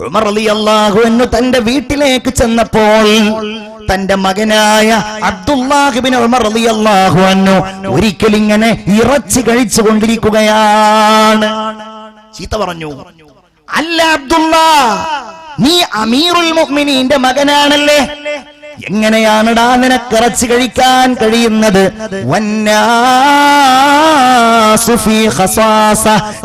ഉമർ റളിയല്ലാഹു അൻഹു തന്റെ വീട്ടിലേക്ക് ചെന്നപ്പോൾ തന്റെ മകനായ അബ്ദുല്ലാഹ് ഇബ്നു ഉമർ റളിയല്ലാഹു അൻഹു ഒരിക്കൽ ഇങ്ങനെ ഇറച്ചി കഴിച്ചു കൊണ്ടിരിക്കുകയാണ്. ചീത്ത പറഞ്ഞു, അല്ല അബ്ദുല്ലാ, നീ അമീറുൽ മുഅ്മിനീന്റെ മകനാണല്ലേ, എങ്ങനെയാണെടാ നിനക്ക് ഇറച്ചി കഴിക്കാൻ കഴിയുന്നത്?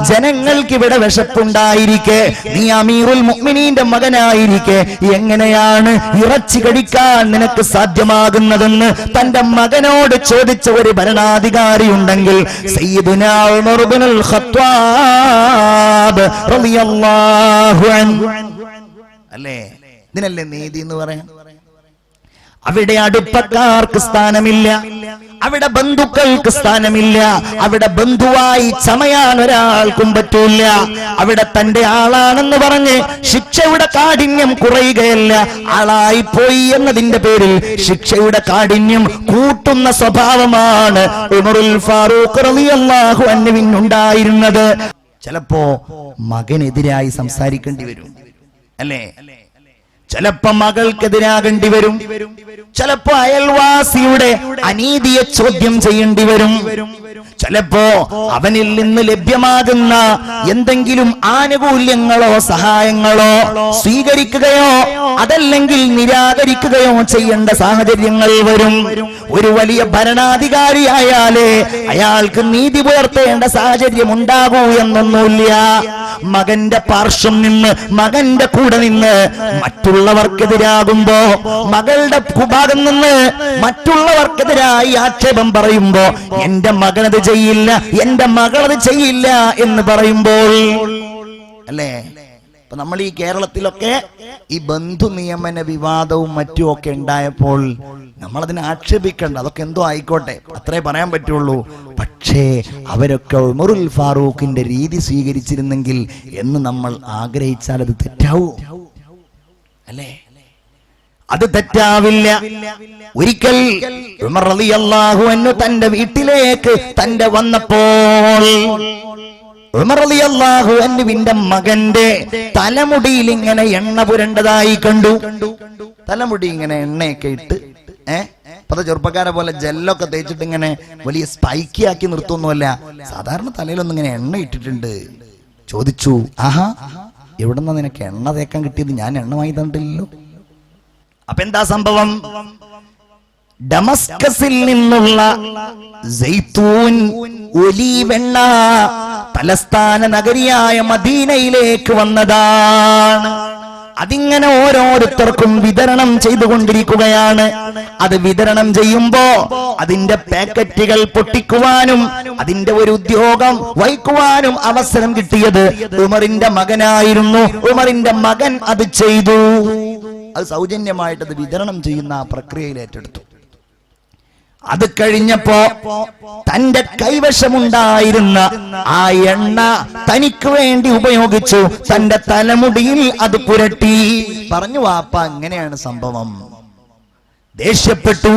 ജനങ്ങൾക്ക് ഇവിടെ വിശപ്പുണ്ടായിരിക്കെ നീ അമീറുൽ മുഅ്മിനീന്റെ മകനായിരിക്കെ എങ്ങനെയാണ് ഇറച്ചി കഴിക്കാൻ നിനക്ക് സാധ്യമാകുന്നതെന്ന് തന്റെ മകനോട് ചോദിച്ച ഒരു ഭരണാധികാരി ഉണ്ടെങ്കിൽ സയ്യിദുനാ ഉമർ ഇബ്നുൽ ഖത്താബ് റളിയല്ലാഹു അൻഹു അല്ലേ. ഇതിനല്ലേ നീതി എന്ന് പറയാം. അവിടെ അടുപ്പക്കാർക്ക് സ്ഥാനമില്ല, അവിടെ ബന്ധുക്കൾക്ക് സ്ഥാനമില്ല, അവിടെ ബന്ധുവായി ചമയാൻ ഒരാൾക്കും പറ്റൂല. അവിടെ തന്റെ ആളാണെന്ന് പറഞ്ഞ് ശിക്ഷയുടെ കാഠിന്യം കുറയുകയല്ല, ആളായിപ്പോയി എന്നതിന്റെ പേരിൽ ശിക്ഷയുടെ കാഠിന്യം കൂട്ടുന്ന സ്വഭാവമാണ് ഉമറുൽ ഫാറൂഖ് റളിയല്ലാഹു അൻഹുവിനുണ്ടായിരുന്നത്. ചിലപ്പോ മകനെതിരായി സംസാരിക്കേണ്ടി വരും അല്ലേ, ചിലപ്പോ മകൾക്കെതിരാകേണ്ടി വരും, ചിലപ്പോ അയൽവാസിയുടെ അനീതിയെ ചോദ്യം ചെയ്യേണ്ടി വരും, ചിലപ്പോ അവനിൽ നിന്ന് ലഭ്യമാകുന്ന എന്തെങ്കിലും ആനുകൂല്യങ്ങളോ സഹായങ്ങളോ സ്വീകരിക്കുകയോ അതല്ലെങ്കിൽ നിരാകരിക്കുകയോ ചെയ്യേണ്ട സാഹചര്യങ്ങൾ വരും. ഒരു വലിയ ഭരണാധികാരിയായാലേ അയാൾക്ക് നീതി പുലർത്തേണ്ട സാഹചര്യം ഉണ്ടാകൂ എന്നൊന്നുമില്ല. മകന്റെ പാർശ്വം നിന്ന് മകന്റെ കൂടെ നിന്ന് മറ്റുള്ളവർക്കെതിരാകുമ്പോ, മകളുടെ ഭാഗം നിന്ന് മറ്റുള്ളവർക്കെതിരായി ആക്ഷേപം പറയുമ്പോ, എന്റെ മകനത് ചെയ്യില്ല, എന്റെ മകളത് ചെയ്യില്ല എന്ന് പറയുമ്പോൾ അല്ലേ. ഇപ്പൊ നമ്മൾ ഈ കേരളത്തിലൊക്കെ ഈ ബന്ധു നിയമന വിവാദവും മറ്റും ഒക്കെ ഉണ്ടായപ്പോൾ നമ്മളതിനെ ആക്ഷേപിക്കണ്ട, അതൊക്കെ എന്തോ ആയിക്കോട്ടെ, അത്രേ പറയാൻ പറ്റുള്ളൂ. പക്ഷേ അവരൊക്കെ ഉമറുൽ ഫാറൂഖിന്റെ രീതി സ്വീകരിച്ചിരുന്നെങ്കിൽ എന്ന് നമ്മൾ ആഗ്രഹിച്ചാൽ അത് തെറ്റാവൂ അല്ലേ? അത് തെറ്റാവില്ല. ഒരിക്കൽ ഉമർ റളിയല്ലാഹു അൻഹു തന്റെ വീട്ടിലേക്ക് തന്റെ വന്നപ്പോൾ ഉമർ റളിയല്ലാഹു അൻഹുവിന്റെ മകന്റെ തലമുടിയിൽ ഇങ്ങനെ എണ്ണ പുരണ്ടതായി കണ്ടു. തലമുടി ഇങ്ങനെ എണ്ണയൊക്കെ ഇട്ട് പല ചെറുപ്പക്കാരെ പോലെ ജെല്ലൊക്കെ തേച്ചിട്ട് ഇങ്ങനെ വലിയ സ്പൈക്കി ആക്കി നിർത്തുന്നല്ല, സാധാരണ തലയിലൊന്നും ഇങ്ങനെ എണ്ണ ഇട്ടിട്ടുണ്ട്. ചോദിച്ചു, ആഹാ, എവിടെന്നാ നിനക്ക് എണ്ണ തേക്കാൻ കിട്ടിയത്? ഞാൻ എണ്ണ വാങ്ങി തന്നിട്ടില്ലല്ലോ. അപ്പൊ എന്താ സംഭവം? ഡമസ്കസിൽ നിന്നുള്ള സൈത്തൂൻ ഒലീവെണ്ണ തലസ്ഥാന നഗരിയായ മദീനയിലേക്ക് വന്നതാണ്. അതിങ്ങനെ ഓരോരുത്തർക്കും വിതരണം ചെയ്തുകൊണ്ടിരിക്കുകയാണ്. അത് വിതരണം ചെയ്യുമ്പോ അതിന്റെ പാക്കറ്റുകൾ പൊട്ടിക്കുവാനും അതിന്റെ ഒരു ഉദ്യോഗം വഹിക്കുവാനും അവസരം കിട്ടിയത് ഉമറിന്റെ മകനായിരുന്നു. ഉമറിന്റെ മകൻ അത് ചെയ്തു. അത് സൗജന്യമായിട്ട് അത് വിതരണം ചെയ്യുന്ന ആ പ്രക്രിയയിൽ ഏറ്റെടുത്തു. അത് കഴിഞ്ഞപ്പോ തന്റെ കൈവശമുണ്ടായിരുന്ന ആ എണ്ണ തനിക്ക് വേണ്ടി ഉപയോഗിച്ചു. തന്റെ തലമുടിയിൽ അത് പുരട്ടി. പറഞ്ഞു, വാപ്പ അങ്ങനെയാണ് സംഭവം. ദേഷ്യപ്പെട്ടു.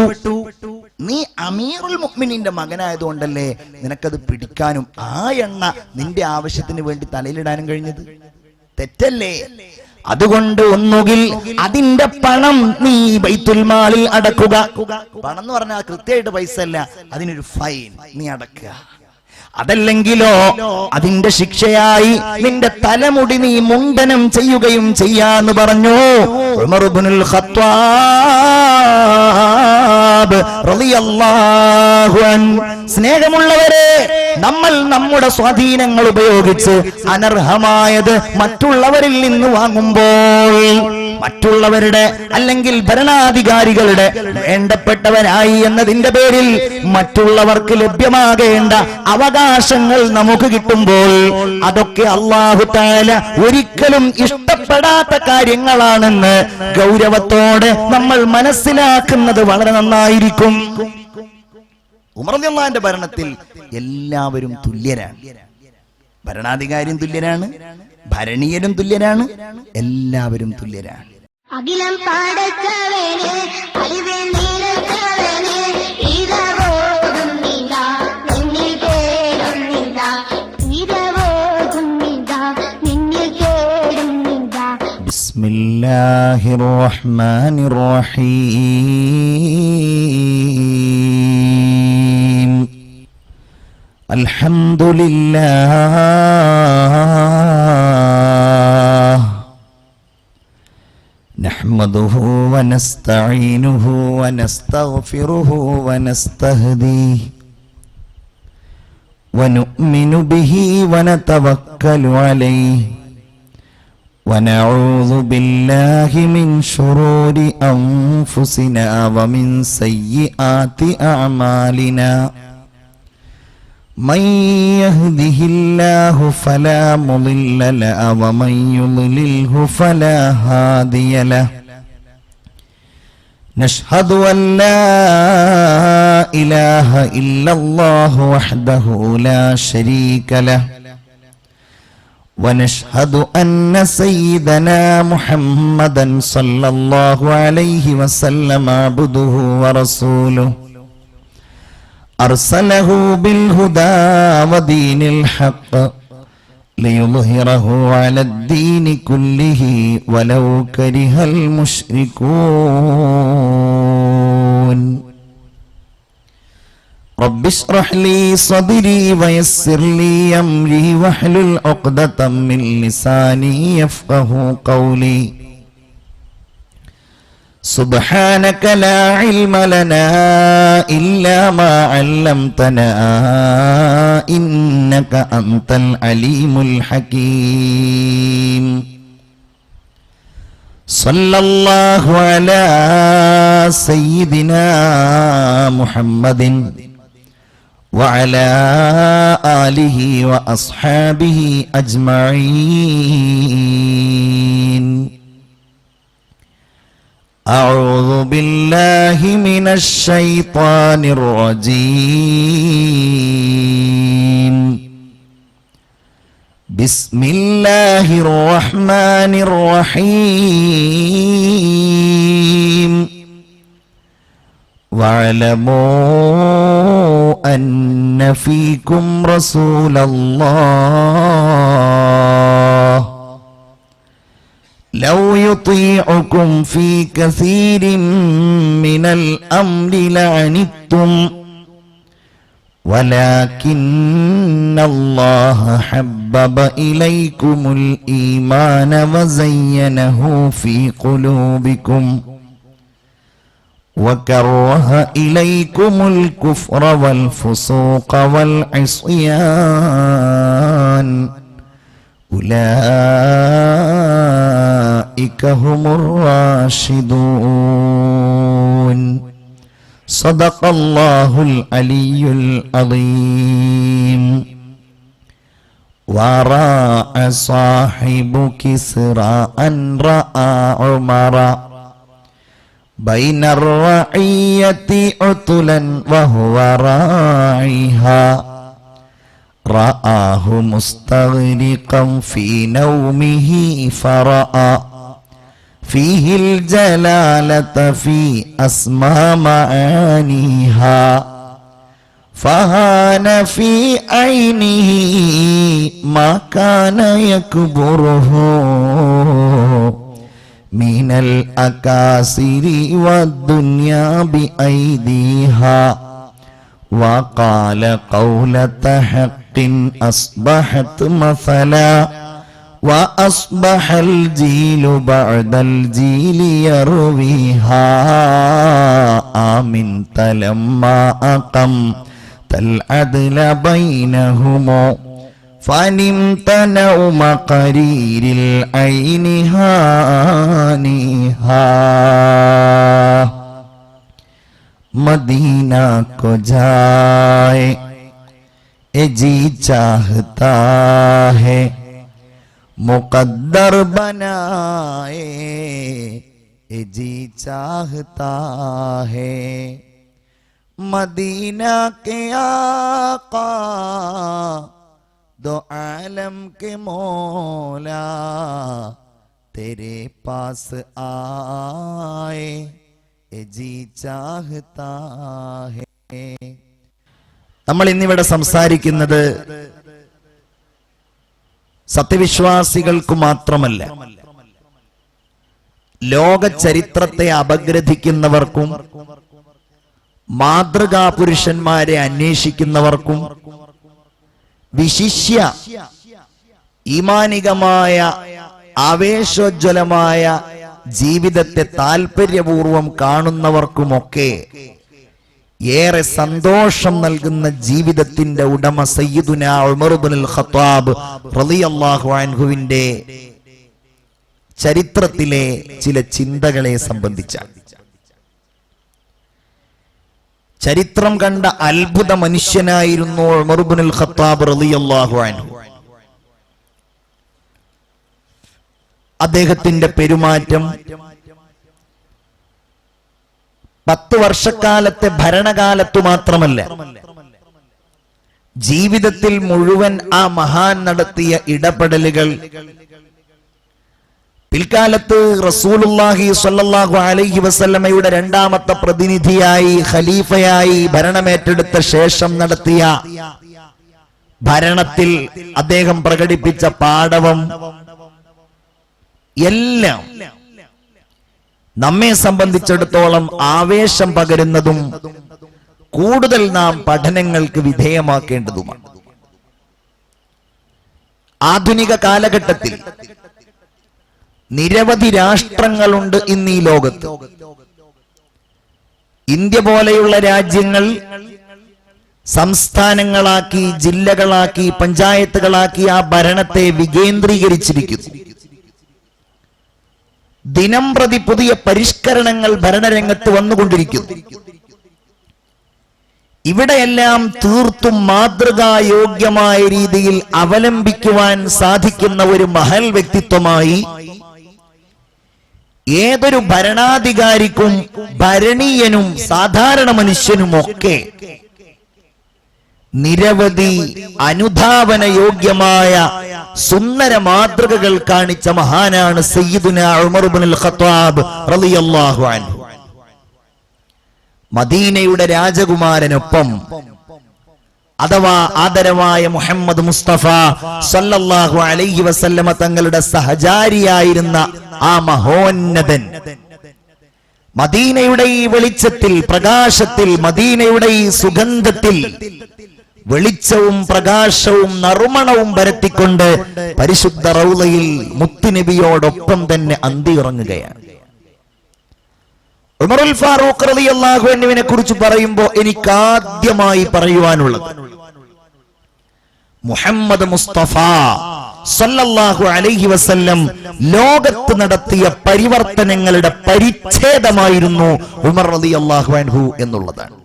നീ അമീറുൽ മുഅ്മിനീന്റെ മകനായതുകൊണ്ടല്ലേ നിനക്കത് പിടിക്കാനും ആ എണ്ണ നിന്റെ ആവശ്യത്തിന് വേണ്ടി തലയിലിടാനും കഴിഞ്ഞത്? തെറ്റല്ലേ? അതുകൊണ്ട് ഒന്നുകിൽ അതിന്റെ പണം നീ ബൈത്തുൽ മാലിൽ അടക്കുക. പണം എന്ന് പറഞ്ഞാൽ കൃത്യമായിട്ട് പൈസ അല്ല, അതിനൊരു ഫൈൻ നീ അടക്കുക. അതല്ലെങ്കിലോ അതിന്റെ ശിക്ഷയായി നിന്റെ തലമുടി നീ മുണ്ഡനം ചെയ്യുകയും ചെയ്യാന്ന് പറഞ്ഞു ഉമർ ഇബ്നുൽ ഖത്താബ് റളിയല്ലാഹു അൻഹു. സ്നേഹമുള്ളവരെ, നമ്മൾ നമ്മുടെ സ്വാധീനങ്ങൾ ഉപയോഗിച്ച് അനർഹമായത് മറ്റുള്ളവരിൽ നിന്ന് വാങ്ങുമ്പോൾ, മറ്റുള്ളവരുടെ അല്ലെങ്കിൽ ഭരണാധികാരികളുടെ വേണ്ടപ്പെട്ടവരായി എന്നതിന്റെ പേരിൽ മറ്റുള്ളവർക്ക് ലഭ്യമാകേണ്ട അവകാശങ്ങൾ നമുക്ക് കിട്ടുമ്പോൾ അതൊക്കെ അല്ലാഹു തആല ഒരിക്കലും ഇഷ്ടപ്പെടാത്ത കാര്യങ്ങളാണെന്ന് ഗൗരവത്തോടെ നമ്മൾ മനസ്സിലാക്കുന്നത് വളരെ നന്നായിരിക്കും. ഉമർ റളിയല്ലാഹുവിന്റെ ഭരണത്തിൽ എല്ലാവരും തുല്യരാണ്. ഭരണാധികാരിയും തുല്യരാണ്, ഭരണീയരും തുല്യരാണ്, എല്ലാവരും തുല്യരാണ്. അഖിലം പാടച്ചവനെ അറിവേ നീലച്ചവനെ ഈരവോടുന്നില്ല നിന്നിൽ തേടുന്നില്ല ഈരവോടുന്നില്ല നിന്നിൽ തേടുന്നില്ല. ബിസ്മില്ലാഹിർ റഹ്മാനിർ റഹീം. അൽഹംദുലില്ലാഹ് നഹ്മദുഹു വനസ്തഈനുഹു വനസ്തഗ്ഫിറുഹു വനസ്തഹ്ദീഹി വനുഅ്മിനു ബിഹി വനതവക്കലു അലൈഹി ونعوذ بالله من شرور أنفسنا ومن سيئات أعمالنا من يهده الله فلا مضل له ومن يضلله فلا هادي له نشهد أن لا إله إلا الله وحده لا شريك له ونشهد أن سيدنا محمدا صلى الله عليه وسلم عبده ورسوله أرسله بالهدى ودين الحق ليظهره على الدين كله ولو كره المشركون رب اشرح لي صدري ويسر لي أمري واحلل عقدة من لساني يفقه قولي سبحانك لا علم لنا إلا ما علمتنا إنك أنت العليم الحكيم صلى الله على سيدنا محمد وعلى آله وأصحابه أجمعين أعوذ بالله من الشيطان الرجيم بسم الله الرحمن الرحيم واعلموا أن فيكم رسول الله لو يطيعكم في كثير من الأمر لعنتم ولكن الله حبب إليكم الإيمان وزينه في قلوبكم وكره إليكم الكفر والفسوق والعصيان أولئك هم الراشدون صدق الله العلي العظيم وراء صاحب كسرى أن رأى عمرا بين الرعية عتلا وهو راعيها رآه مستغرقا في نومه فرأى فيه الجلالة في أسمى معانيها فهان في عينه ما كان يكبره من الأكاسر والدنيا بأيديها وقال قولة حق أصبحت مثلا وأصبح الجيل بعد الجيل يرويها آمنت لما أقمت العدل بينهم فنمت نوم قرير العين هانيها मदीना को जाए ए जी चाहता है मुकद्दर बनाए ए जी चाहता है मदीना के आका दो आलम के मौला तेरे पास आए जी चाहता है. നമ്മൾ ഇന്നിവിടെ സംസാരിക്കുന്നത് സത്യവിശ്വാസികൾക്ക് മാത്രമല്ല, ലോക ചരിത്രത്തെ അപഗ്രഥിക്കുന്നവർക്കും മാതൃകാ പുരുഷന്മാരെ അന്വേഷിക്കുന്നവർക്കും വിശിഷ്യ ഈമാനികമായ ആവേശോജ്വലമായ ജീവിതത്തെ താല്പര്യപൂർവം കാണുന്നവർക്കുമൊക്കെ ഏറെ സന്തോഷം നൽകുന്ന ജീവിതത്തിന്റെ ഉടമ സയ്യിദുനാ ഉമർ ഇബ്നുൽ ഖത്താബ് റളിയല്ലാഹു അൻഹുവിന്റെ ചരിത്രത്തിലെ ചില ചിന്തകളെ സംബന്ധിച്ചാണ്. ചരിത്രം കണ്ട അത്ഭുത മനുഷ്യനായിരുന്നു ഉമർ ഇബ്നുൽ ഖത്താബ് റളിയല്ലാഹു അൻഹു. അദ്ദേഹത്തിന്റെ പെരുമാറ്റം 10 വർഷക്കാലത്തെ ഭരണകാലത്തു മാത്രമല്ല, ജീവിതത്തിൽ മുഴുവൻ ആ മഹാൻ നടത്തിയ ഇടപെടലുകൾ പിൽക്കാലത്ത് റസൂലുള്ളാഹി സ്വല്ലല്ലാഹു അലൈഹി വസല്ലമയുടെ രണ്ടാമത്തെ പ്രതിനിധിയായി ഖലീഫയായി ഭരണമേറ്റെടുത്ത ശേഷം നടത്തിയ ഭരണത്തിൽ അദ്ദേഹം പ്രകടിപ്പിച്ച പാടവം എല്ലാം നമ്മെ സംബന്ധിച്ചിടത്തോളം ആവേശം പകരുന്നതും കൂടുതൽ നാം പഠനങ്ങൾക്ക് വിധേയമാക്കേണ്ടതുമാണ്. ആധുനിക കാലഘട്ടത്തിൽ നിരവധി രാഷ്ട്രങ്ങളുണ്ട് ഇന്ന് ഈ ലോകത്ത്. ഇന്ത്യ പോലെയുള്ള രാജ്യങ്ങൾ സംസ്ഥാനങ്ങളാക്കി, ജില്ലകളാക്കി, പഞ്ചായത്തുകളാക്കി ആ ഭരണത്തെ വികേന്ദ്രീകരിച്ചിരിക്കുന്നു. ദിനം പ്രതി പുതിയ പരിഷ്കരണങ്ങൾ ഭരണരംഗത്ത് വന്നുകൊണ്ടിരിക്കുന്നു. ഇവിടെയെല്ലാം തീർത്തും മാതൃകായോഗ്യമായ രീതിയിൽ അവലംബിക്കുവാൻ സാധിക്കുന്ന ഒരു മഹൽ വ്യക്തിത്വമായി ഏതൊരു ഭരണാധികാരിക്കും ഭരണീയനും സാധാരണ മനുഷ്യനുമൊക്കെ നിരവധി അനുധാവന യോഗ്യമായ സുന്ദര മാതൃകകൾ കാണിച്ച മഹാനാണ് സയ്യിദുനാ ഉമർ ഇബ്നുൽ ഖത്താബ് റളിയല്ലാഹു അൻഹു. മദീനയുടെ രാജകുമാരനൊപ്പം അഥവാ ആദരവായ മുഹമ്മദ് മുസ്തഫ സല്ലല്ലാഹു അലൈഹി വസല്ലമ തങ്ങളുടെ സഹചാരിയായിരുന്ന ആ മഹോന്നതൻ മദീനയുടെ ഈ വെളിച്ചത്തിൽ, പ്രകാശത്തിൽ, മദീനയുടെ ഈ സുഗന്ധത്തിൽ വെളിച്ചവും പ്രകാശവും നറുമണവും പരത്തിക്കൊണ്ട് പരിശുദ്ധ റൗളയിൽ മുത്തുനബിയോടൊപ്പം തന്നെ അന്തിയുറങ്ങുകയാണ്. ഉമറുൽ ഫാറൂഖ് റളിയല്ലാഹു അൻഹുവിനെ കുറിച്ച് പറയുമ്പോൾ എനിക്ക് ആദ്യമായി പറയുവാനുള്ളത് മുഹമ്മദ് മുസ്തഫ സല്ലല്ലാഹു അലൈഹി വസല്ലം ലോകത്ത് നടത്തിയ പരിവർത്തനങ്ങളുടെ പരിച്ഛേദമായിരുന്നു ഉമർ റളിയല്ലാഹു അൻഹു എന്നുള്ളതാണ്.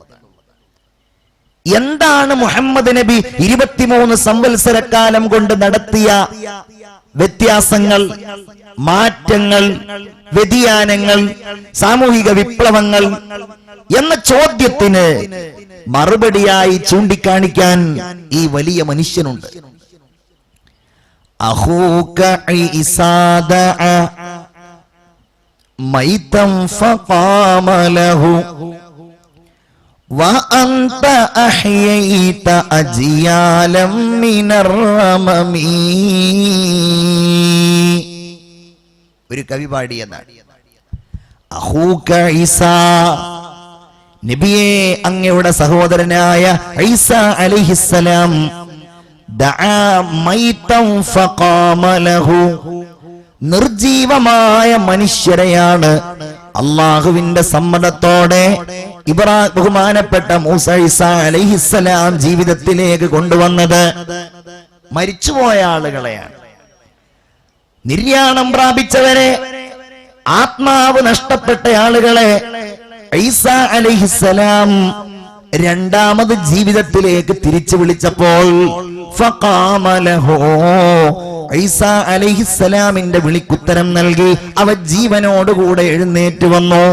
എന്താണ് മുഹമ്മദ് നബി 23 സംവത്സരക്കാലം കൊണ്ട് നടത്തിയ വ്യത്യാസങ്ങൾ, മാറ്റങ്ങൾ, വ്യതിയാനങ്ങൾ, സാമൂഹിക വിപ്ലവങ്ങൾ എന്ന ചോദ്യത്തിന് മറുപടിയായി ചൂണ്ടിക്കാണിക്കാൻ ഈ വലിയ മനുഷ്യനുണ്ട്. അഖൂക ഇസാദ മൈതം ഫഖാമ ലഹു وأنت أحييت أجيالا من الرمم. ഒരു കവി പാടിയെന്നാണ്. അഖൂക ഈസാ, നബിയെ അങ്ങയുടെ സഹോദരനായ ഈസാ അലൈഹിസ്സലാം ദഅ മൈതൻ ഫഖാമ ലഹു, നിർജീവമായ മനുഷ്യരെയാണ് അള്ളാഹുവിന്റെ സമ്മതത്തോടെ ബഹുമാനപ്പെട്ട മൂസ ഈസാ അലൈഹിസ്സലാം ജീവിതത്തിലേക്ക് കൊണ്ടുവന്നത്. മരിച്ചുപോയ ആളുകളെയാണ്, നിര്യാണം പ്രാപിച്ചവരെ, ആത്മാവ് നഷ്ടപ്പെട്ട ആളുകളെ ഈസാ അലൈഹിസ്സലാം രണ്ടാമത് ജീവിതത്തിലേക്ക് തിരിച്ചു വിളിച്ചപ്പോൾ ഫഖാമ ലഹു, ഈസാ അലൈഹിസ്സലാമിന്റെ വിളിക്കുത്തരം നൽകി അവ ജീവനോടുകൂടെ എഴുന്നേറ്റ് വന്നു.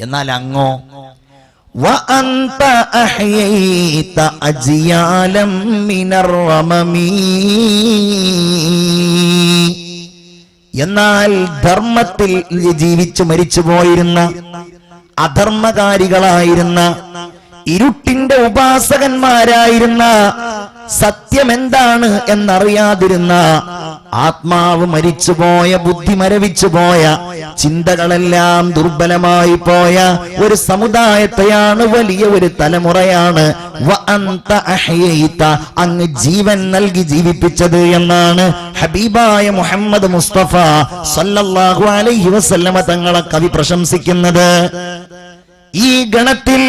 എന്നാൽ അങ്ങോ വഅൻത അഹ്യൈത അജ്യാലം മിനർ റമമി, എന്നാൽ ധർമ്മത്തിൽ ജീവിച്ചു മരിച്ചു പോയിരുന്ന, അധർമ്മകാരികളായിരുന്ന, ഇരുട്ടിന്റെ ഉപാസകന്മാരായിരുന്ന സത്യം എന്താണ് എന്നറിയാതിരുന്ന, ആത്മാവ് മരിച്ചുപോയ, ബുദ്ധി മരവിച്ചുപോയ, ചിന്തകളെല്ലാം ദുർബലമായി പോയ ഒരു സമുദായത്തെയാണ്, വലിയ ഒരു തലമുറയാണ് അങ്ങ് ജീവൻ നൽകി ജീവിപ്പിച്ചത് എന്നാണ് ഹബീബായ മുഹമ്മദ് മുസ്തഫ സല്ലല്ലാഹു അലൈഹി വസല്ലമ തങ്ങളെ കവി പ്രശംസിക്കുന്നത്. ഈ ഗണത്തിൽ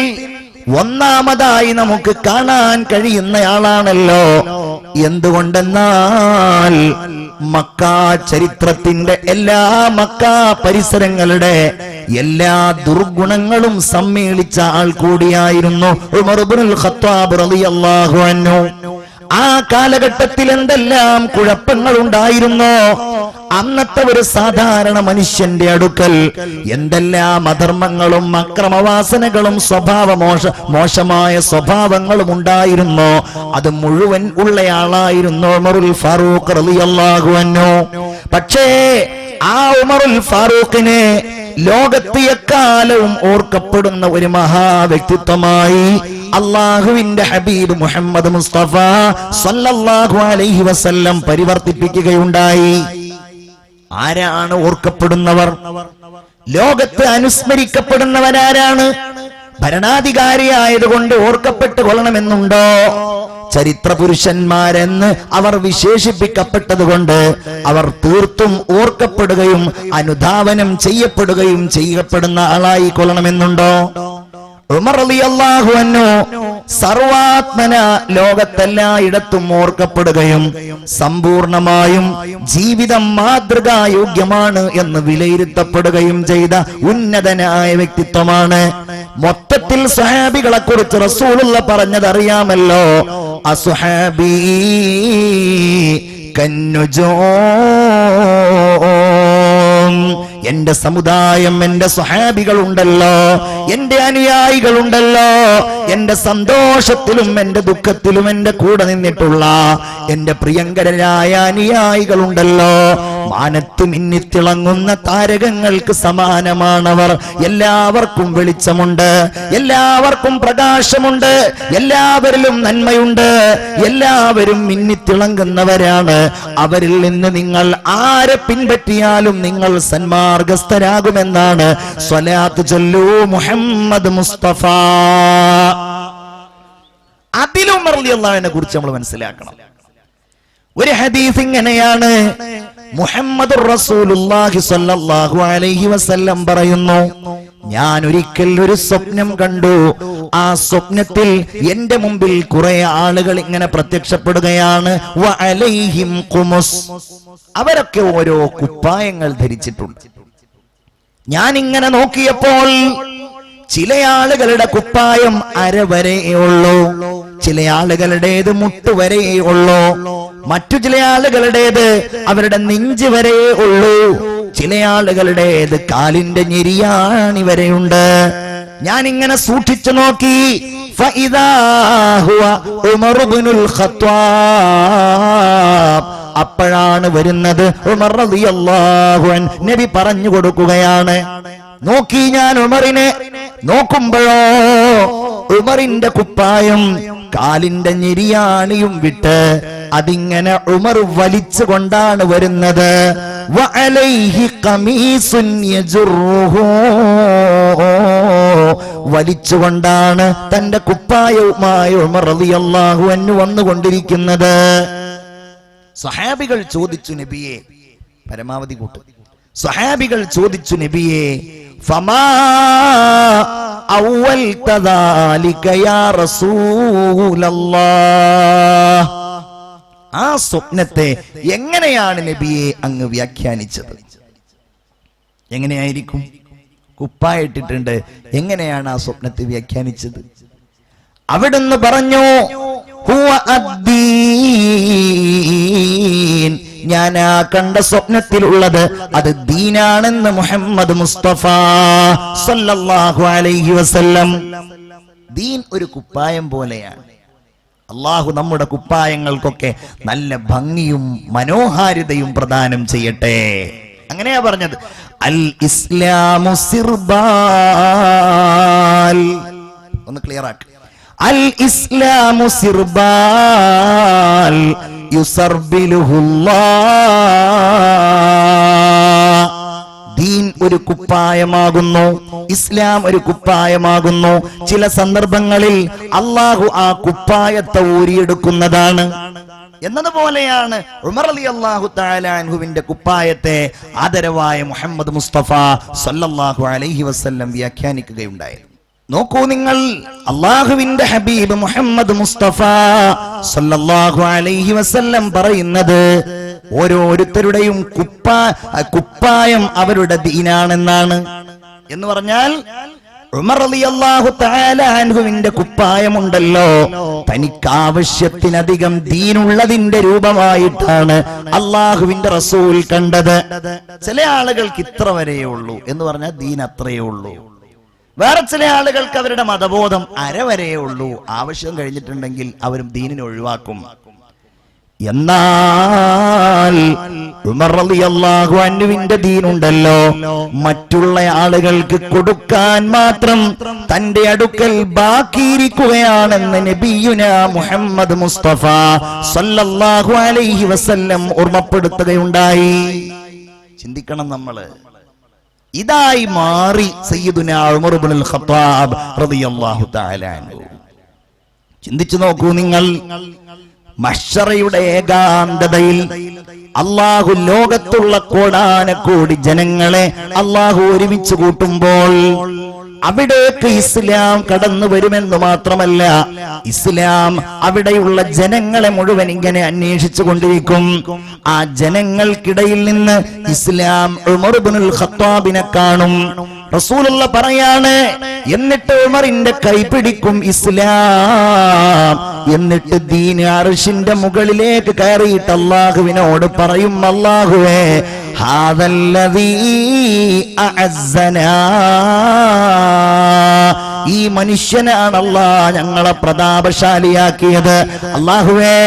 ഒന്നാമതായി നമുക്ക് കാണാൻ കഴിയുന്നയാളാണല്ലോ. എന്തുകൊണ്ടെന്നാൽ മക്ക ചരിത്രത്തിന്റെ മക്ക പരിസരങ്ങളുടെ എല്ലാ ദുർഗുണങ്ങളും സമ്മേളിച്ച ആൾ കൂടിയായിരുന്നു ഉമർ ഇബ്നുൽ ഖത്താബ് റളിയല്ലാഹു അൻഹു. ആ കാലഘട്ടത്തിൽ എന്തെല്ലാം കുഴപ്പങ്ങൾ ഉണ്ടായിരുന്നോ, അന്നത്തെ ഒരു സാധാരണ മനുഷ്യന്റെ അടുക്കൽ എന്തെല്ലാം അധർമ്മങ്ങളും അക്രമവാസനകളും മോശമായ സ്വഭാവങ്ങളും ഉണ്ടായിരുന്നോ, അത് മുഴുവൻ ഉള്ളയാളായിരുന്നു ഉമറുൽ ഫാറൂഖ് റളിയല്ലാഹു അൻഹു. പക്ഷേ ആ ഉമറുൽ ഫാറൂഖിനെ ലോകത്ത് എക്കാലവും ഓർക്കപ്പെടുന്ന ഒരു മഹാവ്യക്തിത്വമായി അള്ളാഹുവിന്റെ ഹബീബ് മുഹമ്മദ് മുസ്തഫ സല്ലല്ലാഹു അലൈഹി വസല്ലം പരിവർത്തിപ്പിക്കുകയുണ്ടായി. ആരാണ് ഓർക്കപ്പെടുന്നവർ? ലോകത്ത് അനുസ്മരിക്കപ്പെടുന്നവരാരാണ്? ഭരണാധികാരിയായതുകൊണ്ട് ഓർക്കപ്പെട്ടു കൊള്ളണമെന്നുണ്ടോ? ചരിത്ര പുരുഷന്മാരെന്ന് അവർ വിശേഷിപ്പിക്കപ്പെട്ടതുകൊണ്ട് അവർ തീർത്തും ഓർക്കപ്പെടുകയും അനുധാവനം ചെയ്യപ്പെടുന്ന ആളായി കൊള്ളണമെന്നുണ്ടോ? ഉമർ റളിയല്ലാഹു അൻഹു സർവാത്മന ലോകത്തെല്ലായിടത്തും ഓർക്കപ്പെടുകയും സമ്പൂർണമായും ജീവിതം മാതൃകായോഗ്യമാണ് എന്ന് വിലയിരുത്തപ്പെടുകയും ചെയ്ത ഉന്നതനായ വ്യക്തിത്വമാണ്. മൊത്തത്തിൽ സ്വഹാബികളെ കുറിച്ച് റസൂലുള്ളാഹി പറഞ്ഞതറിയാമല്ലോ, അസ്ഹാബി കന്നുജൂം. എന്റെ സമുദായം, എന്റെ സ്വഹാബികൾ ഉണ്ടല്ലോ, എന്റെ അനുയായികൾ ഉണ്ടല്ലോ, എന്റെ സന്തോഷത്തിലും എന്റെ ദുഃഖത്തിലും എന്റെ കൂടെ നിന്നിട്ടുള്ള എന്റെ പ്രിയങ്കരരായ അനുയായികൾ ഉണ്ടല്ലോ, മാനത്ത് മിന്നിത്തിളങ്ങുന്ന താരകങ്ങൾക്ക് സമാനമാണവർ. എല്ലാവർക്കും വെളിച്ചമുണ്ട്, എല്ലാവർക്കും പ്രകാശമുണ്ട്, എല്ലാവരിലും നന്മയുണ്ട്, എല്ലാവരും മിന്നിത്തിളങ്ങുന്നവരാണ്. അവരിൽ നിന്ന് നിങ്ങൾ ആരെ പിൻപറ്റിയാലും നിങ്ങൾ സന്മാർഗസ്ഥരാകുമെന്നാണ് സ്വലാത്ത് ചൊല്ലൂ മുഹമ്മദ് മുസ്തഫ. അതിലും ഉമർ റളിയല്ലാഹുവിനെ കുറിച്ച് നമ്മൾ മനസ്സിലാക്കണം. ഒരു ഹദീസ് ഇങ്ങനെയാണ്, മുഹമ്മദുർ റസൂലുള്ളാഹി സ്വല്ലല്ലാഹു അലൈഹി വസല്ലം പറയുന്നു, ഞാൻ ഒരിക്കൽ ഒരു സ്വപ്നം കണ്ടു. ആ സ്വപ്നത്തിൽ എന്റെ മുമ്പിൽ കുറെ ആളുകൾ ഇങ്ങനെ പ്രത്യക്ഷപ്പെടുകയാണ്. വഅലൈഹിം ഖുമുസ്. അവരൊക്കെ ഓരോ കുപ്പായങ്ങൾ ധരിച്ചിട്ടുണ്ട്. ഞാൻ ഇങ്ങനെ നോക്കിയപ്പോൾ ചില ആളുകളുടെ കുപ്പായം അരവരയേ ഉള്ളൂ, ചില ആളുകളുടേത് മുട്ടുവരയേ ഉള്ളൂ, മറ്റു ചില ആളുകളുടേത് അവരുടെ നെഞ്ച് വരയേ ഉള്ളൂ, ചില ആളുകളുടേത് കാലിന്റെ ഞെരിയാണി വരെയുണ്ട്. ഞാൻ ഇങ്ങനെ സൂക്ഷിച്ചു നോക്കി. ഫഇദാ ഹുവ ഉമർ ഇബ്നുൽ ഖത്താബ്. അപ്പോഴാണ് വരുന്നത് ഉമർ റളിയല്ലാഹു അൻഹു. നബി പറഞ്ഞു കൊടുക്കുകയാണ്. നോക്കി ഞാൻ ഉമറിനെ. നോക്കുമ്പോഴോ ഉമറിന്റെ കുപ്പായം കാലിന്റെ ഞെരിയാണിയും വിട്ട് അതിങ്ങനെ ഉമർ വലിച്ചുകൊണ്ടാണ് വരുന്നത്. വഅലൈഹി ഖമീസുൻ യജുറുഹു. വലിച്ചുകൊണ്ടാണ് തന്റെ കുപ്പായവുമായി ഉമർ റളിയല്ലാഹു അൻഹു വന്നുകൊണ്ടിരിക്കുന്നത്. സഹാബികൾ ചോദിച്ചു നബിയെ, പരമാവധി കൂട്ട്. സഹാബികൾ ചോദിച്ചു നബിയെ, ഫമാ അവ്വൽത ദാലിക യാ റസൂലല്ലാഹ്. ആ സ്വപ്നത്തെ എങ്ങനെയാണ് നബിയെ അങ്ങ് വ്യാഖ്യാനിച്ചത്? എങ്ങനെയായിരിക്കും? കുപ്പായിട്ടിട്ടുണ്ട്, എങ്ങനെയാണ് ആ സ്വപ്നത്തെ വ്യാഖ്യാനിച്ചത്? അവിടുന്ന് പറഞ്ഞു, ഹുവ അദ്ദീൻ. ഞാൻ ആ കണ്ട സ്വപ്നത്തിലുള്ളത് അത് ദീനാണെന്ന് മുഹമ്മദ് മുസ്തഫ സല്ലല്ലാഹു അലൈഹി വസല്ലം. ദീൻ ഒരു കുപ്പായം പോലെയാണ്. അള്ളാഹു നമ്മുടെ കുപ്പായങ്ങൾക്കൊക്കെ നല്ല ഭംഗിയും മനോഹാരിതയും പ്രദാനം ചെയ്യട്ടെ. അങ്ങനെയാ പറഞ്ഞത്. അൽ ഇസ്ലാമു സിർബാൽ. ഒന്ന് ക്ലിയർ ആക്ക്. അൽ ഇസ്ലാമു സിർബാൽ യുസർബിലുഹുല്ലാഹ്. ദീൻ ഒരു കുപ്പായമാകുന്നു, ഇസ്ലാം ഒരു കുപ്പായമാകുന്നു. ചില സന്ദർഭങ്ങളിൽ അള്ളാഹു ആ കുപ്പായത്തെ ഊരിയെടുക്കുന്നതാണ് എന്നതുപോലെയാണ് ഉമർ റളിയല്ലാഹു തആല അൻഹുവിന്റെ കുപ്പായത്തെ ആദരവായ മുഹമ്മദ് മുസ്തഫ സല്ലല്ലാഹു അലൈഹി വസല്ലം വ്യാഖ്യാനിക്കുകയുണ്ടായത്. നോക്കൂ നിങ്ങൾ, അള്ളാഹുവിന്റെ ഹബീബ് മുഹമ്മദ് മുസ്തഫ സല്ലല്ലാഹു അലൈഹി വസല്ലം പറയുന്നത് ഓരോരുത്തരുടെയും കുപ്പായം അവരുടെ ദീനാണെന്നാണ്. എന്ന് പറഞ്ഞാൽ ഉമർ റളിയല്ലാഹു തആല അൻഹുവിന്റെ കുപ്പായമുണ്ടല്ലോ, തനിക്ക് ആവശ്യത്തിനധികം ദീനുള്ളതിന്റെ രൂപമായിട്ടാണ് അള്ളാഹുവിന്റെ റസൂൽ കണ്ടത്. ചില ആളുകൾക്ക് ഇത്ര വരെയേ ഉള്ളൂ എന്ന് പറഞ്ഞാൽ ദീൻ അത്രയേ ഉള്ളൂ. വേറെ ചില ആളുകൾക്ക് അവരുടെ മതബോധം അരവരയേ ഉള്ളൂ. ആവശ്യം കഴിഞ്ഞിട്ടുണ്ടെങ്കിൽ അവരും ദീനിനെ ഒഴിവാക്കും. എന്നാൽ ഉമർ റളിയല്ലാഹു അൻഹുവിന്റെ ദീനുണ്ടല്ലോ, മറ്റുള്ള ആളുകൾക്ക് കൊടുക്കാൻ മാത്രം തന്റെ അടുക്കൽ ബാക്കിയിരിക്കുകയാണെന്ന് നബിയുനാ മുഹമ്മദ് മുസ്തഫ സല്ലല്ലാഹു അലൈഹി വസല്ലം ഓർമ്മപ്പെടുത്തുകയുണ്ടായി. ചിന്തിക്കണം നമ്മള്. ഇതായി മാറി സയ്യിദുനാ ഉമർ ഇബ്നുൽ ഖത്താബ് റളിയല്ലാഹു തആല അൻഹു. ചിന്തിച്ചു നോക്കൂ നിങ്ങൾ, മഹ്ശറയുടെ ഏകാന്തതയിൽ അള്ളാഹു ലോകത്തുള്ള കോടാനക്കോടി ജനങ്ങളെ അള്ളാഹു ഒരുമിച്ച് കൂട്ടുമ്പോൾ അവിടേക്ക് ഇസ്ലാം കടന്നു വരുമെന്ന് മാത്രമല്ല, ഇസ്ലാം അവിടെയുള്ള ജനങ്ങളെ മുഴുവൻ ഇങ്ങനെ അന്വേഷിച്ചു കൊണ്ടിരിക്കും. ആ ജനങ്ങൾക്കിടയിൽ നിന്ന് ഇസ്ലാം ഉമർ ഇബ്നുൽ ഖത്താബിനെ കാണും. റസൂലുള്ള പറയാണ്, എന്നിട്ട് ഉമറിന്റെ കൈപിടിക്കും ഇസ്ലാം. എന്നിട്ട് ദീൻ അർശിന്റെ മുകളിലേക്ക് കയറിയിട്ട് അല്ലാഹുവിനോട് പറയും, അല്ലാഹുവേ ഹാദല്ലദീ അഅസ്സനാ, ഈ മനുഷ്യനാണ് അല്ലാഹ് ഞങ്ങളെ പ്രതാപശാലിയാക്കിയത്. അല്ലാഹുവേ,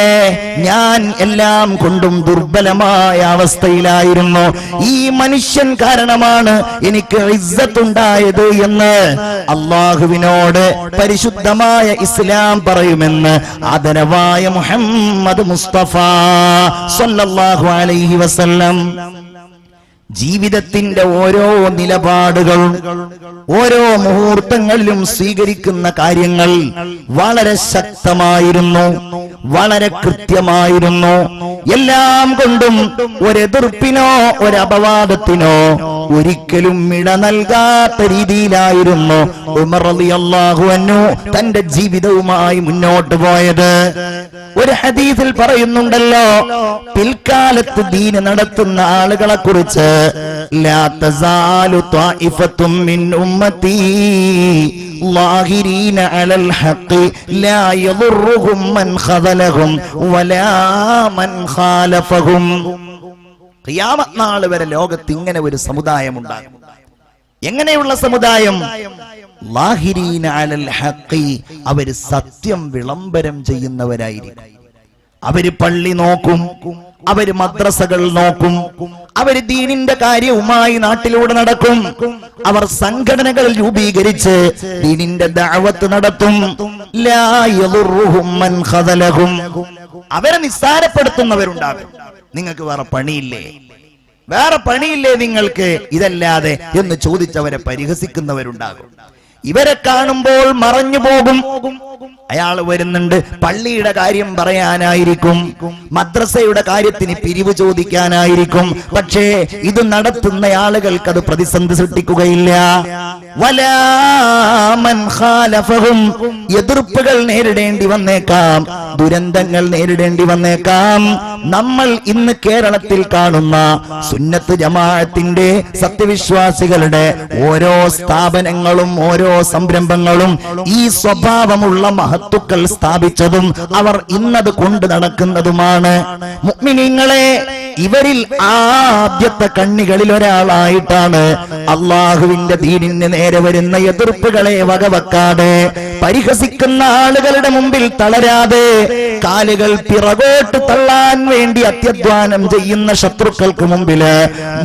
ഞാൻ എല്ലാം കൊണ്ടും ദുർബലമായ അവസ്ഥയിലായിരുന്നു, ഈ മനുഷ്യൻ കാരണമാണ് എനിക്ക് ഇസ്സത്തുണ്ടായത് എന്ന് അല്ലാഹുവിനോട് പരിശുദ്ധമായ ഇസ്ലാം പറയുമെന്ന് ആദരവായ മുഹമ്മദ് മുസ്തഫ സല്ലല്ലാഹു അലൈഹി വസല്ലം ജീവിതത്തിന്റെ ഓരോ നിലപാടുകളും ഓരോ മുഹൂർത്തങ്ങളിലും സ്വീകരിക്കുന്ന കാര്യങ്ങൾ വളരെ ശക്തമായിരുന്നു, വളരെ കൃത്യമായിരുന്നു. എല്ലാം കൊണ്ടും ഒരെതിർപ്പിനോ ഒരപവാദത്തിനോ ഒരിക്കലും ഇട നൽകാത്ത രീതിയിലായിരുന്നു ഉമർ റളിയല്ലാഹു അൻഹു തന്റെ ജീവിതവുമായി മുന്നോട്ട് പോയത്. ഒരു ഹദീസിൽ പറയുന്നുണ്ടല്ലോ, പിൽക്കാലത്ത് ദീൻ നടത്തുന്ന ആളുകളെ കുറിച്ച്, ലാ തസാലു ത്വായിഫത്തും മിൻ ഉമ്മത്തി ളാഹിരീന അലൽ ഹഖ് ലാ യദുർറുഹും മൻ ഖദലഹും വലാ മൻ ഖാലഫഹും. ഖിയാമത്ത് നാൾ വരെ ലോകത്ത് ഇങ്ങനെ ഒരു സമുദായം ഉണ്ടാകും. എങ്ങനെയുള്ള സമുദായം? ളാഹിരീന അലൽ ഹഖ്, അവര് സത്യം വിളംബരം ചെയ്യുന്നവരായിരിക്കും. അവര് പള്ളി നോക്കും, അവര് മദ്രസകൾ നോക്കും, അവര് ദീനിന്റെ കാര്യവുമായി നാട്ടിലൂടെ നടക്കും, അവർ സംഘടനകൾ രൂപീകരിച്ച് ദീനിന്റെ ദഅവത്ത് നടത്തും. ലാ യദുർറുഹും മൻ ഖദലഹും, അവരെ നിസ്സാരപ്പെടുത്തുന്നവരുണ്ടാകും. നിങ്ങൾക്ക് വേറെ പണിയില്ലേ, വേറെ പണിയില്ലേ നിങ്ങൾക്ക് ഇതല്ലാതെ എന്ന് ചോദിച്ചവരെ പരിഹസിക്കുന്നവരുണ്ടാകും. ഇവരെ കാണുമ്പോൾ മറഞ്ഞു പോകും. അയാൾ വരുന്നുണ്ട്, പള്ളിയുടെ കാര്യം പറയാനായിരിക്കും, മദ്രസയുടെ കാര്യത്തിന് പിരിവ് ചോദിക്കാനായിരിക്കും. പക്ഷേ ഇത് നടത്തുന്ന ആളുകൾക്ക് അത് പ്രതിസന്ധി സൃഷ്ടിക്കുകയില്ല. വലാ മൻ ഖാലഫഹും, എതിർപ്പുകൾ നേരിടേണ്ടി വന്നേക്കാം, ദുരന്തങ്ങൾ നേരിടേണ്ടി വന്നേക്കാം. നമ്മൾ ഇന്ന് കേരളത്തിൽ കാണുന്ന സുന്നത്ത് ജമാഅത്തിന്റെ സത്യവിശ്വാസികളുടെ ഓരോ സ്ഥാപനങ്ങളും ഓരോ സംരംഭങ്ങളും ഈ സ്വഭാവമുള്ള മഹത്തുക്കൾ സ്ഥാപിച്ചതും അവർ ഇന്നത് കൊണ്ട് നടക്കുന്നതുമാണ്. മുഅ്മിനീങ്ങളെ, ഇവരിൽ ആദ്യത്തെ കണ്ണികളിൽ ഒരാളായിട്ടാണ് അള്ളാഹുവിന്റെ ദീനിന് നേരെ വരുന്ന എതിർപ്പുകളെ വകവെക്കാതെ പരിഹസിക്കുന്ന ആളുകളുടെ മുമ്പിൽ തളരാതെ കാലുകൾ പിറകോട്ട് തള്ളാൻ വേണ്ടി അത്യധ്വാനം ചെയ്യുന്ന ശത്രുക്കൾക്ക് മുമ്പില്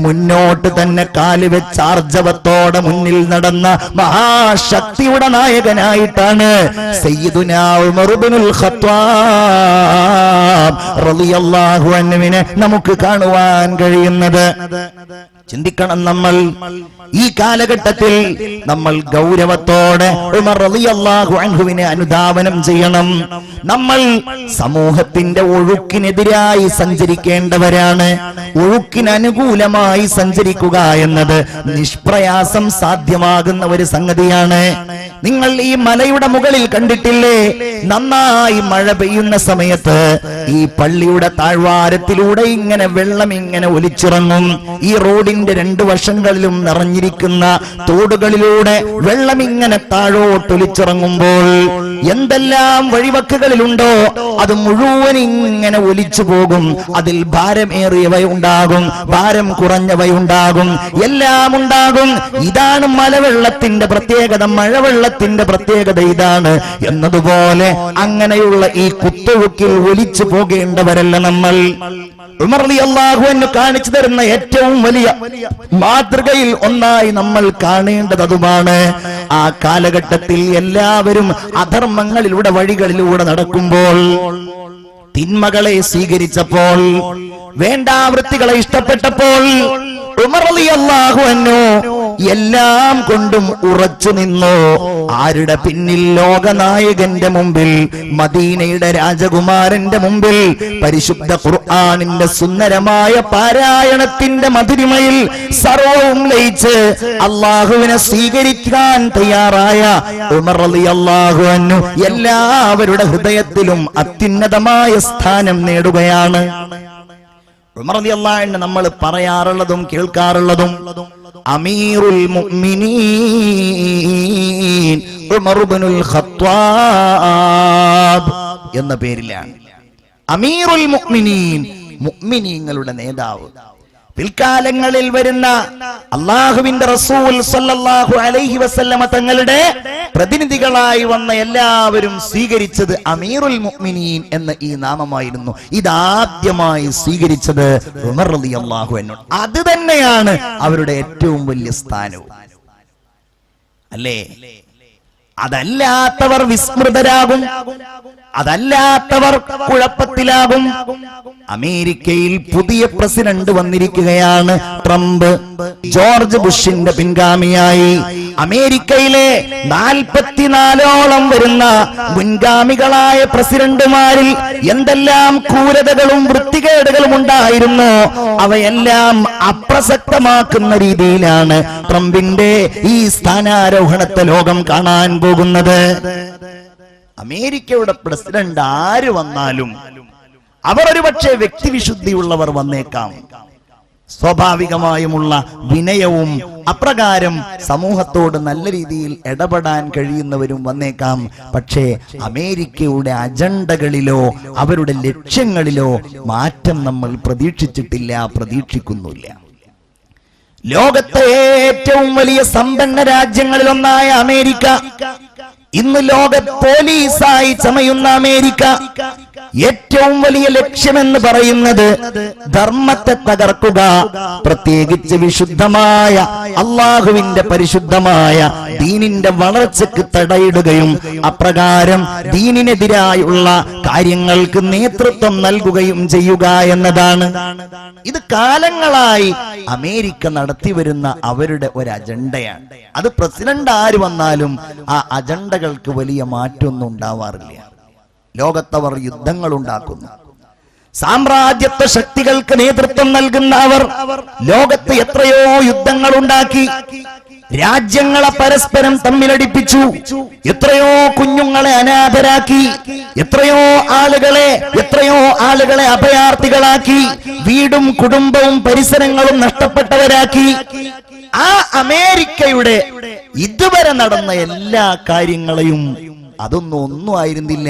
മുന്നോട്ട് തന്നെ കാല് വെച്ച് ആർജവത്തോടെ മുന്നിൽ നടന്ന മഹാശക്തിയുടെ നായകനായിട്ടാണ് സയ്യിദുനാ ഉമർ ഇബ്നുൽ ഖത്താബ് റളിയല്ലാഹു അൻഹുവിനെ നമുക്ക് കാണുവാൻ കഴിയുന്നത്. ചിന്തിക്കണം, നമ്മൾ ഈ കാലഘട്ടത്തിൽ നമ്മൾ ഗൗരവത്തോടെ ഉമർ റളിയല്ലാഹു അൻഹുവിനെ അനുധാവനം ചെയ്യണം. നമ്മൾ സമൂഹത്തിന്റെ ഒഴുക്കിനെതിരായി സഞ്ചരിക്കേണ്ടവരാണ്. ഒഴുക്കിന് അനുകൂലമായി സഞ്ചരിക്കുക എന്നത് നിഷ്പ്രയാസം സാധ്യമാകുന്ന ഒരു സംഗതിയാണ്. നിങ്ങൾ ഈ മലയുടെ മുകളിൽ കണ്ടിട്ടില്ലേ, നന്നായി മഴ പെയ്യുന്ന സമയത്ത് ഈ പള്ളിയുടെ താഴ്വാരത്തിലൂടെ ഇങ്ങനെ വെള്ളം ഇങ്ങനെ ഒലിച്ചിറങ്ങും. ഈ റോഡിന്റെ രണ്ടു വശങ്ങളിലും നിറഞ്ഞിരിക്കുന്ന തോടുകളിലൂടെ വെള്ളം ഇങ്ങനെ താഴോട്ടൊലിച്ചിറങ്ങുമ്പോൾ എന്തെല്ലാം വഴിവക്കുകളിലുണ്ടോ അത് മുഴുവൻ ഇങ്ങനെ ഒലിച്ചു പോകും. അതിൽ ഭാരമേറിയവയുണ്ടാകും, ഭാരം കുറഞ്ഞവയുണ്ടാകും, എല്ലാം ഉണ്ടാകും. ഇതാണ് മലവെള്ളത്തിന്റെ പ്രത്യേകത, മഴവെള്ളത്തിന്റെ പ്രത്യേകത ഇതാണ്. എന്നതുപോലെ അങ്ങനെയുള്ള ഈ കുത്തൊഴുക്കിൽ ഒലിച്ചു പോകേണ്ടവരല്ല നമ്മൾ. ഉമർ റളിയല്ലാഹു അൻഹു കാണിച്ചു തരുന്ന ഏറ്റവും വലിയ മാതൃകയിൽ ഒന്നായി നമ്മൾ കാണേണ്ടത് അതുമാണ്. ആ കാലഘട്ടത്തിൽ എല്ലാവരും അധർമ്മങ്ങളിലൂടെ വഴികളിലൂടെ നടക്കുമ്പോൾ, തിന്മകളെ സ്വീകരിച്ചപ്പോൾ, വേണ്ടാവൃത്തികളെ ഇഷ്ടപ്പെട്ടപ്പോൾ ഉമർ റളിയല്ലാഹു അൻഹു എല്ലാം കൊണ്ടും ഉറച്ചു നിന്നു. ആരുടെ പിന്നിൽ? ലോകനായകന്റെ മുമ്പിൽ, മദീനയുടെ രാജകുമാരന്റെ മുമ്പിൽ, പരിശുദ്ധ ഖുർആനിന്റെ സുന്ദരമായ പാരായണത്തിന്റെ മധുരിമയിൽ സർവവും ലയിച്ച് അള്ളാഹുവിനെ സ്വീകരിക്കാൻ തയ്യാറായ ഉമർ റളിയല്ലാഹു അൻഹു എല്ലാവരുടെ ഹൃദയത്തിലും അത്യുന്നതമായ സ്ഥാനം നേടുകയാണ്. ഉമർ റളിയല്ലാഹു അൻഹു നമ്മൾ പറയാറുള്ളതും കേൾക്കാറുള്ളതും അമീറുൽ മുഅ്മിനീൻ ഉമർ ഇബ്നുൽ ഖത്താബ് എന്ന പേരിലാണ്. അമീറുൽ മുഅ്മിനീൻ, മുഅ്മിനീങ്ങളുടെ നേതാവ്. പിൽക്കാലങ്ങളിൽ വരുന്ന അള്ളാഹുവിന്റെ റസൂൽ സല്ലല്ലാഹു അലൈഹി വസല്ലമ തങ്ങളുടെ പ്രതിനിധികളായി വന്ന എല്ലാവരും സ്വീകരിച്ചത് അമീറുൽ മുഅ്മിനീൻ എന്ന ഈ നാമമായിരുന്നു. ഇതാദ്യമായി സ്വീകരിച്ചത് ഉമർ റളിയല്ലാഹു അൻഹു. അത് തന്നെയാണ് അവരുടെ ഏറ്റവും വലിയ സ്ഥാനവും, അല്ലേ? അതല്ലാത്തവർ വിസ്മൃതരാകും, അതല്ലാത്തവർ കുഴപ്പത്തിലാകും. അമേരിക്കയിൽ പുതിയ പ്രസിഡന്റ് വന്നിരിക്കുകയാണ്, ട്രംപ്. ജോർജ് ബുഷിന്റെ പിൻഗാമിയായി അമേരിക്കയിലെ 44ഓളം വരുന്ന മുൻഗാമികളായ പ്രസിഡന്റുമാരിൽ എന്തെല്ലാം ക്രൂരതകളും വൃത്തികേടുകളും ഉണ്ടായിരുന്നു, അവയെല്ലാം അപ്രസക്തമാക്കുന്ന രീതിയിലാണ് ട്രംപിന്റെ ഈ സ്ഥാനാരോഹണത്തെ ലോകം കാണാൻ പോകുന്നത്. അമേരിക്കയുടെ പ്രസിഡന്റ് ആര് വന്നാലും അവർ ഒരുപക്ഷെ വ്യക്തിവിശുദ്ധിയുള്ളവർ വന്നേക്കാം, സ്വാഭാവികമായുമുള്ള വിനയവും അപ്രകാരം സമൂഹത്തോട് നല്ല രീതിയിൽ ഇടപെടാൻ കഴിയുന്നവരും വന്നേക്കാം. പക്ഷേ അമേരിക്കയുടെ അജണ്ടകളിലോ അവരുടെ ലക്ഷ്യങ്ങളിലോ മാറ്റം നമ്മൾ പ്രതീക്ഷിച്ചിട്ടില്ല, പ്രതീക്ഷിക്കുന്നില്ല. ലോകത്തെ ഏറ്റവും വലിയ സമ്പന്ന രാജ്യങ്ങളിലൊന്നായ അമേരിക്ക, ഇന്ന് ലോക പോലീസായി ചമയുന്ന അമേരിക്ക, ഏറ്റവും വലിയ ലക്ഷ്യമെന്ന് പറയുന്നത് ധർമ്മത്തെ തകർക്കുക, പ്രത്യേകിച്ച് വിശുദ്ധമായ അള്ളാഹുവിന്റെ പരിശുദ്ധമായ ദീനിന്റെ വളർച്ചയ്ക്ക് തടയിടുകയും അപ്രകാരം ദീനിനെതിരായുള്ള കാര്യങ്ങൾക്ക് നേതൃത്വം നൽകുകയും ചെയ്യുക എന്നതാണ്. ഇത് കാലങ്ങളായി അമേരിക്ക നടത്തിവരുന്ന അവരുടെ ഒരു അജണ്ടയാണ്. അത് പ്രസിഡന്റ് ആര് വന്നാലും ആ അജണ്ടകൾക്ക് വലിയ മാറ്റമൊന്നും ഉണ്ടാവാറില്ല. ലോകത്തവർ യുദ്ധങ്ങൾ ഉണ്ടാക്കുന്നു, സാമ്രാജ്യത്വ ശക്തികൾക്ക് നേതൃത്വം നൽകുന്ന അവർ ലോകത്ത് എത്രയോ യുദ്ധങ്ങൾ ഉണ്ടാക്കി, രാജ്യങ്ങളെ പരസ്പരം തമ്മിലടിപ്പിച്ചു, എത്രയോ കുഞ്ഞുങ്ങളെ അനാഥരാക്കി, എത്രയോ ആളുകളെ അഭയാർത്ഥികളാക്കി, വീടും കുടുംബവും പരിസരങ്ങളും നഷ്ടപ്പെട്ടവരാക്കി. ആ അമേരിക്കയുടെ ഇതുവരെ നടന്ന എല്ലാ കാര്യങ്ങളെയും ഒന്നും ആയിരുന്നില്ല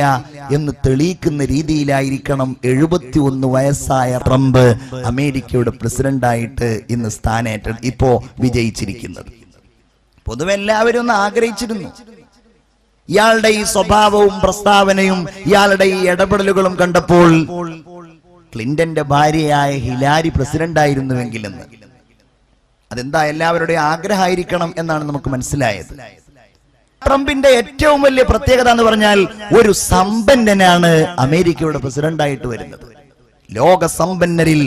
എന്ന് തെളിയിക്കുന്ന രീതിയിലായിരിക്കണം 71 വയസ്സായ ട്രംപ് അമേരിക്കയുടെ പ്രസിഡന്റായിട്ട് ഇന്ന് ഇപ്പോ വിജയിച്ചിരിക്കുന്നത്. പൊതുവെ എല്ലാവരും ഒന്ന് ആഗ്രഹിച്ചിരുന്നു, ഇയാളുടെ ഈ സ്വഭാവവും പ്രസ്താവനയും ഇയാളുടെ ഈ ഇടപെടലുകളും കണ്ടപ്പോൾ ക്ലിന്റന്റെ ഭാര്യയായ ഹിലാരി പ്രസിഡന്റ് ആയിരുന്നുവെങ്കിലെന്ന്. അതെന്താ എല്ലാവരുടെയും ആഗ്രഹമായിരിക്കണം എന്നാണ് നമുക്ക് മനസ്സിലായത്. ട്രംപിന്റെ ഏറ്റവും വലിയ പ്രത്യേകത എന്ന് പറഞ്ഞാൽ ഒരു സമ്പന്നനാണ് അമേരിക്കയുടെ പ്രസിഡന്റായിട്ട് വരുന്നത്. ലോക സമ്പന്നരിൽ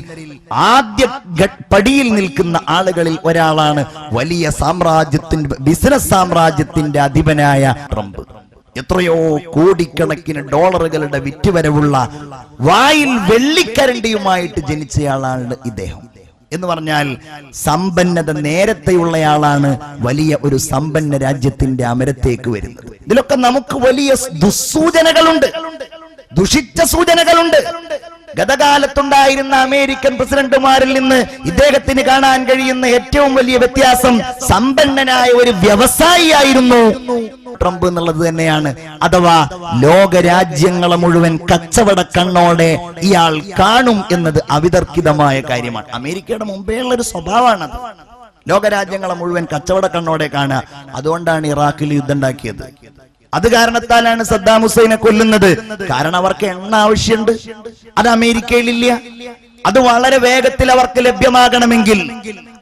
ആദ്യ പടിയിൽ നിൽക്കുന്ന ആളുകളിൽ ഒരാളാണ് വലിയ സാമ്രാജ്യത്തിന്റെ ബിസിനസ് സാമ്രാജ്യത്തിന്റെ അധിപനായ ട്രംപ്. എത്രയോ കോടിക്കണക്കിന് ഡോളറുകളുടെ വിറ്റുവരവുള്ള വായിൽ വെള്ളിക്കരണ്ടിയുമായിട്ട് ജനിച്ചയാളാണ് ഇദ്ദേഹം. എന്ന് പറഞ്ഞാൽ സമ്പന്നത നേരത്തെയുള്ളയാളാണ് വലിയ ഒരു സമ്പന്ന രാജ്യത്തിന്റെ അമരത്തേക്ക് വരുന്നത്. ഇതിലൊക്കെ നമുക്ക് വലിയ ദുസ്സൂചനകളുണ്ട്, ദുഷിച്ച സൂചനകളുണ്ട്. ഗതകാലത്തുണ്ടായിരുന്ന അമേരിക്കൻ പ്രസിഡന്റുമാരിൽ നിന്ന് ഇദ്ദേഹത്തിന് കാണാൻ കഴിയുന്ന ഏറ്റവും വലിയ വ്യത്യാസം സമ്പന്നനായ ഒരു വ്യവസായിയായിരുന്നു ട്രംപ് എന്നുള്ളത് തന്നെയാണ്. അഥവാ ലോകരാജ്യങ്ങളെ മുഴുവൻ കച്ചവട കണ്ണോടെ ഇയാൾ കാണും എന്നത് അവിതർക്കിതമായ കാര്യമാണ്. അമേരിക്കയുടെ മുമ്പേ ഉള്ള ഒരു സ്വഭാവമാണത്. ലോകരാജ്യങ്ങളെ മുഴുവൻ കച്ചവട കണ്ണോടെ കാണുക. അതുകൊണ്ടാണ് ഇറാഖിൽ യുദ്ധം ഉണ്ടാക്കിയത്. അത് കാരണത്താലാണ് സദ്ദാം ഹുസൈനെ കൊല്ലുന്നത്. കാരണം അവർക്ക് എണ്ണ ആവശ്യമുണ്ട്, അത് അമേരിക്കയിലില്ല. അത് വളരെ വേഗത്തിൽ അവർക്ക് ലഭ്യമാകണമെങ്കിൽ,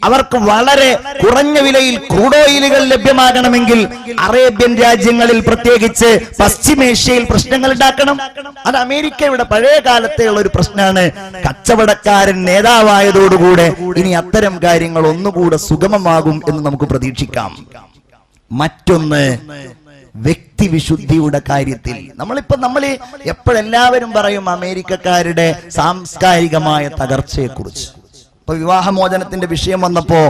അവർക്ക് വളരെ കുറഞ്ഞ വിലയിൽ ക്രൂഡ് ഓയിലുകൾ ലഭ്യമാകണമെങ്കിൽ അറേബ്യൻ രാജ്യങ്ങളിൽ പ്രത്യേകിച്ച് പശ്ചിമേഷ്യയിൽ പ്രശ്നങ്ങൾ ഉണ്ടാക്കണം. അത് അമേരിക്കയുടെ പഴയ കാലത്തെയുള്ള ഒരു പ്രശ്നമാണ്. കച്ചവടക്കാരൻ നേതാവായതോടുകൂടെ ഇനി അത്തരം കാര്യങ്ങൾ ഒന്നുകൂടെ സുഗമമാകും എന്ന് നമുക്ക് പ്രതീക്ഷിക്കാം. മറ്റൊന്ന്, വ്യക്തിവിശുദ്ധിയുടെ കാര്യത്തിൽ നമ്മൾ എപ്പോഴെല്ലാവരും പറയും അമേരിക്കക്കാരുടെ സാംസ്കാരികമായ തകർച്ചയെക്കുറിച്ച്. ഇപ്പൊ വിവാഹമോചനത്തിന്റെ വിഷയം വന്നപ്പോ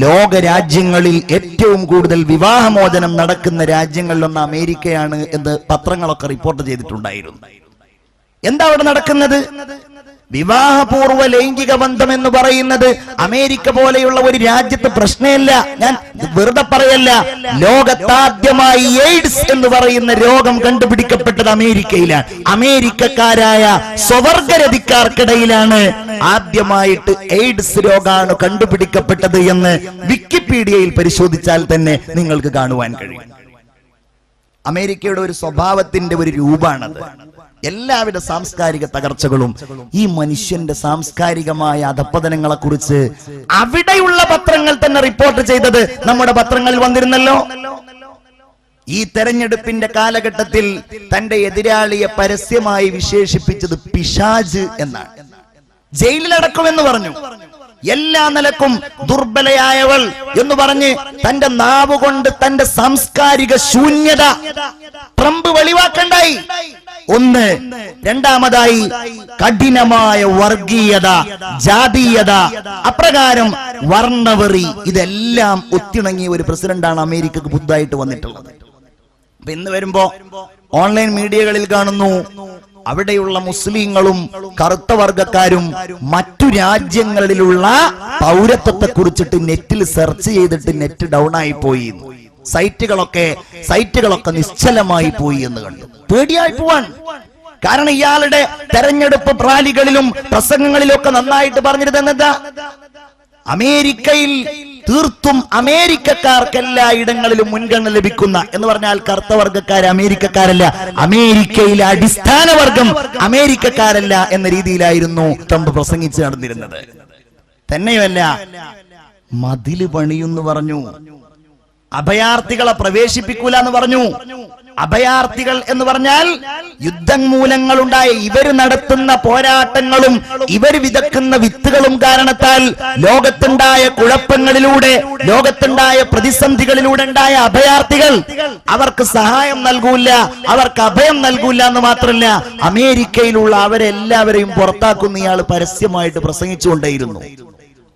ലോകരാജ്യങ്ങളിൽ ഏറ്റവും കൂടുതൽ വിവാഹമോചനം നടക്കുന്ന രാജ്യങ്ങളിലൊന്ന് അമേരിക്കയാണ് എന്ന് പത്രങ്ങളൊക്കെ റിപ്പോർട്ട് ചെയ്തിട്ടുണ്ടായിരുന്നു. എന്താ അവിടെ നടക്കുന്നത്? വിവാഹപൂർവ്വ ലൈംഗിക ബന്ധം എന്ന് പറയുന്നത് അമേരിക്ക പോലെയുള്ള ഒരു രാജ്യത്ത് പ്രശ്നമില്ല. ഞാൻ വെറുതെ പറയല്ല. ലോകത്താദ്യമായി എയ്ഡ്സ് എന്ന് പറയുന്ന രോഗം കണ്ടുപിടിക്കപ്പെട്ടത് അമേരിക്കയിലാണ്. അമേരിക്കക്കാരായ സ്വവർഗരതിക്കാർക്കിടയിലാണ് ആദ്യമായിട്ട് എയ്ഡ്സ് രോഗാണു കണ്ടുപിടിക്കപ്പെട്ടത് എന്ന് വിക്കിപീഡിയയിൽ പരിശോധിച്ചാൽ തന്നെ നിങ്ങൾക്ക് കാണുവാൻ കഴിയും. അമേരിക്കയുടെ ഒരു സ്വഭാവത്തിന്റെ ഒരു രൂപമാണത്. എല്ലാവിധ സാംസ്കാരിക തകർച്ചകളും ഈ മനുഷ്യന്റെ സാംസ്കാരികമായ അധപ്പതനങ്ങളെ കുറിച്ച് അവിടെയുള്ള പത്രങ്ങൾ തന്നെ റിപ്പോർട്ട് ചെയ്തത് നമ്മുടെ പത്രങ്ങളിൽ വന്നിരുന്നല്ലോ. ഈ തെരഞ്ഞെടുപ്പിന്റെ കാലഘട്ടത്തിൽ തന്റെ എതിരാളിയെ പരസ്യമായി വിശേഷിപ്പിച്ചത് പിശാച് എന്നാണ്. ജയിലിലടക്കുമെന്ന് പറഞ്ഞു. എല്ലാ നിലക്കും ദുർബലയായവൾ എന്ന് പറഞ്ഞ് തന്റെ നാവുകൊണ്ട് തന്റെ സാംസ്കാരിക ശൂന്യത ട്രംപ് വെളിവാക്കണ്ടായി. ഒന്ന്. രണ്ടാമതായി കഠിനമായ വർഗീയത, ജാതീയത, അപ്രകാരം വർണ്ണവെറി, ഇതെല്ലാം ഒത്തിണങ്ങിയ ഒരു പ്രസിഡന്റാണ് അമേരിക്കക്ക് പുതുതായിട്ട് വന്നിട്ടുള്ളത്. അപ്പൊ ഇന്ന് വരുമ്പോ ഓൺലൈൻ മീഡിയകളിൽ കാണുന്നു അവിടെയുള്ള മുസ്ലിങ്ങളും കറുത്ത വർഗക്കാരും മറ്റു രാജ്യങ്ങളിലുള്ള പൗരത്വത്തെ കുറിച്ചിട്ട് നെറ്റിൽ സെർച്ച് ചെയ്തിട്ട് നെറ്റ് ഡൗൺ ആയി പോയി, സൈറ്റുകളൊക്കെ നിശ്ചലമായി പോയി എന്ന് കണ്ടു. പേടിയായി പോവാൻ. കാരണം ഇയാളുടെ തെരഞ്ഞെടുപ്പ് റാലികളിലും പ്രസംഗങ്ങളിലും ഒക്കെ നന്നായിട്ട് പറഞ്ഞിരുന്നെന്താ? അമേരിക്കയിൽ തീർത്തും അമേരിക്കക്കാർക്ക് എല്ലാ ഇടങ്ങളിലും മുൻഗണന ലഭിക്കുന്ന എന്ന് പറഞ്ഞാൽ കറുത്ത വർഗക്കാർ അമേരിക്കക്കാരല്ല, അമേരിക്കയിലെ അടിസ്ഥാന വർഗം അമേരിക്കക്കാരല്ല എന്ന രീതിയിലായിരുന്നു ട്രംപ് പ്രസംഗിച്ച് നടന്നിരുന്നത്. തന്നെയുമല്ല, മതില് പണിയെന്ന് പറഞ്ഞു, അഭയാർത്ഥികളെ പ്രവേശിപ്പിക്കൂല എന്ന് പറഞ്ഞു. അഭയാർത്ഥികൾ എന്ന് പറഞ്ഞാൽ യുദ്ധമൂലങ്ങളുണ്ടായ ഇവർ നടത്തുന്ന പോരാട്ടങ്ങളും ഇവർ വിതക്കുന്ന വിത്തുകളും കാരണത്താൽ ലോകത്തുണ്ടായ കുഴപ്പങ്ങളിലൂടെ, ലോകത്തുണ്ടായ പ്രതിസന്ധികളിലൂടെ ഉണ്ടായ അഭയാർത്ഥികൾ അവർക്ക് സഹായം നൽകൂല, അവർക്ക് അഭയം നൽകൂല എന്ന് മാത്രമല്ല അമേരിക്കയിലുള്ള അവരെല്ലാവരെയും പുറത്താക്കുന്ന ഇയാൾ പരസ്യമായിട്ട് പ്രസംഗിച്ചുകൊണ്ടേയിരുന്നു.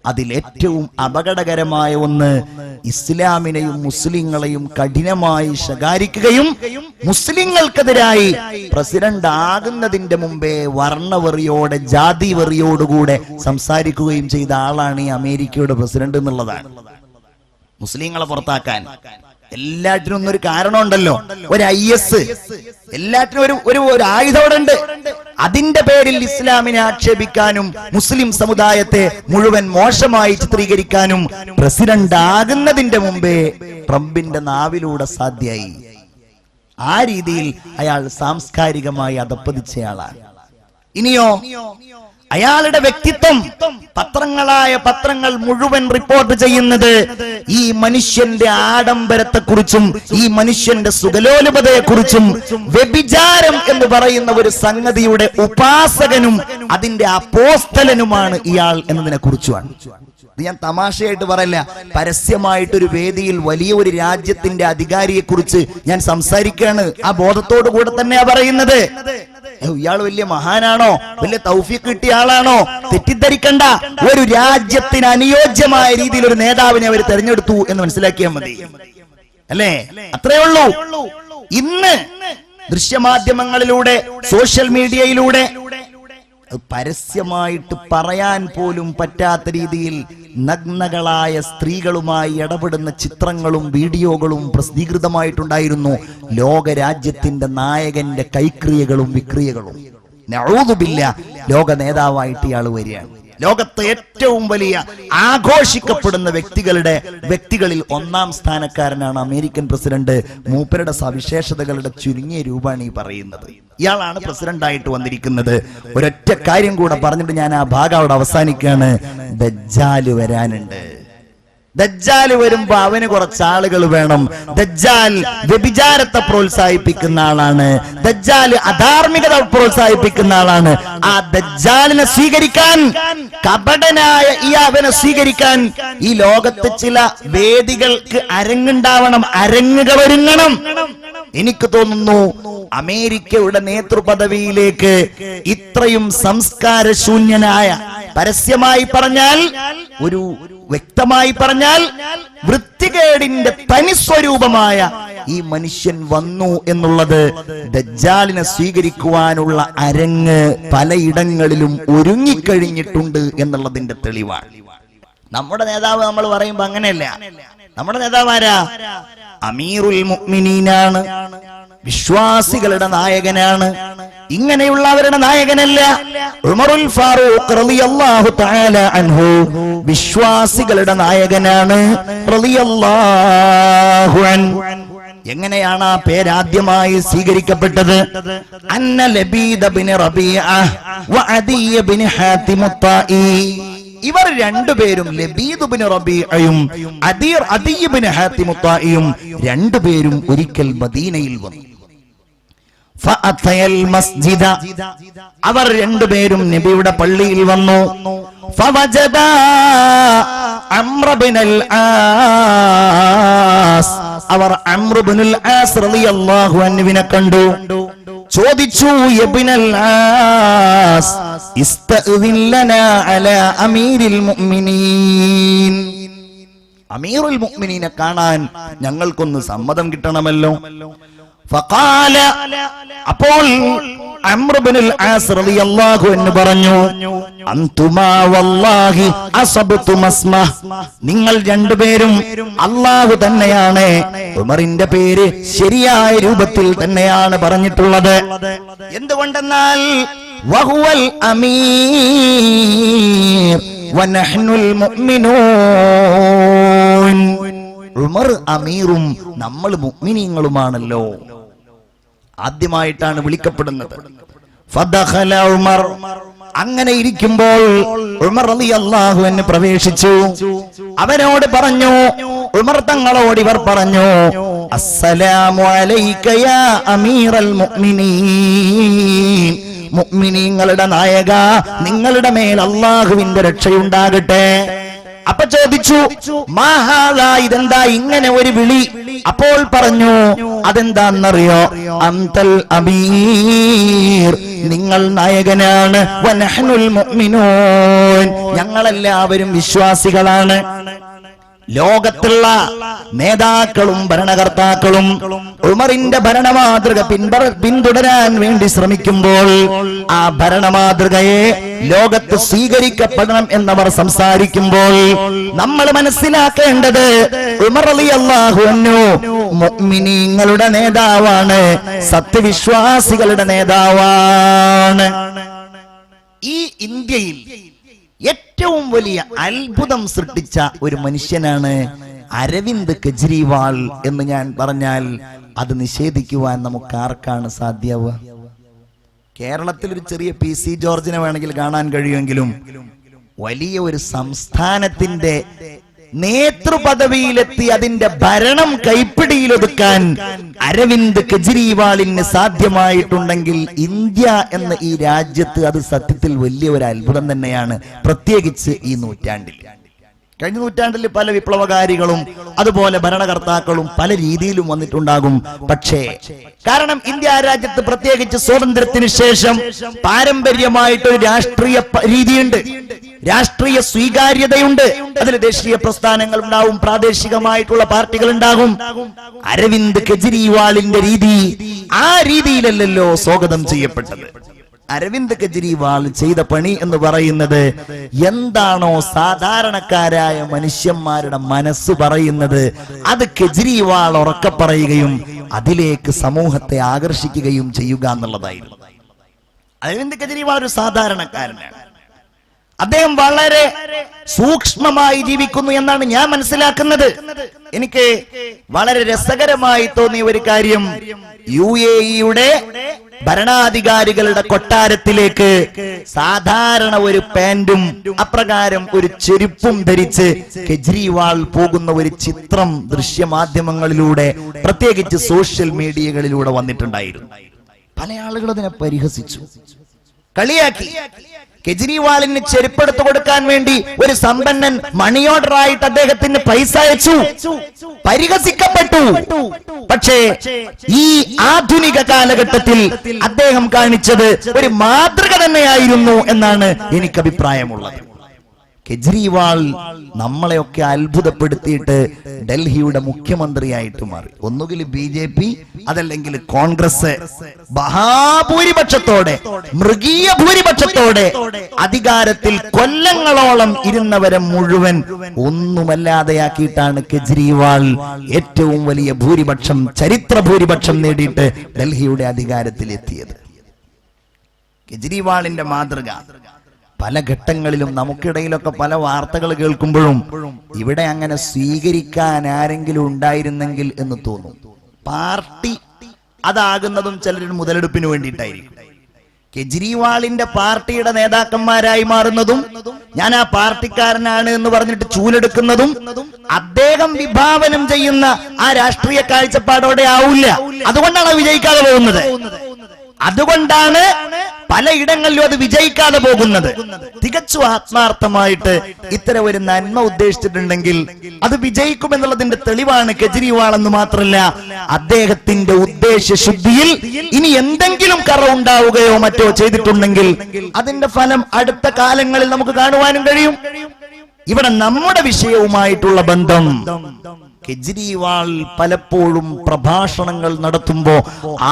അതിലേറ്റവും അപകടകരമായ ഒന്ന്, ഇസ്ലാമിനെയും മുസ്ലിങ്ങളെയും കഠിനമായി ശകാരിക്കുകയും മുസ്ലിങ്ങൾക്കെതിരായി പ്രസിഡന്റ് ആകുന്നതിന്റെ മുമ്പേ വർണ്ണവെറിയോടെ, ജാതി വെറിയോടുകൂടെ സംസാരിക്കുകയും ചെയ്ത ആളാണ് ഈ അമേരിക്കയുടെ പ്രസിഡന്റ് എന്നുള്ളതാണ്. മുസ്ലിങ്ങളെ പുറത്താക്കാൻ എല്ലാറ്റിനും ഒന്നൊരു കാരണമുണ്ടല്ലോ, ഒരു IS, എല്ലാറ്റിനും ഒരു ആയുധമുണ്ട്. അതിന്റെ പേരിൽ ഇസ്ലാമിനെ ആക്ഷേപിക്കാനും മുസ്ലിം സമുദായത്തെ മുഴുവൻ മോശമായി ചിത്രീകരിക്കാനും പ്രസിഡന്റ് ആകുന്നതിന്റെ മുമ്പേ ട്രംപിന്റെ നാവിലൂടെ സാധ്യമായി. ആ രീതിയിൽ അയാൾ സാംസ്കാരികമായി അധപ്പതിച്ചയാളാണ്. ഇനിയോ അയാളുടെ വ്യക്തിത്വം പത്രങ്ങൾ മുഴുവൻ റിപ്പോർട്ട് ചെയ്യുന്നത് ഈ മനുഷ്യന്റെ ആഡംബരത്തെക്കുറിച്ചും ഈ മനുഷ്യന്റെ സുഖലോലുപതയെക്കുറിച്ചും വ്യഭിചാരം എന്ന് പറയുന്ന ഒരു സംഗതിയുടെ ഉപാസകനും അതിന്റെ അപ്പോസ്തലനുമാണ് ഇയാൾ എന്നതിനെ കുറിച്ചുമാണ്. ഇത് ഞാൻ തമാശയായിട്ട് പറയില്ല, പരസ്യമായിട്ടൊരു വേദിയിൽ വലിയ ഒരു രാജ്യത്തിന്റെ അധികാരിയെ കുറിച്ച് ഞാൻ സംസാരിക്കുകയാണ്. ആ ബോധത്തോടു കൂടെ തന്നെയാ പറയുന്നത്. ഇയാൾ വലിയ മഹാനാണോ, വലിയ തൗഫീഖ് കിട്ടിയ ആളാണോ? തെറ്റിദ്ധരിക്കണ്ട. ഒരു രാജ്യത്തിന് അനുയോജ്യമായ രീതിയിൽ ഒരു നേതാവിനെ അവർ തെരഞ്ഞെടുത്തു എന്ന് മനസ്സിലാക്കിയാൽ മതി, അല്ലേ? അത്രേ ഉള്ളൂ. ഇന്ന് ദൃശ്യമാധ്യമങ്ങളിലൂടെ സോഷ്യൽ മീഡിയയിലൂടെ പരസ്യമായിട്ട് പറയാൻ പോലും പറ്റാത്ത രീതിയിൽ നഗ്നകളായ സ്ത്രീകളുമായി ഇടപെടുന്ന ചിത്രങ്ങളും വീഡിയോകളും പ്രസിദ്ധീകൃതമായിട്ടുണ്ടായിരുന്നു. ലോകരാജ്യത്തിന്റെ നായകന്റെ കൈക്രിയകളും വിക്രിയകളും. നഊദുബില്ലാ, ലോക നേതാവായിട്ട് ഇയാൾ വരികയാണ്. ലോകത്തെ ഏറ്റവും വലിയ ആഘോഷിക്കപ്പെടുന്ന വ്യക്തികളിൽ ഒന്നാം സ്ഥാനക്കാരനാണ് അമേരിക്കൻ പ്രസിഡന്റ്. മൂപ്പരുടെ സവിശേഷതകളുടെ ചുരുങ്ങിയ രൂപമാണ് ഈ പറയുന്നത്. ഇയാളാണ് പ്രസിഡന്റ് ആയിട്ട് വന്നിരിക്കുന്നത്. ഒരൊറ്റ കാര്യം കൂടെ പറഞ്ഞിട്ട് ഞാൻ ആ ഭാഗം അവിടെ അവസാനിക്കുകയാണ്. ദജ്ജാല് വരാനുണ്ട്. ദജ്ജാൽ വരുമ്പോ അവന് കുറച്ച് ആളുകൾ വേണം. ദജ്ജാൽ വ്യഭിചാരത്തെ പ്രോത്സാഹിപ്പിക്കുന്ന ആളാണ്. ദജ്ജാൽ അധാർമികത പ്രോത്സാഹിപ്പിക്കുന്ന ആളാണ്. ആ ദജ്ജാലിനെ സ്വീകരിക്കാൻ, കപടനായ ഈ അവനെ സ്വീകരിക്കാൻ ഈ ലോകത്ത് ചില വേദികൾക്ക് അരങ്ങുണ്ടാവണം, അരങ്ങുകൾ ഒരുങ്ങണം. എനിക്ക് തോന്നുന്നു അമേരിക്കയുടെ നേതൃപദവിയിലേക്ക് ഇത്രയും സംസ്കാരശൂന്യനായ, പരസ്യമായി പറഞ്ഞാൽ, ഒരു വ്യക്തമായി പറഞ്ഞാൽ വൃത്തികേടിന്റെ തനിസ്വരൂപമായ ഈ മനുഷ്യൻ വന്നു എന്നുള്ളത് ദജ്ജാലിനെ സ്വീകരിക്കുവാനുള്ള അരങ്ങ് പലയിടങ്ങളിലും ഒരുങ്ങിക്കഴിഞ്ഞിട്ടുണ്ട് എന്നുള്ളതിന്റെ തെളിവാണ്. നമ്മുടെ നേതാവ് നമ്മൾ പറയുമ്പോ അങ്ങനെയല്ല. നമ്മുടെ നേതാവ് ആരാ? അമീറുൽ മുഅ്മിനീനാണ്, വിശ്വാസികളുടെ നായകനാണ്. ഇങ്ങനെയുള്ളവരുടെ നായകനല്ല. ഉമറുൽ ഫാറൂഖ് റളിയല്ലാഹു തആല അൻഹു വിശ്വാസികളുടെ നായകനാണ് റളിയല്ലാഹു അൻഹു. എങ്ങനെയാണ് ആ പേരാദ്യമായി സ്വീകരിക്കപ്പെട്ടത്? അന്ന ലബീദ് ബിൻ റബീഅ വ അദി ബിൻ ഹാതിം അത്തായി. ഇവർ രണ്ടുപേരും, ലബീദ് ബിൻ റബീഅയും അദി ബിൻ ഹാതിം അത്തായിയും രണ്ടുപേരും ഒരിക്കൽ മദീനയിൽ വന്നു. ഫഅതയൽ മസ്ജിദ, അവർ രണ്ടുപേരും നബിയുടെ പള്ളിയിൽ വന്നു. ഫവജദ അംർ ബിനുൽ ആസ്, അവർ അംർ ബിനുൽ ആസ് റളിയല്ലാഹു അൻഹുവിനെ കണ്ടു. ചോദിച്ചു, ഇബ്നുൽ ആസ് ഇസ്തഅ്ദിൻ ലനാ അലാ അമീരിൽ മുഅ്മിനീൻ, അമീറുൽ മുഅ്മിനീനെ കാണാൻ ഞങ്ങൾക്കൊന്ന് സമ്മതം കിട്ടണമല്ലോ. ഫഖാല, അപ്പോൾ അംർ ഇബ്നുൽ ആസ് റളിയല്ലാഹു അൻഹു പറഞ്ഞു, അൻതുമാ വല്ലാഹി അസബ്തും അസ്മഹ്, നിങ്ങൾ രണ്ടുപേരും അല്ലാഹു തന്നെയാണ് ഉമറിന്റെ പേര് ശരിയായ രൂപത്തിൽ തന്നെയാണ് പറഞ്ഞിട്ടുള്ളത്. എന്തുകൊണ്ടെന്നാൽ വഹുവൽ അമീർ വനഹ്നുൽ മുഅ്മിനൂൻ, ഉമർ അമീറും നമ്മൾ മുഅ്മിനീങ്ങളുമാണല്ലോ. ആദ്യമായിട്ടാണ് വിളിക്കപ്പെടുന്നത്. ഫദഖല ഉമർ, അങ്ങനെ ഇരിക്കുമ്പോൾ ഉമർ റളിയല്ലാഹു അൻഹു പ്രവേശിച്ചു. അവനോട് പറഞ്ഞു, ഉമർ തങ്ങളോട് ഇവർ പറഞ്ഞു, അസ്സലാമു അലൈക യാ അമീറൽ മുഅ്മിനീൻ, മുഅ്മിനീങ്ങളുടെ നായക, നിങ്ങളുടെ മേൽ അല്ലാഹുവിന്റെ രക്ഷയുണ്ടാകട്ടെ. അപ്പൊ ചോദിച്ചു, മാഹാദാ, ഇതെന്താ ഇങ്ങനെ ഒരു വിളി? അപ്പോൾ പറഞ്ഞു, അതെന്താന്നറിയോ, അൻതൽ അമീർ, നിങ്ങൾ നായകനാണ്, വനഹ്നുൽ മുഅ്മിനൂൻ, ഞങ്ങളെല്ലാവരും വിശ്വാസികളാണ്. ലോകത്തുള്ള നേതാക്കളും ഭരണകർത്താക്കളും ഉമറിന്റെ ഭരണമാതൃക പിന്തുടരാൻ വേണ്ടി ശ്രമിക്കുമ്പോൾ ആ ഭരണമാതൃകയെ ലോകത്ത് സ്വീകരിക്കപ്പെടണം എന്നവർ സംസാരിക്കുമ്പോൾ നമ്മൾ മനസ്സിലാക്കേണ്ടത്, ഉമർ റളിയല്ലാഹു അൻഹു മുഅ്മിനീങ്ങളുടെ നേതാവാണ്, സത്യവിശ്വാസികളുടെ നേതാവാണ്. ഈ ഇന്ത്യയിൽ ഏറ്റവും വലിയ അത്ഭുതം സൃഷ്ടിച്ച ഒരു മനുഷ്യനാണ് അരവിന്ദ് കെജ്രിവാൾ എന്ന് ഞാൻ പറഞ്ഞാൽ അത് നിഷേധിക്കുവാൻ നമുക്ക് ആർക്കാണ് സാധ്യമാവുക? കേരളത്തിൽ ഒരു ചെറിയ PC ജോർജിനെ വേണമെങ്കിൽ കാണാൻ കഴിയുമെങ്കിലും വലിയ ഒരു സംസ്ഥാനത്തിന്റെ നേതൃപദവിയിലെത്തി അതിന്റെ ഭരണം കൈപ്പിടിയിലൊതുക്കാൻ അരവിന്ദ് കെജ്രിവാളിന് സാധ്യമായിട്ടുണ്ടെങ്കിൽ ഇന്ത്യ എന്ന ഈ രാജ്യത്ത് അത് സത്യത്തിൽ വലിയ ഒരു അത്ഭുതം തന്നെയാണ്. പ്രത്യേകിച്ച് ഈ നൂറ്റാണ്ടിൽ. കഴിഞ്ഞ നൂറ്റാണ്ടിൽ പല വിപ്ലവകാരികളും അതുപോലെ ഭരണകർത്താക്കളും പല രീതിയിലും വന്നിട്ടുണ്ടാകും. പക്ഷേ കാരണം ഇന്ത്യ രാജ്യത്ത് പ്രത്യേകിച്ച് സ്വാതന്ത്ര്യത്തിന് ശേഷം പാരമ്പര്യമായിട്ടൊരു രാഷ്ട്രീയ രീതിയുണ്ട്, രാഷ്ട്രീയ സ്വീകാര്യതയുണ്ട്. അതിൽ ദേശീയ പ്രസ്ഥാനങ്ങൾ ഉണ്ടാവും, പ്രാദേശികമായിട്ടുള്ള പാർട്ടികൾ ഉണ്ടാകും. അരവിന്ദ് കെജ്രിവാളിന്റെ രീതി ആ രീതിയിലല്ലല്ലോ സ്വാഗതം ചെയ്യപ്പെട്ടത്. അരവിന്ദ് കെജ്രിവാൾ ചെയ്ത പണി എന്ന് പറയുന്നത് എന്താണോ സാധാരണക്കാരായ മനുഷ്യന്മാരുടെ മനസ്സ് പറയുന്നത് അത് കെജ്രിവാൾ ഉറക്കെ പറയുകയും അതിലേക്ക് സമൂഹത്തെ ആകർഷിക്കുകയും ചെയ്യുക എന്നുള്ളതായിരുന്നു. അരവിന്ദ് കെജ്രിവാൾ ഒരു സാധാരണക്കാരനാണ്. അദ്ദേഹം വളരെ സൂക്ഷ്മമായി ജീവിക്കുന്നു എന്നാണ് ഞാൻ മനസ്സിലാക്കുന്നത്. എനിക്ക് വളരെ രസകരമായി തോന്നിയ ഒരു കാര്യം, UAE-യുടെ ഭരണാധികാരികളുടെ കൊട്ടാരത്തിലേക്ക് സാധാരണ ഒരു പാന്റും അപ്രകാരം ഒരു ചെരുപ്പും ധരിച്ച് കെജ്രിവാൾ പോകുന്ന ഒരു ചിത്രം ദൃശ്യമാധ്യമങ്ങളിലൂടെ പ്രത്യേകിച്ച് സോഷ്യൽ മീഡിയകളിലൂടെ വന്നിട്ടുണ്ടായിരുന്നു. പല ആളുകൾ അതിനെ പരിഹസിച്ചു, കളിയാക്കി. കെജ്രിവാളിന് ചെരുപ്പെടുത്തു കൊടുക്കാൻ വേണ്ടി ഒരു സമ്പന്നൻ മണി ഓർഡർ ആയിട്ട് അദ്ദേഹത്തിന് പൈസ അയച്ചു, പരിഹസിക്കപ്പെട്ടു. പക്ഷേ ഈ ആധുനിക കാലഘട്ടത്തിൽ അദ്ദേഹം കാണിച്ചത് ഒരു മാതൃക തന്നെയായിരുന്നു എന്നാണ് എനിക്ക് അഭിപ്രായമുള്ളത്. കെജ്രിവാൾ നമ്മളെയൊക്കെ അത്ഭുതപ്പെടുത്തിയിട്ട് ഡൽഹിയുടെ മുഖ്യമന്ത്രിയായിട്ട് മാറി. ഒന്നുകിൽ BJP അതല്ലെങ്കിൽ കോൺഗ്രസ് മഹാഭൂരിപക്ഷത്തോടെ, മൃഗീയ ഭൂരിപക്ഷത്തോടെ അധികാരത്തിൽ കൊല്ലങ്ങളോളം ഇരുന്നവരെ മുഴുവൻ ഒന്നുമല്ലാതെയാക്കിയിട്ടാണ് കെജ്രിവാൾ ഏറ്റവും വലിയ ഭൂരിപക്ഷം, ചരിത്ര ഭൂരിപക്ഷം നേടിയിട്ട് ഡൽഹിയുടെ അധികാരത്തിലെത്തിയത്. കെജ്രിവാളിന്റെ മാതൃക പല ഘട്ടങ്ങളിലും നമുക്കിടയിലൊക്കെ പല വാർത്തകൾ കേൾക്കുമ്പോഴും ഇവിടെ അങ്ങനെ സ്വീകരിക്കാൻ ആരെങ്കിലും ഉണ്ടായിരുന്നെങ്കിൽ എന്ന് തോന്നും. പാർട്ടി അതാകുന്നതും ചിലർ മുതലെടുപ്പിന് വേണ്ടിയിട്ടായിരിക്കും. കെജ്രിവാളിന്റെ പാർട്ടിയുടെ നേതാക്കന്മാരായി മാറുന്നതും ഞാൻ ആ പാർട്ടിക്കാരനാണ് എന്ന് പറഞ്ഞിട്ട് ചൂലെടുക്കുന്നതും അദ്ദേഹം വിഭാവനം ചെയ്യുന്ന ആ രാഷ്ട്രീയ കാഴ്ചപ്പാടോടെ ആവില്ല. അതുകൊണ്ടാണ് വിജയിക്കാതെ പോകുന്നത്. അതുകൊണ്ടാണ് പലയിടങ്ങളിലും അത് വിജയിക്കാതെ പോകുന്നത്. തികച്ചും ആത്മാർത്ഥമായിട്ട് ഇത്തരം ഒരു നന്മ ഉദ്ദേശിച്ചിട്ടുണ്ടെങ്കിൽ അത് വിജയിക്കുമെന്നുള്ളതിന്റെ തെളിവാണ് കെജ്രിവാൾ എന്ന് മാത്രമല്ല അദ്ദേഹത്തിന്റെ ഉദ്ദേശശുദ്ധിയിൽ ഇനി എന്തെങ്കിലും കറ ഉണ്ടാവുകയോ മറ്റോ ചെയ്തിട്ടുണ്ടെങ്കിൽ അതിന്റെ ഫലം അടുത്ത കാലങ്ങളിൽ നമുക്ക് കാണുവാനും കഴിയും. ഇവിടെ നമ്മുടെ വിഷയവുമായിട്ടുള്ള ബന്ധം, കെജ്രിവാൾ പലപ്പോഴും പ്രഭാഷണങ്ങൾ നടത്തുമ്പോ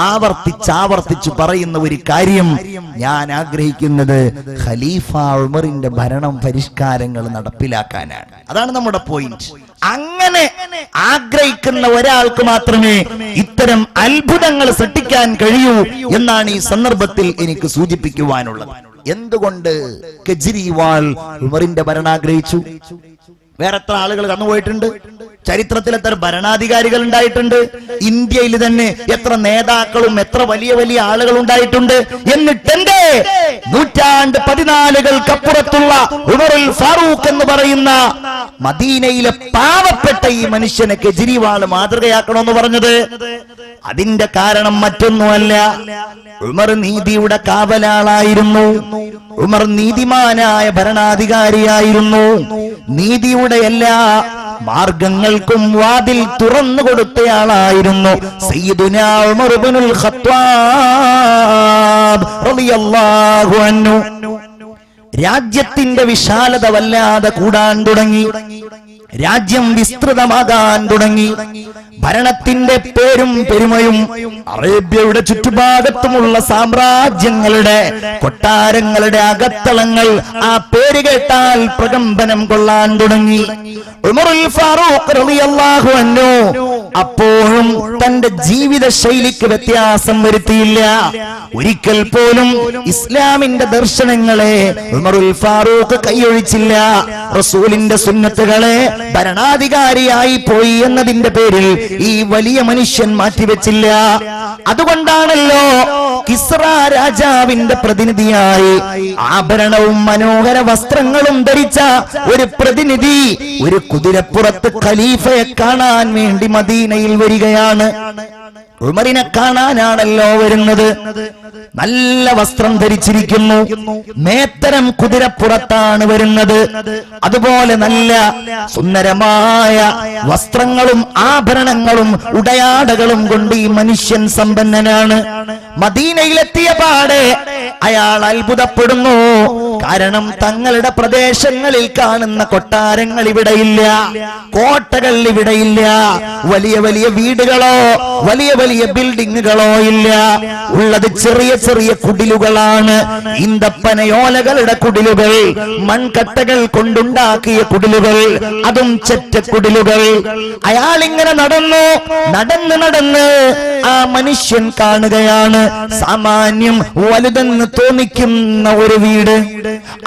ആവർത്തിച്ച് പറയുന്ന ഒരു കാര്യം, ഞാൻ ആഗ്രഹിക്കുന്നത് ഖലീഫ ഉമറിന്റെ ഭരണം പരിഷ്കാരങ്ങൾ നടപ്പിലാക്കാനാണ്. അതാണ് നമ്മുടെ പോയിന്റ്. അങ്ങനെ ആഗ്രഹിക്കുന്ന ഒരാൾക്ക് മാത്രമേ ഇത്തരം അത്ഭുതങ്ങൾ സൃഷ്ടിക്കാൻ കഴിയൂ എന്നാണ് ഈ സന്ദർഭത്തിൽ എനിക്ക് സൂചിപ്പിക്കുവാനുള്ളത്. എന്തുകൊണ്ട് കെജ്രിവാൾ ഉമറിന്റെ ഭരണം ആഗ്രഹിച്ചു? വേറെ എത്ര ആളുകൾ കടന്നുപോയിട്ടുണ്ട്, ചരിത്രത്തിൽ എത്ര ഭരണാധികാരികൾ ഉണ്ടായിട്ടുണ്ട്, ഇന്ത്യയിൽ തന്നെ എത്ര നേതാക്കളും എത്ര വലിയ വലിയ ആളുകൾ ഉണ്ടായിട്ടുണ്ട്. എന്നിട്ടെന്തേ 114കപ്പുറത്തുള്ള ഉമറുൽ ഫാറൂഖ് എന്ന് പറയുന്ന മദീനയിലെ പാവപ്പെട്ട ഈ മനുഷ്യനെ കെജ്രിവാൾ മാതൃകയാക്കണമെന്ന് പറഞ്ഞത്? അതിന്റെ കാരണം മറ്റൊന്നുമല്ല, ഉമർ നീതിയുടെ കാവലാളായിരുന്നു. ഉമർ നീതിമാനായ ഭരണാധികാരിയായിരുന്നു. നീതിയുടെ എല്ലാ മാർഗങ്ങൾക്കും വാതിൽ തുറന്നു കൊടുത്തയാളായിരുന്നു സയ്യിദുനാ ഉമർ ഇബ്നുൽ ഖത്താബ് റളിയല്ലാഹു അൻഹു. രാജ്യത്തിന്റെ വിശാലത വല്ലാതെ കൂടാൻ തുടങ്ങി, രാജ്യം വിസ്തൃതമാകാൻ തുടങ്ങി. ഭരണത്തിന്റെ പേരും പെരുമയും അറേബ്യയുടെ ചുറ്റുഭാഗത്തുമുള്ള സാമ്രാജ്യങ്ങളുടെ കൊട്ടാരങ്ങളുടെ അകത്തളങ്ങൾ ആ പേര് കേട്ടാൽ പ്രകമ്പനം കൊള്ളാൻ തുടങ്ങി. ഉമറുൽ ഫാറൂഖ് റളിയല്ലാഹു അൻഹു അപ്പോഴും തന്റെ ജീവിത ശൈലിക്ക് വ്യത്യാസം വരുത്തിയില്ല. ഒരിക്കൽ പോലും ഇസ്ലാമിന്റെ ദർശനങ്ങളെ ഉമറുൽ ഫാറൂഖ് കൈയൊഴിച്ചില്ല. റസൂലിന്റെ സുന്നത്തുകളെ ഭരണാധികാരിയായി പോയി എന്നതിന്റെ പേരിൽ ഈ വലിയ മനുഷ്യൻ മാറ്റിവെച്ചില്ല. അതുകൊണ്ടാണല്ലോ കിസ്റ രാജാവിന്റെ പ്രതിനിധിയായി ആഭരണവും മനോഹര വസ്ത്രങ്ങളും ധരിച്ച ഒരു പ്രതിനിധി ഒരു കുതിരപ്പുറത്ത് ഖലീഫയെ കാണാൻ വേണ്ടി മദീനയിൽ വരികയാണ്. ഉമറിനെ കാണാനാണല്ലോ വരുന്നത്. നല്ല വസ്ത്രം ധരിച്ചിരിക്കുന്നു, മേത്തരം കുതിരപ്പുറത്താണ് വരുന്നത്. അതുപോലെ നല്ല സുന്ദരമായ വസ്ത്രങ്ങളും ആഭരണങ്ങളും ഉടയാടകളും കൊണ്ട് ഈ മനുഷ്യൻ സമ്പന്നനാണ്. മദീനയിലെത്തിയ പാടെ അയാൾ അത്ഭുതപ്പെടുന്നു. കാരണം തങ്ങളുടെ പ്രദേശങ്ങളിൽ കാണുന്ന കൊട്ടാരങ്ങൾ ഇവിടെയില്ല, കോട്ടകൾ ഇവിടെയില്ല, വലിയ വലിയ വീടുകളോ വലിയ വലിയ ബിൽഡിങ്ങുകളോ ഇല്ല. ഉള്ളത് ചെറിയ ചെറിയ കുടിലുകളാണ്. ഈന്തപ്പനയോലകളുടെ കുടിലുകൾ, മൺകട്ടകൾ കൊണ്ടുണ്ടാക്കിയ കുടിലുകൾ, അതും ചെറ്റക്കുടിലുകൾ. അയാൾ ഇങ്ങനെ നടന്ന് ആ മനുഷ്യൻ കാണുകയാണ് സാമാന്യം വലുതെന്ന് തോന്നിക്കുന്ന ഒരു വീട്.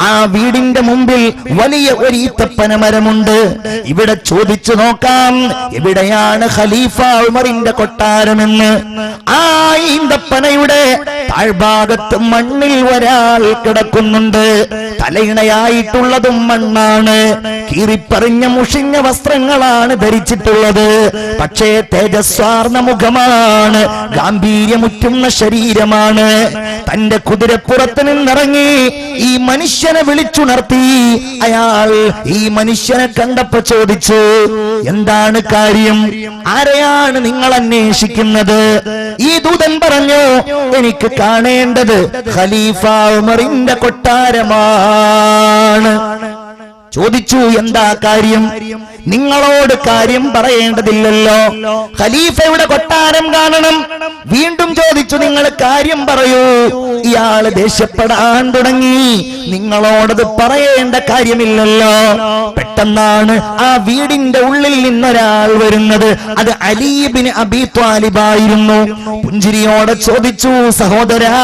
ആ വീടിന്റെ മുമ്പിൽ വലിയ ഒരു ഈത്തപ്പന മരമുണ്ട്. ഇവിടെ ചോദിച്ചു നോക്കാം, എവിടെയാണ് ഖലീഫ ഉമറിന്റെ കൊട്ടാരമെന്ന്. ആ ഈന്തപ്പനയുടെ താഴ്ഭാഗത്ത് മണ്ണിൽ ഒരാൾ കിടക്കുന്നുണ്ട്. തലയിണയായിട്ടുള്ളതും മണ്ണാണ്. കീറിപ്പറിഞ്ഞ മുഷിഞ്ഞ വസ്ത്രങ്ങളാണ് ധരിച്ചിട്ടുള്ളത്. പക്ഷേ തേജസ്വാർന്ന മുഖമാണ്, ഗാംഭീര്യമുറ്റുന്ന ശരീരമാണ്. തന്റെ കുതിരപ്പുറത്ത് നിന്നിറങ്ങി ഈ മനുഷ്യനെ വിളിച്ചുണർത്തി. അയാൾ ഈ മനുഷ്യനെ കണ്ടപ്പോ ചോദിച്ചു, എന്താണ് കാര്യം? ആരെയാണ് നിങ്ങൾ അന്വേഷിക്കുന്നത്? ഈ ദൂതൻ പറഞ്ഞു, എനിക്ക് കാണേണ്ടത് ഖലീഫ ഉമറിന്റെ കൊട്ടാരമാണ്. ചോദിച്ചു, എന്താ കാര്യം? നിങ്ങളോട് കാര്യം പറയേണ്ടതില്ലല്ലോ, ഖലീഫയുടെ കൊട്ടാരം കാണണം. വീണ്ടും ചോദിച്ചു, നിങ്ങൾ കാര്യം പറയൂ. ഇയാള് ദേഷ്യപ്പെടാൻ തുടങ്ങി. നിങ്ങളോടത് പറയേണ്ട കാര്യമില്ലല്ലോ. പെട്ടെന്നാണ് ആ വീടിന്റെ ഉള്ളിൽ നിന്നൊരാൾ വരുന്നത്. അത് അലി ഇബ്നു അബീ ത്വാലിബ് ആയിരുന്നു. പുഞ്ചിരിയോടെ ചോദിച്ചു, സഹോദരാ,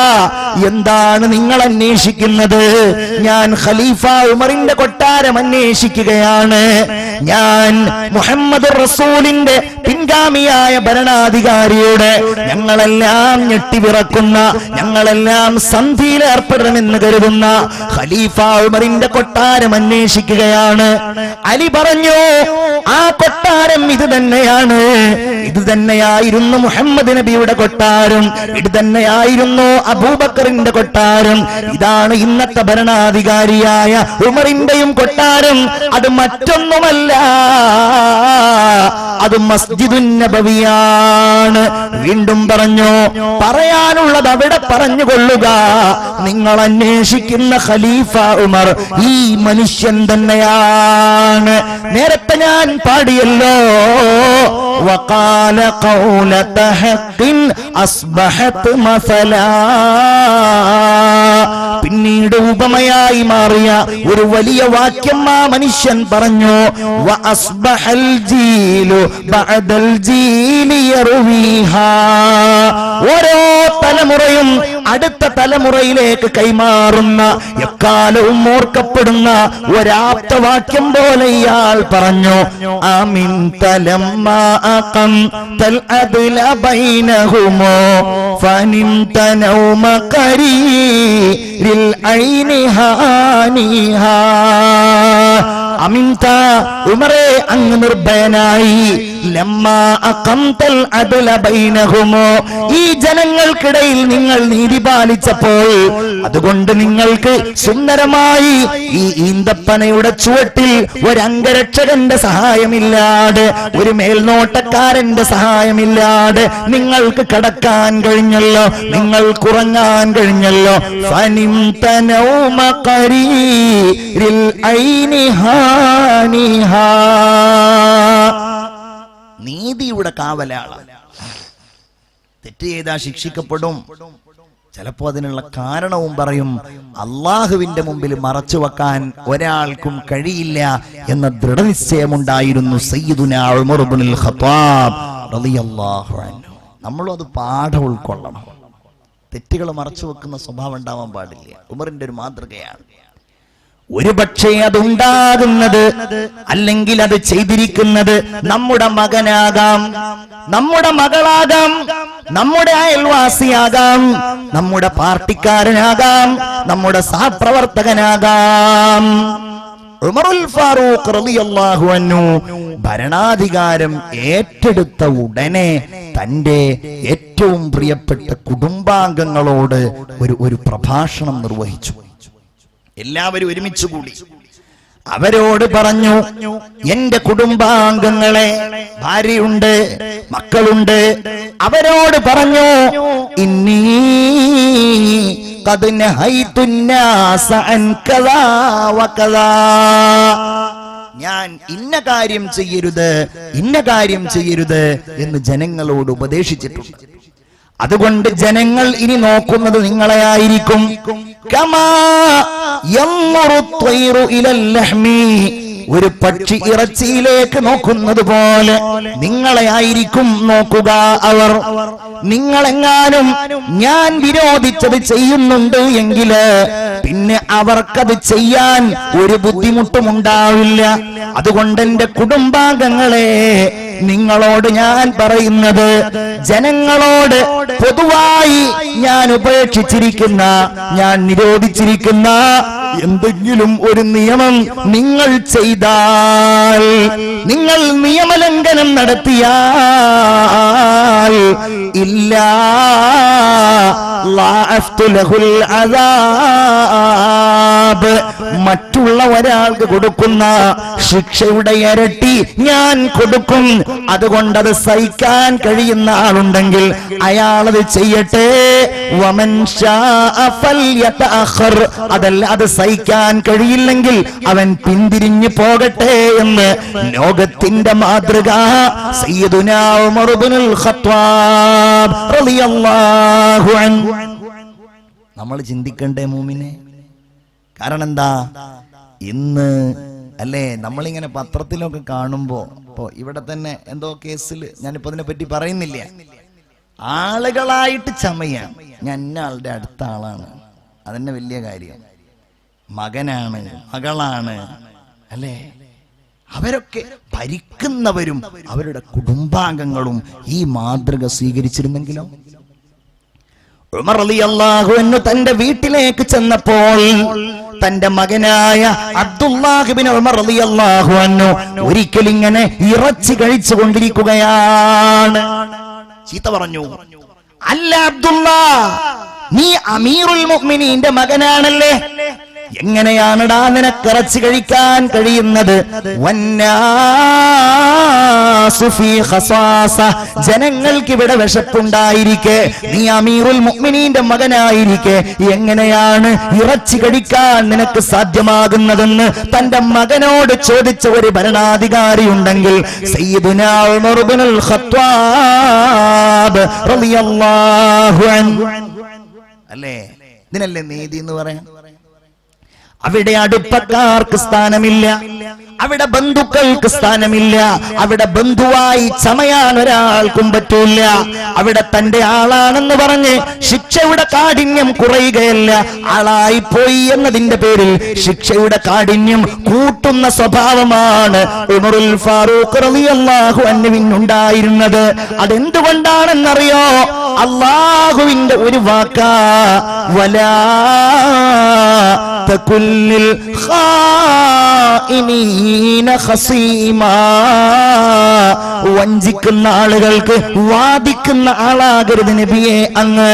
എന്താണ് നിങ്ങൾ അന്വേഷിക്കുന്നത്? ഞാൻ ഖലീഫ ഉമറിന്റെ കൊട്ടാരം അന്വേഷിക്കുകയാണ്. ഞാൻ മുഹമ്മദ് റസൂലിന്റെ പിൻഗാമിയായ ഭരണാധികാരിയുടെ ഞങ്ങളെല്ലാം ഞെട്ടിവിറക്കുന്ന, ഞങ്ങളെല്ലാം സന്ധിയിൽ ഏർപ്പെടണമെന്ന് കരുതുന്ന ഖലീഫ ഉമറിന്റെ കൊട്ടാരം അന്വേഷിക്കുകയാണ്. അലി പറഞ്ഞു, ആ കൊട്ടാരം ഇത് തന്നെയാണ്. ഇത് തന്നെയായിരുന്നു മുഹമ്മദ് നബിയുടെ കൊട്ടാരം. ഇത് തന്നെയായിരുന്നു അബൂബക്കറിന്റെ കൊട്ടാരം. ഇതാണ് ഇന്നത്തെ ഭരണാധികാരിയായ ഉമറിന്റെയും കൊട്ടാരം. അത് മറ്റൊന്നുമല്ല, അത് മസ്ജിദുൻ നബവിയാണ്. വീണ്ടും പറഞ്ഞു, പറയാനുള്ളത് അവിടെ പറഞ്ഞുകൊള്ളുക. നിങ്ങൾ അന്വേഷിക്കുന്ന ഖലീഫ ഉമർ ഈ മനുഷ്യൻ തന്നെയാണ്. നേരത്തെ ഞാൻ പാടിയല്ലോ, വഖാല ഖൗലത ഹഖിൻ അസ്ബഹത് മസലാ. പിന്നീട് ഉപമയായി മാറിയ ഒരു വലിയ വാക്യം ആ മനുഷ്യൻ പറഞ്ഞു, വഅസ്ബഹൽ ജീലു ബഅദൽ ജീലി യർവീഹാ. ഓരോ തലമുറയും അടുത്ത തലമുറയിലേക്ക് കൈമാറുന്ന, എക്കാലവും ഓർക്കപ്പെടുന്ന ഒരാപ്തവാക്യം പോലെ ഇയാൾ പറഞ്ഞു, ആമിൻ തലമ്മാ അഖം തൽ അദ്ല ബൈനഹുമോ ഫനിം തനൗമ ഖരീരിൽ ഐനി ഹാനിഹാ. അമിൻത ഉമറേ, അങ്ങ് നിർഭയനായി. ലമ്മാ അഖംതൽ അദ്ല ബൈനഹുമോ, ഈ ജനങ്ങൾക്കിടയിൽ നിങ്ങൾ നീതി പാലിച്ചപ്പോൾ, അതുകൊണ്ട് നിങ്ങൾക്ക് സുന്ദരമായി ഈ ഈന്തപ്പനയുടെ ചുവട്ടിൽ ഒരു അംഗരക്ഷകന്റെ സഹായമില്ലാതെ, ഒരു മേൽനോട്ടക്കാരന്റെ സഹായമില്ലാതെ നിങ്ങൾക്ക് കടക്കാൻ കഴിഞ്ഞല്ലോ, നിങ്ങൾക്കുറങ്ങാൻ കഴിഞ്ഞല്ലോ. ഫനിംതനൗമ ഖരീരിൽ ഐനി ഹാനിഹാ. നീതിയുടെ കാവലാണ്. തെറ്റ് ചെയ്താൽ ശിക്ഷിക്കപ്പെടും. ചിലപ്പോ അതിനുള്ള കാരണവും പറയും. അള്ളാഹുവിന്റെ മുമ്പിൽ മറച്ചു വെക്കാൻ ഒരാൾക്കും കഴിയില്ല എന്ന ദൃഢനിശ്ചയമുണ്ടായിരുന്നു സയ്യിദുനാ ഉമർ ഇബ്നുൽ ഖത്താബ് റളിയല്ലാഹു അൻഹു. നമ്മളും അത് പാഠം ഉൾക്കൊള്ളണം. തെറ്റുകൾ മറച്ചു വെക്കുന്ന സ്വഭാവം ഉണ്ടാവാൻ പാടില്ല. ഉമറിന്റെ ഒരു മാതൃകയാണ്. ഒരു പക്ഷേ അതുണ്ടാകുന്നത് അല്ലെങ്കിൽ അത് ചെയ്തിരിക്കുന്നത് നമ്മുടെ മകനാകാം, നമ്മുടെ മകളാകാം, നമ്മുടെ അയൽവാസിയാകാം, നമ്മുടെ പാർട്ടിക്കാരനാകാം, നമ്മുടെ സഹപ്രവർത്തകനാകാം. ഉമറുൽ ഫാറൂഖ് റളിയല്ലാഹു അൻഹു ഭരണാധികാരം ഏറ്റെടുത്ത ഉടനെ തന്റെ ഏറ്റവും പ്രിയപ്പെട്ട കുടുംബാംഗങ്ങളോട് ഒരു പ്രഭാഷണം നിർവഹിച്ചു. എല്ലാവരും ഒരുമിച്ച് കൂടി അവരോട് പറഞ്ഞു, എന്റെ കുടുംബാംഗങ്ങളെ, ഭാര്യയുണ്ട്, മക്കളുണ്ട്, അവരോട് പറഞ്ഞു, ഇന്നീ ഖദ് നഹൈതുന്നാസ അൻ കദാ വകദാ, ഞാൻ ഇന്ന കാര്യം ചെയ്യരുത്, ഇന്ന കാര്യം ചെയ്യരുത് എന്ന് ജനങ്ങളോട് ഉപദേശിച്ചിട്ടുണ്ട്. അതുകൊണ്ട് ജനങ്ങൾ ഇനി നോക്കുന്നത് നിങ്ങളെ ആയിരിക്കും. കമാ യൻദുറു ത്വയ്റു ഇലൽ ലഹ്മി, ഒരു പക്ഷി ഇറച്ചിയിലേക്ക് നോക്കുന്നത് പോലെ നിങ്ങളെ ആയിരിക്കും നോക്കുക അവർ. നിങ്ങളെങ്ങാനും ഞാൻ വിരോധിച്ചത് ചെയ്യുന്നുണ്ട് എങ്കിൽ പിന്നെ അവർക്കത് ചെയ്യാൻ ഒരു ബുദ്ധിമുട്ടും ഉണ്ടാവില്ല. അതുകൊണ്ട് എന്റെ കുടുംബാംഗങ്ങളെ, നിങ്ങളോട് ഞാൻ പറയുന്നത്, ജനങ്ങളോട് പൊതുവായി ഞാൻ ഉപേക്ഷിച്ചിരിക്കുന്ന, ഞാൻ നിരോധിച്ചിരിക്കുന്ന എന്തെങ്കിലും ഒരു നിയമം നിങ്ങൾ ചെയ്താൽ, നിങ്ങൾ നിയമലംഘനം നടത്തിയാൽ, ഇല്ലാ ളഅഫ്തു ലഹുൽ അദാബ്, മറ്റുള്ള ഒരാൾക്ക് കൊടുക്കുന്ന ശിക്ഷയുടെ ഇരട്ടി ഞാൻ കൊടുക്കും. അതുകൊണ്ടത് സഹിക്കാൻ കഴിയുന്ന ആളുണ്ടെങ്കിൽ അയാളത് ചെയ്യട്ടെ. വമൻ ശാഅ ഫൽയതഅഖർ, അതല്ല അത് സഹിക്കാൻ കഴിയില്ലെങ്കിൽ അവൻ പിന്തിരിഞ്ഞു പോകട്ടെ എന്ന് ലോകത്തിന്റെ മാതൃക സയ്യിദുനാ ഉമർ ഇബ്നുൽ ഖത്താബ് റളിയല്ലാഹു അൻഹു. നമ്മൾ ചിന്തിക്കണ്ടേ മൂമിനെ? കാരണം എന്താ, ഇന്ന് അല്ലേ നമ്മളിങ്ങനെ പത്രത്തിലൊക്കെ കാണുമ്പോ, ഇപ്പോ ഇവിടെ തന്നെ എന്തോ കേസിൽ, ഞാനിപ്പോ അതിനെ പറ്റി പറയുന്നില്ല, ആളുകളായിട്ട് ചമയാം, ഞാൻ ഇന്ന ആളുടെ അടുത്ത ആളാണ്, അതന്നെ വലിയ കാര്യം, മകനാണ്, മകളാണ്, അല്ലേ? അവരൊക്കെ ഭരിക്കുന്നവരും അവരുടെ കുടുംബാംഗങ്ങളും ഈ മാതൃക സ്വീകരിച്ചിരുന്നെങ്കിലോ? ഉമർ റളിയല്ലാഹു അൻഹു തന്റെ വീട്ടിലേക്ക് ചെന്നപ്പോൾ തന്റെ മകനായ അബ്ദുല്ലാഹ് ഇബ്നു ഉമർ റളിയല്ലാഹു അൻഹു ഒരിക്കൽ ഇങ്ങനെ ഇറച്ചി കഴിച്ചു കൊണ്ടിരിക്കുകയാണ്. ചീത്ത പറഞ്ഞു, അല്ല അബ്ദുല്ലാ, നീ അമീറുൽ മുഅ്മിനീന്റെ മകനാണല്ലേ, എങ്ങനെയാണടാ നിനക്ക് ഇറച്ചി കഴിക്കാൻ കഴിയുന്നത്? വന്നാസു ഫീ ഖസാസ, ജനങ്ങൾക്ക് ഇവിടെ വിശപ്പുണ്ടായിരിക്കെ നീ അമീറുൽ മുഅ്മിനീന്റെ മകനായിരിക്കെ എങ്ങനെയാണ് ഇറച്ചി കഴിക്കാൻ നിനക്ക് സാധ്യമാകുന്നതെന്ന് തന്റെ മകനോട് ചോദിച്ച ഒരു ഭരണാധികാരി ഉണ്ടെങ്കിൽ സയ്യിദുനാ ഉമർ ഇബ്നുൽ ഖത്താബ് റളിയല്ലാഹു അൻഹു. അല്ലേ? ഇതിനല്ലേ നീതി എന്ന് പറയാം. അവിടെ അടുപ്പക്കാർക്ക് സ്ഥാനമില്ല, അവിടെ ബന്ധുക്കൾക്ക് സ്ഥാനമില്ല, അവിടെ ബന്ധുവായി ചമയാൻ ഒരാൾക്കും പറ്റൂല. അവിടെ തന്റെ ആളാണെന്ന് പറഞ്ഞ് ശിക്ഷയുടെ കാഠിന്യം കുറയുകയല്ല, ആളായി പോയി എന്നതിന്റെ പേരിൽ ശിക്ഷയുടെ കാഠിന്യം കൂട്ടുന്ന സ്വഭാവമാണ് ഉമറുൽ ഫാറൂഖ് റളിയല്ലാഹു അൻഹുവിനുണ്ടായിരുന്നത്. അതെന്തുകൊണ്ടാണെന്നറിയോ? അല്ലാഹുവിന്റെ ഒരു വാക്കാ, വലാ തകുല്ലിൽ ഖായിനീന ഖസീമാ, വഞ്ചിക്കുന്ന ആളുകൾക്ക് വാദിക്കുന്ന ആളാകരുത് നബിയെ അങ്ങ്.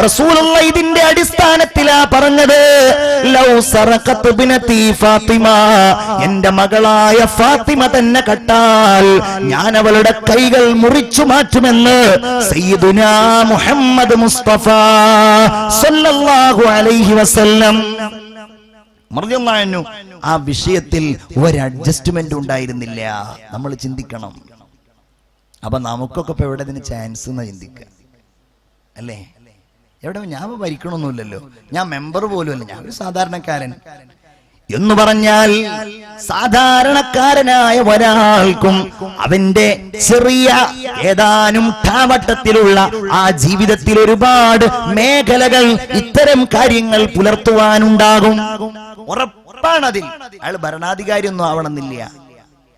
റസൂലുള്ളാഹി ഇതിന്റെ അടിസ്ഥാനത്തിലാ പറഞ്ഞത്, ലൗ സറഖത് ബിനതി ഫാത്തിമ, എന്റെ മകളായ ഫാത്തിമ തന്നെ കട്ടാൽ ഞാൻ അവളുടെ കൈകൾ മുറിച്ചു മാറ്റുമെന്ന് സയ്യിദുനാ മുഹമ്മദ് മുസ്തഫ സല്ലല്ലാഹു അലൈഹി വസല്ലം. ആ വിഷയത്തിൽ ഒരു അഡ്ജസ്റ്റ്മെന്റ് ഉണ്ടായിരുന്നില്ല. നമ്മൾ ചിന്തിക്കണം. അപ്പൊ നമുക്കൊക്കെ ഇപ്പൊ എവിടെ ഇതിന് ചാൻസ് എന്ന് ചിന്തിക്കുക, അല്ലേ? എവിടെ? ഞാൻ ഭരിക്കണമൊന്നുമില്ലല്ലോ, ഞാൻ മെമ്പർ പോലും അല്ല, ഞാൻ ഒരു സാധാരണക്കാരൻ. എന്ന് പറഞ്ഞാൽ സാധാരണക്കാരനായ ഒരാൾക്കും അവന്റെ ചെറിയ ഏതാനും ഠാവട്ടത്തിലുള്ള ആ ജീവിതത്തിൽ ഒരുപാട് മേഖലകൾ ഇത്തരം കാര്യങ്ങൾ പുലർത്തുവാനുണ്ടാകും. ഉറപ്പാണതിൽ. അയാൾ ഭരണാധികാരി ഒന്നും ആവണമെന്നില്ല.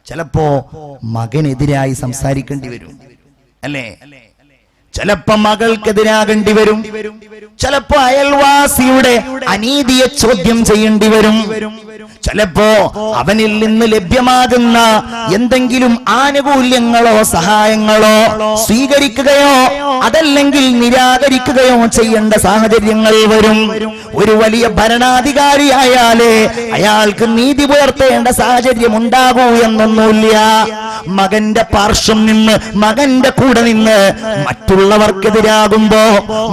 ചിലപ്പോ മകനെതിരായി സംസാരിക്കേണ്ടി വരും, അല്ലേ? ചിലപ്പോ മകൾക്കെതിരാകേണ്ടി വരും. ചിലപ്പോ അയൽവാസിയുടെ അനീതിയെ ചോദ്യം ചെയ്യേണ്ടി വരും. ചിലപ്പോ അവനിൽ നിന്ന് ലഭ്യമാകുന്ന എന്തെങ്കിലും ആനുകൂല്യങ്ങളോ സഹായങ്ങളോ സ്വീകരിക്കുകയോ അതല്ലെങ്കിൽ നിരാകരിക്കുകയോ ചെയ്യേണ്ട സാഹചര്യങ്ങൾ വരും. ഒരു വലിയ ഭരണാധികാരിയായാലേ അയാൾക്ക് നീതി പുലർത്തേണ്ട സാഹചര്യം ഉണ്ടാകൂ എന്നൊന്നുമില്ല. മകന്റെ പാർശ്വം നിന്ന് മകന്റെ കൂടെ നിന്ന് മറ്റുള്ളവർക്കെതിരാകുമ്പോ,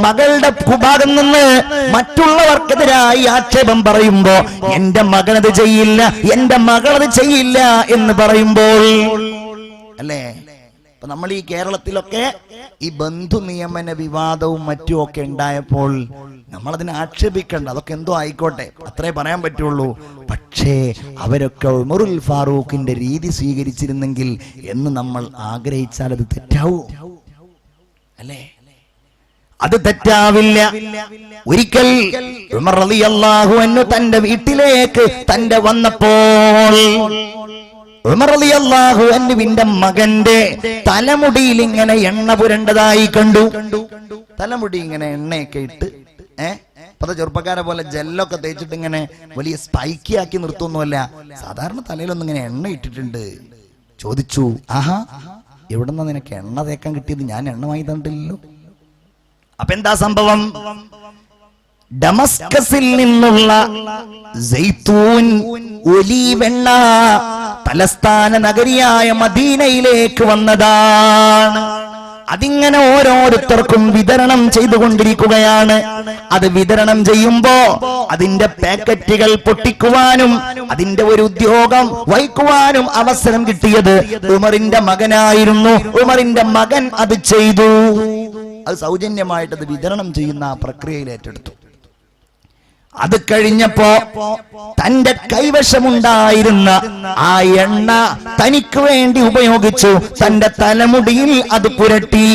മകളുടെ ഭാഗം നിന്ന് മറ്റുള്ളവർക്കെതിരായി ആക്ഷേപം പറയുമ്പോ, എന്റെ മകനത് ചെയ്യില്ല, എന്റെ മകളത് ചെയ്യില്ല എന്ന് പറയുമ്പോൾ, അല്ലേ? അപ്പൊ നമ്മൾ ഈ കേരളത്തിലൊക്കെ ഈ ബന്ധു നിയമന വിവാദവും മറ്റും ഒക്കെ ഉണ്ടായപ്പോൾ നമ്മളതിനെ ആക്ഷേപിക്കണ്ട, അതൊക്കെ എന്തോ ആയിക്കോട്ടെ, അത്രേ പറയാൻ പറ്റുള്ളൂ. പക്ഷേ അവരൊക്കെ ഉമറുൽ ഫാറൂഖിന്റെ രീതി സ്വീകരിച്ചിരുന്നെങ്കിൽ എന്ന് നമ്മൾ ആഗ്രഹിച്ചാൽ അത് തെറ്റാവൂ, അല്ലേ? അത് തെറ്റാവില്ല. ഒരിക്കൽ ഉമർ റളിയല്ലാഹു അൻഹു തന്റെ വീട്ടിലേക്ക് വന്നപ്പോൾ ഉമർ റളിയല്ലാഹു അൻഹുവിന്റെ മകന്റെ തലമുടിയിൽ ഇങ്ങനെ എണ്ണ പുരണ്ടതായി കണ്ടു. തലമുടി ഇങ്ങനെ എണ്ണയൊക്കെ ഇട്ട് ഇപ്പത്തെ ചെറുപ്പക്കാരെ പോലെ ജെല്ലൊക്കെ തേച്ചിട്ട് ഇങ്ങനെ വലിയ സ്പൈക്കി ആക്കി നിർത്തുന്നല്ല, സാധാരണ തലയിലൊന്നും ഇങ്ങനെ എണ്ണ ഇട്ടിട്ടുണ്ട്. ചോദിച്ചു, ആഹാ, എവിടെന്നാ നിനക്ക് എണ്ണ തേക്കാൻ കിട്ടിയത്? ഞാൻ എണ്ണ വാങ്ങി തന്നിട്ടില്ലല്ലോ. അപ്പൊ എന്താ സംഭവം? ഡമസ്കസിൽ നിന്നുള്ള സൈത്തൂൻ ഒലീവെണ്ണ തലസ്ഥാന നഗരിയായ മദീനയിലേക്ക് വന്നതാണ്. അതിങ്ങനെ ഓരോരുത്തർക്കും വിതരണം ചെയ്തുകൊണ്ടിരിക്കുകയാണ്. അത് വിതരണം ചെയ്യുമ്പോ അതിന്റെ പാക്കറ്റുകൾ പൊട്ടിക്കുവാനും അതിന്റെ ഒരു ഉദ്യോഗം വഹിക്കുവാനും അവസരം കിട്ടിയത് ഉമറിന്റെ മകനായിരുന്നു. ഉമറിന്റെ മകൻ അത് ചെയ്തു. അത് സൗജന്യമായിട്ട് അത് വിതരണം ചെയ്യുന്ന ആ പ്രക്രിയയിൽ ഏറ്റെടുത്തു. അത് കഴിഞ്ഞപ്പോ തന്റെ കൈവശമുണ്ടായിരുന്ന ആ എണ്ണ തനിക്ക് വേണ്ടി ഉപയോഗിച്ചു. തന്റെ തലമുടിയിൽ അത് പുരട്ടി.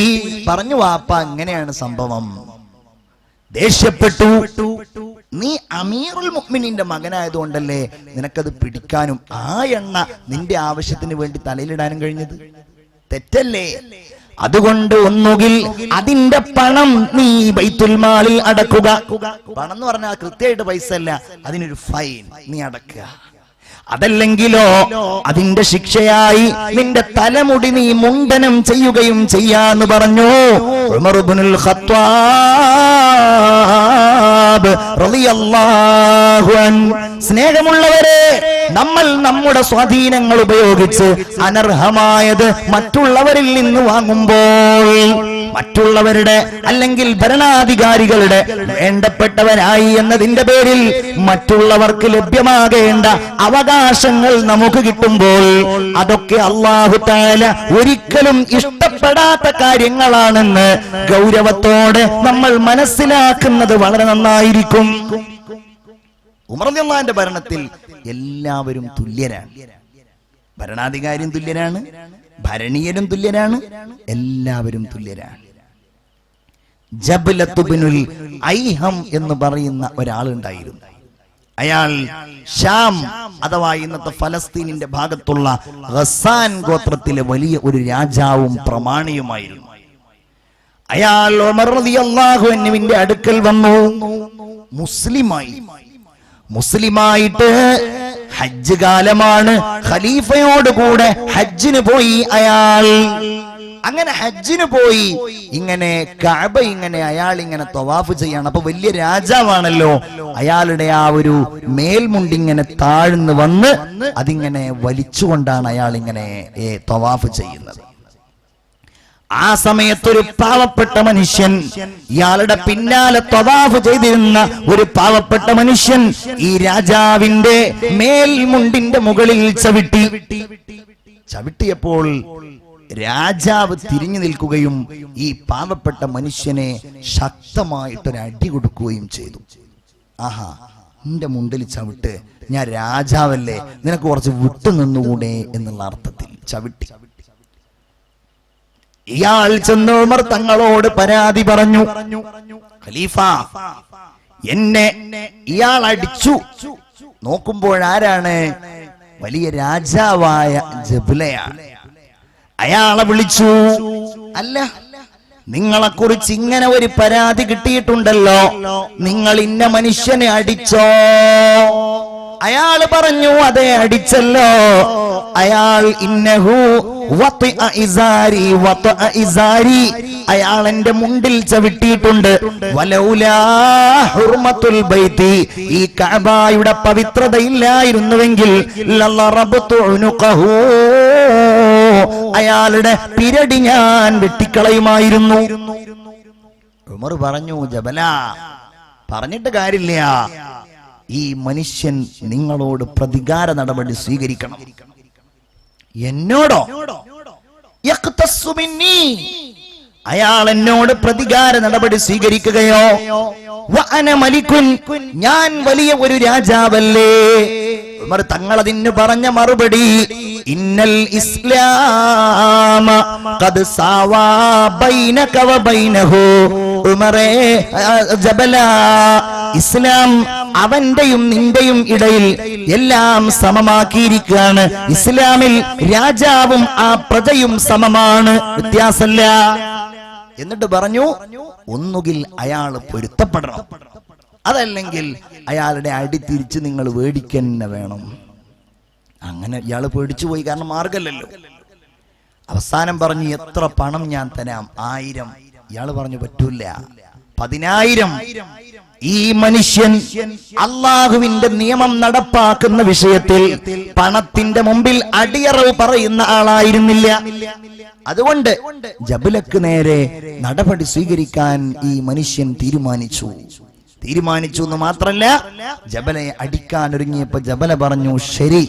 പറഞ്ഞു, വാപ്പ അങ്ങനെയാണ് സംഭവം. ദേഷ്യപ്പെട്ടു. നീ അമീറുൽ മുഅ്മിനീന്റെ മകനായതുകൊണ്ടല്ലേ നിനക്കത് പിടിക്കാനും ആ എണ്ണ നിന്റെ ആവശ്യത്തിന് വേണ്ടി തലയിലിടാനും കഴിഞ്ഞത്? തെറ്റല്ലേ? അതുകൊണ്ട് ഒന്നുകിൽ അതിന്റെ പണം നീ ബൈത്തുൽ മാലിൽ അടക്കുക. പണം എന്ന് പറഞ്ഞാൽ കൃത്യമായിട്ട് പൈസ അല്ല, അതിനൊരു ഫൈൻ നീ അടക്കുക. അതല്ലെങ്കിലോ അതിന്റെ ശിക്ഷയായി നിന്റെ തലമുടി നീ മുണ്ഡനം ചെയ്യുകയും ചെയ്യാന്ന് പറഞ്ഞു ഉമർ ഇബ്നുൽ ഖത്താബ് റളിയല്ലാഹു അൻഹു. സ്നേഹമുള്ളവരെ, നമ്മൾ നമ്മുടെ സ്വാധീനങ്ങൾ ഉപയോഗിച്ച് അനർഹമായത് മറ്റുള്ളവരിൽ നിന്ന് വാങ്ങുമ്പോൾ, മറ്റുള്ളവരുടെ അല്ലെങ്കിൽ ഭരണാധികാരികളുടെ വേണ്ടപ്പെട്ടവനായി എന്നതിന്റെ പേരിൽ മറ്റുള്ളവർക്ക് ലഭ്യമാകേണ്ട അവകാശങ്ങൾ നമുക്ക് കിട്ടുമ്പോൾ അതൊക്കെ അല്ലാഹു തആല ഒരിക്കലും ഇഷ്ടപ്പെടാത്ത കാര്യങ്ങളാണെന്ന് ഗൗരവത്തോടെ നമ്മൾ മനസ്സിലാക്കുന്നത് വളരെ നന്നായിരിക്കും. ഉമർ റളിയല്ലാഹുവിന്റെ ഭരണത്തിൽ എല്ലാവരും തുല്യരാണ്. ഭരണാധികാരിയും തുല്യരാണ്, ഭരണീയരും തുല്യരാണ്, എല്ലാവരും തുല്യരാണ്. ജബ്ലത്ത് ഇബ്നുൽ ഐഹം എന്ന് പറയുന്ന ഒരാളുണ്ടായിരുന്നു. അയാൾ ഷാം അഥവാ ഇന്നത്തെ ഫലസ്തീനിന്റെ ഭാഗത്തുള്ള ഗസ്സാൻ ഗോത്രത്തിലെ വലിയ ഒരു രാജാവും പ്രമാണിയുമായിരുന്നു. അയാൾ ഉമർ റളിയല്ലാഹു അൻഹുവിന്റെ അടുക്കൽ വന്നു. മുസ്ലിമായിട്ട് ഹജ്ജ് കാലമാണ്. ഖലീഫയോട് കൂടെ ഹജ്ജിന് പോയി അയാൾ. അങ്ങനെ ഹജ്ജിന് പോയി ഇങ്ങനെ കഅബ ഇങ്ങനെ അയാൾ ഇങ്ങനെ തവാഫ് ചെയ്യാണ്. അപ്പൊ വലിയ രാജാവാണല്ലോ, അയാളുടെ ആ ഒരു മേൽമുണ്ടിങ്ങനെ താഴ്ന്നു വന്ന് അതിങ്ങനെ വലിച്ചുകൊണ്ടാണ് അയാൾ ഇങ്ങനെ തവാഫ് ചെയ്യുന്നത്. ആ സമയത്തൊരു പാവപ്പെട്ട മനുഷ്യൻ, ഇയാളുടെ പിന്നാലെ തവാഫ് ചെയ്തിരുന്ന ഒരു പാവപ്പെട്ട മനുഷ്യൻ ഈ രാജാവിന്റെ മേൽമുണ്ടിന്റെ മുകളിൽ ചവിട്ടിയപ്പോൾ രാജാവ് തിരിഞ്ഞു നിൽക്കുകയും ഈ പാവപ്പെട്ട മനുഷ്യനെ ശക്തമായിട്ടൊരു അടി കൊടുക്കുകയും ചെയ്തു. ആഹാ, എന്റെ മുണ്ടിൽ ചവിട്ട്, ഞാൻ രാജാവല്ലേ, നിനക്ക് കുറച്ച് വിട്ടു നിന്നുകൂടെ എന്നുള്ള അർത്ഥത്തിൽ ചവിട്ടി. ഇയാൾ ചെന്ന് ഉമർ തങ്ങളോട് പരാതി പറഞ്ഞു, ഖലീഫ എന്നെ ഇയാൾ അടിച്ചു. നോക്കുമ്പോഴാരാണ്? വലിയ രാജാവായ ജബലയാണ്. അയാളെ വിളിച്ചു, അല്ല നിങ്ങളെക്കുറിച്ച് ഇങ്ങനെ ഒരു പരാതി കിട്ടിയിട്ടുണ്ടല്ലോ, നിങ്ങൾ ഇന്ന മനുഷ്യനെ അടിച്ചോ? അയാൾ പറഞ്ഞു, അതെ അടിച്ചല്ലോ. അയാൾ ഇന്നഹു വത്അ ഇസാരി വത്അ ഇസാരി, അയാൾ എന്റെ മുണ്ടിൽ ചവിട്ടിയിട്ടുണ്ട്. വലൗലാ ഹുർമത്തുൽ ബൈത്തി, ഈ കഅബയുടെ പവിത്രതയില്ലായിരുന്നുവെങ്കിൽ ലളറബ്തു ഉനുഖഹു, അയാളുടെ പിരടി ഞാൻ വെട്ടിക്കളയുമായിരുന്നു. ഉമർ പറഞ്ഞു, ജബല പറഞ്ഞിട്ട് കാര്യമില്ല, ഈ മനുഷ്യൻ നിങ്ങളോട് പ്രതികാര നടപടി സ്വീകരിക്കണം. എന്നോടോ? യഖ്തസ്സു മിന്നി, അയാൾ എന്നോട് പ്രതികാര നടപടി സ്വീകരിക്കുകയോ? വഅന മലികുൻ, ഞാൻ വലിയ ഒരു രാജാവല്ലേ? ഉമർ തങ്ങൾ അതിന് പറഞ്ഞ മറുപടി, ഇന്നൽ ഇസ്ലാമ ഖദ് സാവാ ബൈനക വ ബൈനഹു. ഉമറേ, ജബല, ഇസ്ലാം അവന്റെയും നിന്റെയും ഇടയിൽ എല്ലാം സമമാക്കിയിരിക്കുകയാണ്. ഇസ്ലാമിൽ രാജാവും ആ പ്രജയും സമമാണ്, വ്യത്യാസമല്ല. എന്നിട്ട് പറഞ്ഞു, ഒന്നുകിൽ അയാൾ പൊരുത്തപ്പെടണം, അതല്ലെങ്കിൽ അയാളുടെ അടി തിരിച്ച് നിങ്ങൾ മേടിക്കന്നെ വേണം. അങ്ങനെ ഇയാൾ പേടിച്ചു പോയി, കാരണം മാർഗമല്ലല്ലോ. അവസാനം പറഞ്ഞു, എത്ര പണം ഞാൻ തരാം? 1000. ഇയാൾ പറഞ്ഞു, പറ്റൂല, 10,000. ഈ മനുഷ്യൻ അള്ളാഹുവിന്റെ നിയമം നടപ്പാക്കുന്ന വിഷയത്തിൽ പണത്തിന്റെ മുമ്പിൽ അടിയറവ് പറയുന്ന ആളായിരുന്നില്ല. അതുകൊണ്ട് ജബലക്ക് നേരെ നടപടി സ്വീകരിക്കാൻ ഈ മനുഷ്യൻ തീരുമാനിച്ചു എന്ന് മാത്രല്ല, ജബലയെ അടിക്കാൻ ഒരുങ്ങിയപ്പോ ജബല പറഞ്ഞു, ശരി,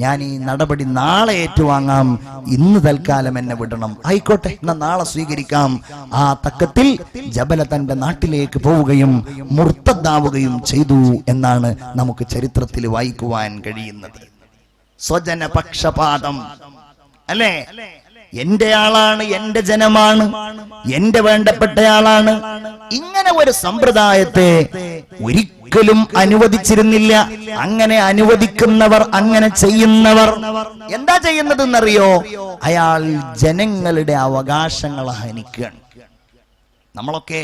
ഞാൻ ഈ നടപടി നാളെ ഏറ്റുവാങ്ങാം, ഇന്ന് തൽക്കാലം എന്നെ വിടണം. ആയിക്കോട്ടെ, എന്നാ നാളെ സ്വീകരിക്കാം. ആ തക്കത്തിൽ ജബല തന്റെ നാട്ടിലേക്ക് പോവുകയും മുർത്തദ്ദാവുകയും ചെയ്തു എന്നാണ് നമുക്ക് ചരിത്രത്തിൽ വായിക്കുവാൻ കഴിയുന്നത്. സ്വജന പക്ഷപാതം അല്ലേ? എന്റെ ആളാണ്, എന്റെ ജനമാണ്, എന്റെ വേണ്ടപ്പെട്ടയാളാണ്. ഇങ്ങനെ ഒരു സമ്പ്രദായത്തെ ഒരിക്കലും അനുവദിച്ചിരുന്നില്ല. അങ്ങനെ അനുവദിക്കുന്നവർ, അങ്ങനെ ചെയ്യുന്നവർ എന്താ ചെയ്യുന്നതെന്നറിയോ? അയാൾ ജനങ്ങളുടെ അവകാശങ്ങളെ ഹനിക്കുകയാണ്. നമ്മളൊക്കെ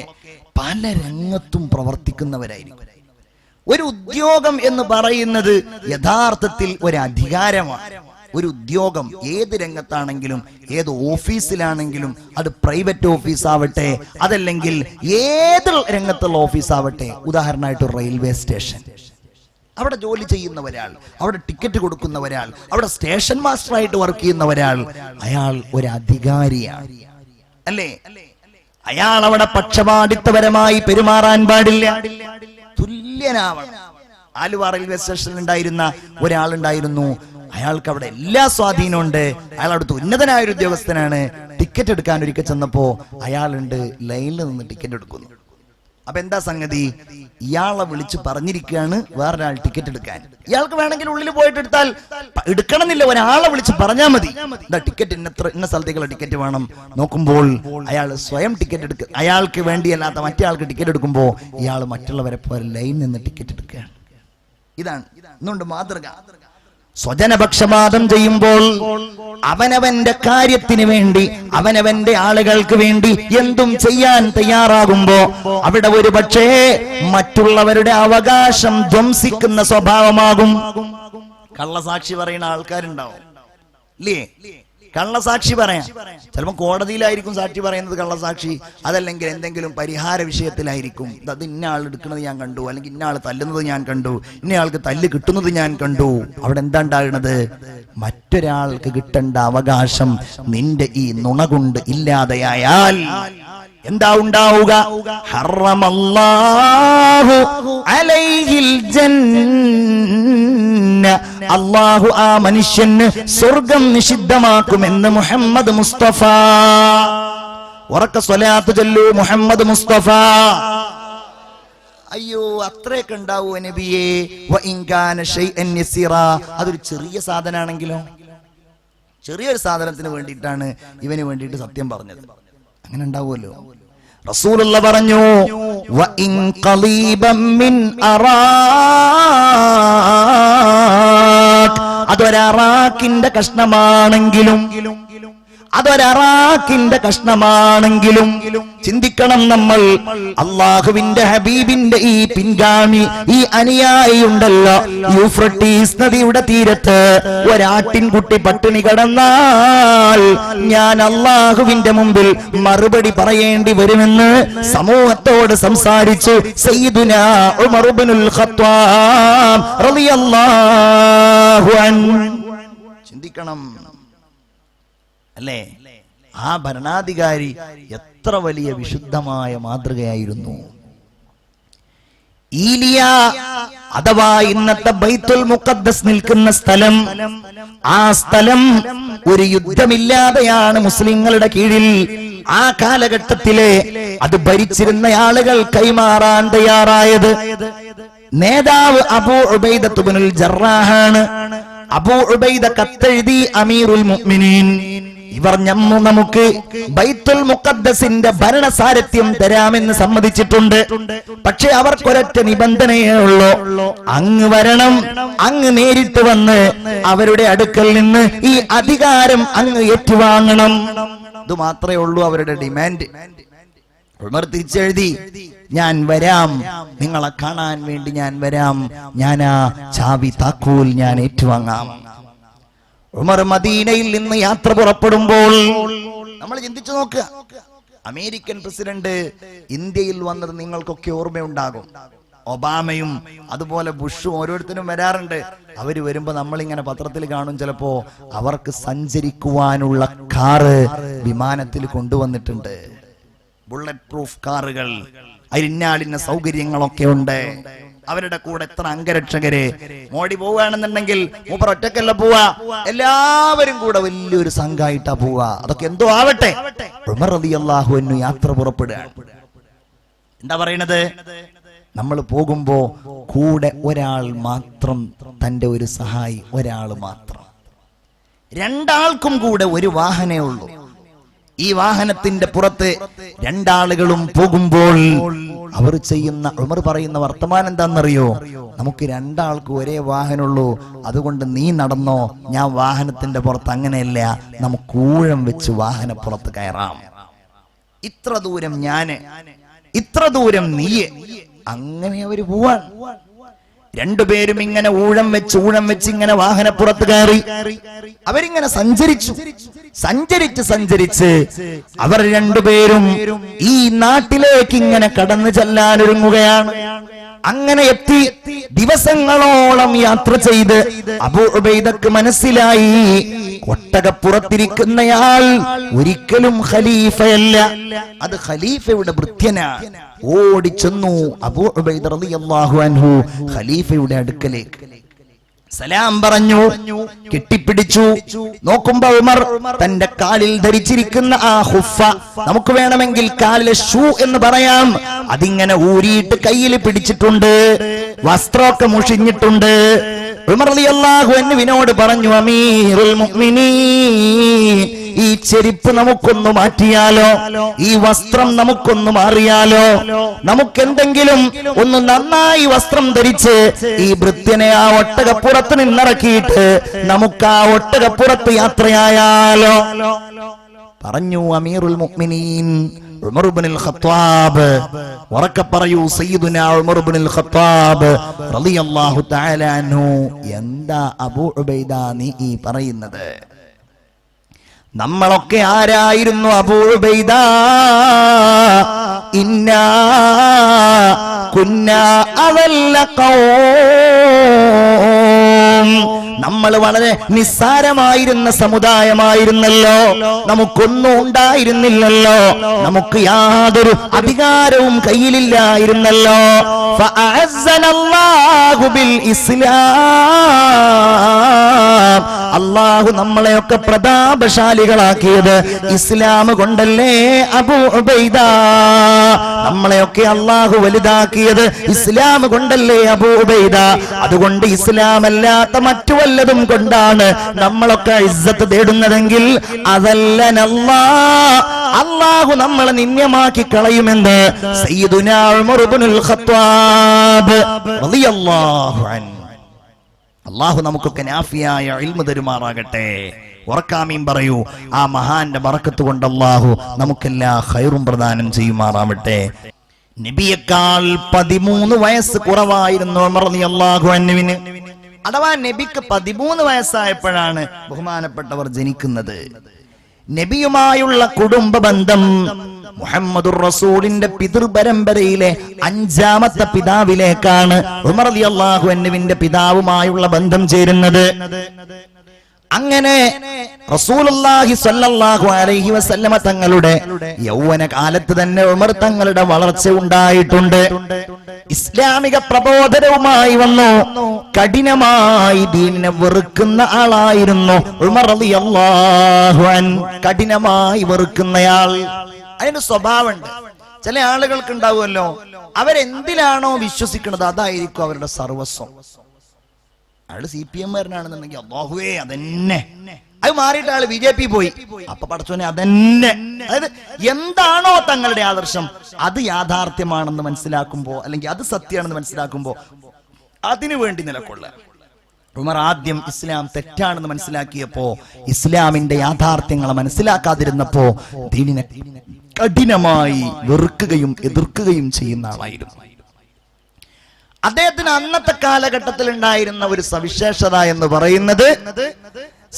പല രംഗത്തും പ്രവർത്തിക്കുന്നവരായിരിക്കും. ഒരു ഉദ്യോഗം എന്ന് പറയുന്നത് യഥാർത്ഥത്തിൽ ഒരു അധികാരമാണ്. ഒരു ഉദ്യോഗം ഏത് രംഗത്താണെങ്കിലും, ഏത് ഓഫീസിലാണെങ്കിലും, അത് പ്രൈവറ്റ് ഓഫീസ് ആവട്ടെ, അതല്ലെങ്കിൽ ഏത് രംഗത്തുള്ള ഓഫീസ് ആവട്ടെ. ഉദാഹരണമായിട്ട് റെയിൽവേ സ്റ്റേഷൻ, അവിടെ ജോലി ചെയ്യുന്ന ഒരാൾ, അവിടെ ടിക്കറ്റ് കൊടുക്കുന്ന ഒരാൾ, അവിടെ സ്റ്റേഷൻ മാസ്റ്റർ ആയിട്ട് വർക്ക് ചെയ്യുന്ന ഒരാൾ, അയാൾ ഒരു അധികാരിയാണ്, അല്ലേ? അയാൾ അവിടെ പക്ഷപാതിത്വപരമായി പെരുമാറാൻ പാടില്ല, തുല്യനാവണം. ആലുവ റെയിൽവേ സ്റ്റേഷനിൽ ഉണ്ടായിരുന്ന ഒരാളുണ്ടായിരുന്നു. അയാൾക്ക് അവിടെ എല്ലാ സ്വാധീനമുണ്ട്. അയാൾ അവിടുത്തെ ഉന്നതനായ ഒരു ഉദ്യോഗസ്ഥനാണ്. ടിക്കറ്റ് എടുക്കാൻ ഒരിക്കൽ ചെന്നപ്പോ അയാളുണ്ട് ലൈനിൽ നിന്ന് ടിക്കറ്റ് എടുക്കുന്നു. അപ്പൊ എന്താ സംഗതി? ഇയാളെ വിളിച്ച് പറഞ്ഞിരിക്കുകയാണ് വേറൊരാൾ ടിക്കറ്റ് എടുക്കാൻ. ഇയാൾക്ക് വേണമെങ്കിൽ ഉള്ളിൽ പോയിട്ട് എടുക്കണമെന്നില്ല, ഒരാളെ വിളിച്ച് പറഞ്ഞാൽ മതി, എന്താ ടിക്കറ്റ് ഇന്ന സ്ഥലത്തേക്കുള്ള ടിക്കറ്റ് വേണം. നോക്കുമ്പോൾ അയാൾ സ്വയം ടിക്കറ്റ് എടുക്കുക, അയാൾക്ക് വേണ്ടിയല്ലാത്ത മറ്റേ ആൾക്ക് ടിക്കറ്റ് എടുക്കുമ്പോ ഇയാൾ മറ്റുള്ളവരെ പോലെ ലൈനിൽ നിന്ന് ടിക്കറ്റ് എടുക്കുകയാണ്. ഇതാണ് ഇന്നുണ്ട് മാതൃക. സ്വജനപക്ഷപാതം ചെയ്യുമ്പോൾ അവനവന്റെ കാര്യത്തിന് വേണ്ടി, അവനവന്റെ ആളുകൾക്ക് വേണ്ടി എന്തും ചെയ്യാൻ തയ്യാറാകുമ്പോ അവിടെ ഒരു പക്ഷേ മറ്റുള്ളവരുടെ അവകാശം ധ്വംസിക്കുന്ന സ്വഭാവമാകും. കള്ളസാക്ഷി പറയുന്ന ആൾക്കാരുണ്ടാവും, ഇല്ലേ? കള്ളസാക്ഷി പറയാം. ചിലപ്പോൾ കോടതിയിലായിരിക്കും സാക്ഷി പറയുന്നത് കള്ളസാക്ഷി, അതല്ലെങ്കിൽ എന്തെങ്കിലും പരിഹാര വിഷയത്തിലായിരിക്കും. അത് ഇന്ന ആൾ എടുക്കുന്നത് ഞാൻ കണ്ടു, അല്ലെങ്കിൽ ഇന്ന ആൾ തല്ലുന്നത് ഞാൻ കണ്ടു, ഇന്നയാൾക്ക് തല്ല് കിട്ടുന്നത് ഞാൻ കണ്ടു. അവിടെ എന്താ ഉണ്ടാകുന്നത്? മറ്റൊരാൾക്ക് കിട്ടേണ്ട അവകാശം നിന്റെ ഈ നുണ കൊണ്ട് ഇല്ലാതെയായാൽ എന്താ ഉണ്ടാവുക? ഹറമല്ലാഹു അലൈഹിൽ ജന്ന, അല്ലാഹു ആ മനുഷ്യന് സ്വർഗം നിഷിദ്ധമാക്കുമെന്ന് മുഹമ്മദ് മുസ്തഫ. ഉറക്ക സ്വലാത്ത് ചൊല്ലൂ, മുഹമ്മദ് മുസ്തഫ. അയ്യോ അത്രയൊക്കെ ഉണ്ടാവൂ നബിയേ, വ ഇൻ കാന ശൈഅൻ യസീറാ, അതൊരു ചെറിയ സാധനാണെങ്കിലോ, ചെറിയൊരു സാധനത്തിന് വേണ്ടിയിട്ടാണ് ഇവന് വേണ്ടിയിട്ട് സത്യം പറഞ്ഞത്, അങ്ങനെ ഉണ്ടാവുമല്ലോ. റസൂലുള്ള പറഞ്ഞു വ ഇൻ ഖലീബൻ മിൻ അറാഖ്, അതൊരറാഖിന്റെ കഷ്ണമാണെങ്കിലും, അതൊരറാഖിന്റെ കഷ്ണമാണെങ്കിലും ചിന്തിക്കണം നമ്മൾ. അള്ളാഹുവിന്റെ ഹബീബിന്റെ ഈ പിൻഗാമി, ഈ അനുയായി ഉണ്ടല്ലോ, യൂഫ്രട്ടീസ് നദിയുടെ തീരത്ത് ഒരാട്ടിൻകുട്ടി പട്ടിണി കിടന്നാൽ ഞാൻ അള്ളാഹുവിന്റെ മുമ്പിൽ മറുപടി പറയേണ്ടി വരുമെന്ന് സമൂഹത്തോട് സംസാരിച്ചു സയ്യിദുനാ ഉമർ ഇബ്നുൽ ഖത്താബ് റളിയല്ലാഹു അൻഹു. ചിന്തിക്കണം അല്ലേ, ആ ഭരണാധികാരി എത്ര വലിയ വിശുദ്ധമായ മാതൃകയായിരുന്നു. ഈലിയ അഥവാ ഇന്നത്തെ ബൈത്തുൽ മുഖദ്ദസ് നിൽക്കുന്ന സ്ഥലം, ആ സ്ഥലം ഒരു യുദ്ധമില്ലാതെയാണ് മുസ്ലിങ്ങളുടെ കീഴിൽ ആ കാലഘട്ടത്തിലെ അത് ഭരിച്ചിരുന്ന ആളുകൾ കൈമാറാൻ തയ്യാറായത്. നേതാവ് അബൂ ഉബൈദ ഇബ്നുൽ ജറാഹാണ്. അബൂ ഉബൈദ കത്തെഴുതി അമീറുൽ മുഅ്മിനീൻ, ഇവർ നമുക്ക് ബൈത്തുൽ മുഖദ്ദസിന്റെ ഭരണസാരഥ്യം തരാമെന്ന് സമ്മതിച്ചിട്ടുണ്ട്. പക്ഷെ അവർക്കൊരൊറ്റ നിബന്ധനയേ ഉള്ളൂ, അങ്ങ് വരണം, അങ്ങ് നേരിട്ട് വന്ന് അവരുടെ അടുക്കൽ നിന്ന് ഈ അധികാരം അങ്ങ് ഏറ്റുവാങ്ങണം. ഇത് മാത്രമേ ഉള്ളൂ അവരുടെ ഡിമാൻഡ്. ഉമർ തിരിച്ചെഴുതി, ഞാൻ വരാം, നിങ്ങളെ കാണാൻ വേണ്ടി ഞാൻ വരാം, ഞാൻ ആ ചാവി താക്കോൽ ഞാൻ ഏറ്റുവാങ്ങാം. ഉമർ മദീനയിൽ നിന്ന് യാത്ര പുറപ്പെടുമ്പോൾ നമ്മൾ ചിന്തിച്ചു നോക്കുക, അമേരിക്കൻ പ്രസിഡന്റ് ഇന്ത്യയിൽ വന്നത് നിങ്ങൾക്കൊക്കെ ഓർമ്മയുണ്ടാകും. ഒബാമയും അതുപോലെ ബുഷും ഓരോരുത്തരും വരാറുണ്ട്. അവര് വരുമ്പോ നമ്മളിങ്ങനെ പത്രത്തിൽ കാണും, ചിലപ്പോ അവർക്ക് സഞ്ചരിക്കുവാനുള്ള കാറ് വിമാനത്തിൽ കൊണ്ടുവന്നിട്ടുണ്ട്, ബുള്ളറ്റ് പ്രൂഫ് കാറുകൾ, അതിനാലിന്ന സൗകര്യങ്ങളൊക്കെ ഉണ്ട്. അവരുടെ കൂടെ എത്ര അംഗരക്ഷകര്. മോഡി പോവുകയാണെന്നുണ്ടെങ്കിൽ മൂപ്പർ ഒറ്റക്കല്ല പോവാ, എല്ലാവരും കൂടെ വലിയൊരു സംഘമായിട്ടാ പോവാ. അതൊക്കെ എന്തോ ആവട്ടെ, ഉമർ റളിയല്ലാഹു അൻഹു യാത്ര പുറപ്പെടുകയാണ്. എന്താ പറയണത്? നമ്മൾ പോകുമ്പോ കൂടെ ഒരാൾ മാത്രം, തന്റെ ഒരു സഹായി ഒരാൾ മാത്രം. രണ്ടാൾക്കും കൂടെ ഒരു വാഹനേ ഉള്ളൂ. ഈ വാഹനത്തിന്റെ പുറത്ത് രണ്ടാളുകളും പോകുമ്പോൾ അവർ ചെയ്യുന്ന, ഉമർ പറയുന്ന വർത്തമാനം എന്താണെന്നറിയോ? നമുക്ക് രണ്ടാൾക്ക് ഒരേ വാഹനമുള്ളൂ, അതുകൊണ്ട് നീ നടന്നോ, ഞാൻ വാഹനത്തിന്റെ പുറത്ത്. അങ്ങനെയല്ല, നമുക്ക് ഊഴം വെച്ച് വാഹനപ്പുറത്ത് കയറാം. ഇത്ര ദൂരം ഞാന്, ഇത്ര ദൂരം നീയെ, അങ്ങനെ അവര് പോവാൻ. രണ്ടുപേരും ഇങ്ങനെ ഊഴം വെച്ച് ഇങ്ങനെ വാഹനപ്പുറത്ത് കയറി അവരിങ്ങനെ സഞ്ചരിച്ച് അവർ രണ്ടുപേരും ഈ നാട്ടിലേക്ക് ഇങ്ങനെ കടന്നു ചെല്ലാനൊരുങ്ങുകയാണ്. അങ്ങനെ എത്തി ദിവസങ്ങളോളം യാത്ര ചെയ്ത് അബൂ ഉബൈദക്ക് മനസ്സിലായി, ഒട്ടകപ്പുറത്തിരിക്കുന്നയാൾ ഒരിക്കലും ഖലീഫയല്ല, അത് ഖലീഫയുടെ ഭൃത്യനാണ്. ഓടിച്ചെന്നു അബൂ ഉബൈദ റളിയല്ലാഹു അൻഹു ഖലീഫയുടെ അടുക്കലേക്ക്. സലാം പറഞ്ഞു, കെട്ടിപ്പിടിച്ചു. നോക്കുമ്പോ ഉമർ തന്റെ കാലിൽ ധരിച്ചിരിക്കുന്ന ആ ഹുഫ, നമുക്ക് വേണമെങ്കിൽ കാലിലെ ഷൂ എന്ന് പറയാം, അതിങ്ങനെ ഊരിയിട്ട് കയ്യിൽ പിടിച്ചിട്ടുണ്ട്. വസ്ത്രമൊക്കെ മുഷിഞ്ഞിട്ടുണ്ട്. ഉമർ റളിയല്ലാഹു അൻഹുവിനോട് പറഞ്ഞു, അമീറുൽ മുഅ്മിനീൻ, ഈ ചെരുപ്പ് നമുക്കൊന്ന് മാറ്റിയാലോ, ഈ വസ്ത്രം നമുക്കൊന്ന് മാറിയാലോ, നമുക്കെന്തെങ്കിലും ഒന്ന് നന്നായി വസ്ത്രം ധരിച്ച് ഈ ഭൃത്യനെ ആ ഒട്ടകപ്പുറത്ത് നിന്നിറക്കിയിട്ട് നമുക്ക് ആ ഒട്ടകപ്പുറത്ത് യാത്രയായാലോ. പറഞ്ഞു അമീറുൽ മുഅ്മിനീൻ ഉമർ ഇബ്നുൽ ഖത്താബ്. ഉറക്കെ പറയൂ, സയ്യിദുനാ ഉമർ ഇബ്നുൽ ഖത്താബ് റളിയല്ലാഹു തആല അൻഹു. എന്താ അബൂ ഉബൈദ നീ ഈ പറയുന്നത്? നമ്മളൊക്കെ ആരായിരുന്നു അബൂ ഉബൈദ? ഇന്നാ കുന്നാ അവല്ല ഖൗം, നമ്മൾ വളരെ നിസ്സാരമായിരുന്ന സമുദായമായിരുന്നല്ലോ, നമുക്കൊന്നും ഉണ്ടായിരുന്നില്ലല്ലോ, നമുക്ക് യാതൊരു അധികാരവും കയ്യിലില്ലായിരുന്നല്ലോ. ഫഅഅസ്സനല്ലാഹു ബിൽ ഇസ്ലാം, അല്ലാഹു നമ്മളെയൊക്കെ പ്രതാപശാലികളാക്കിയത് ഇസ്ലാം കൊണ്ടല്ലേ അബൂ ഉബൈദ. നമ്മളെയൊക്കെ അല്ലാഹു വലുതാക്കിയത് ഇസ്ലാം കൊണ്ടല്ലേ അബൂ ഉബൈദ. അതുകൊണ്ട് ഇസ്ലാം അല്ലാത്ത മറ്റു വല്ലതും കൊണ്ടാണ് നമ്മളൊക്കെ ഇസ്സത്ത് തേടുന്നതെങ്കിൽ അതല്ലനല്ലാഹ്, അല്ലാഹു നമ്മളെ നിന്ദ്യമാക്കി കളയുമെന്ന് സയ്യിദുനാ ഉമർ ഇബ്നുൽ ഖത്താബ് റളിയല്ലാഹു അൻഹു. അല്ലാഹു നമുക്കൊക്കെ നാഫിയായ ഇൽമു തരുമാറാകട്ടെ. ഉറക്കാമീൻ പറയൂ. ആ മഹാന്റെ ബറക്കത്ത് കൊണ്ട് അല്ലാഹു നമുക്കെല്ലാ ഖൈറും പ്രദാനം ചെയ്യുമാറാവട്ടെ. നബിയേക്കാൾ 13 വയസ്സ് കുറവായിരുന്നു ഉമർ റളിയല്ലാഹു അൻഹുവിന്. അഥവാ നബിക്ക് 13 വയസ്സായപ്പോഴാണ് ബഹുമാനപ്പെട്ടവർ ജനിക്കുന്നത്. നബിയുമായുള്ള കുടുംബ ബന്ധം മുഹമ്മദുർ റസൂലിന്റെ പിതൃപരമ്പരയിലെ 5ാമത്തെ പിതാവിലേക്കാണ് ഉമർ റളിയല്ലാഹു അൻഹുവിന്റെ പിതാവുമായുള്ള ബന്ധം ചേരുന്നത്. അങ്ങനെ റസൂലുള്ളാഹി സ്വല്ലല്ലാഹു അലൈഹി വസല്ലമ തങ്ങളുടെ യൗവന കാലത്ത് തന്നെ ഉമർ തങ്ങളുടെ വളർച്ച ഉണ്ടായിട്ടുണ്ട്. ഇസ്ലാമിക പ്രബോധനവുമായി വന്നു. കഠിനമായി ദീനിനെ വെറുക്കുന്ന ആളായിരുന്നു ഉമർ റളിയല്ലാഹു അൻഹു. കഠിനമായി വെറുക്കുന്നയാൾ. അതിന്റെ സ്വഭാവമുണ്ട്. ചില ആളുകൾക്ക് ഉണ്ടാവുമല്ലോ, അവരെന്തിലാണോ വിശ്വസിക്കുന്നത് അതായിരിക്കും അവരുടെ സർവസ്വം. അയാള് CPM കാരനാണെന്നുണ്ടെങ്കിൽ അല്ലാഹുവേ അതന്നെ, അത് മാറിയിട്ട് ആള് BJP പോയി, അപ്പൊ പടച്ചോനെ അതന്നെ. അതായത് എന്താണോ തങ്ങളുടെ ആദർശം അത് യാഥാർത്ഥ്യമാണെന്ന് മനസ്സിലാക്കുമ്പോ, അല്ലെങ്കിൽ അത് സത്യമാണെന്ന് മനസ്സിലാക്കുമ്പോ അതിനു വേണ്ടി നിലകൊള്ളുക. ഉമർ ആദ്യം ഇസ്ലാം തെറ്റാണെന്ന് മനസ്സിലാക്കിയപ്പോ, ഇസ്ലാമിന്റെ യാഥാർത്ഥ്യങ്ങളെ മനസ്സിലാക്കാതിരുന്നപ്പോ ദീനിനെ കഠിനമായി വെറുക്കുകയും എതിർക്കുകയും ചെയ്യുന്ന ആളായിരുന്നു. അദ്ദേഹത്തിന് അന്നത്തെ കാലഘട്ടത്തിൽ ഉണ്ടായിരുന്ന ഒരു സവിശേഷത എന്ന് പറയുന്നത്,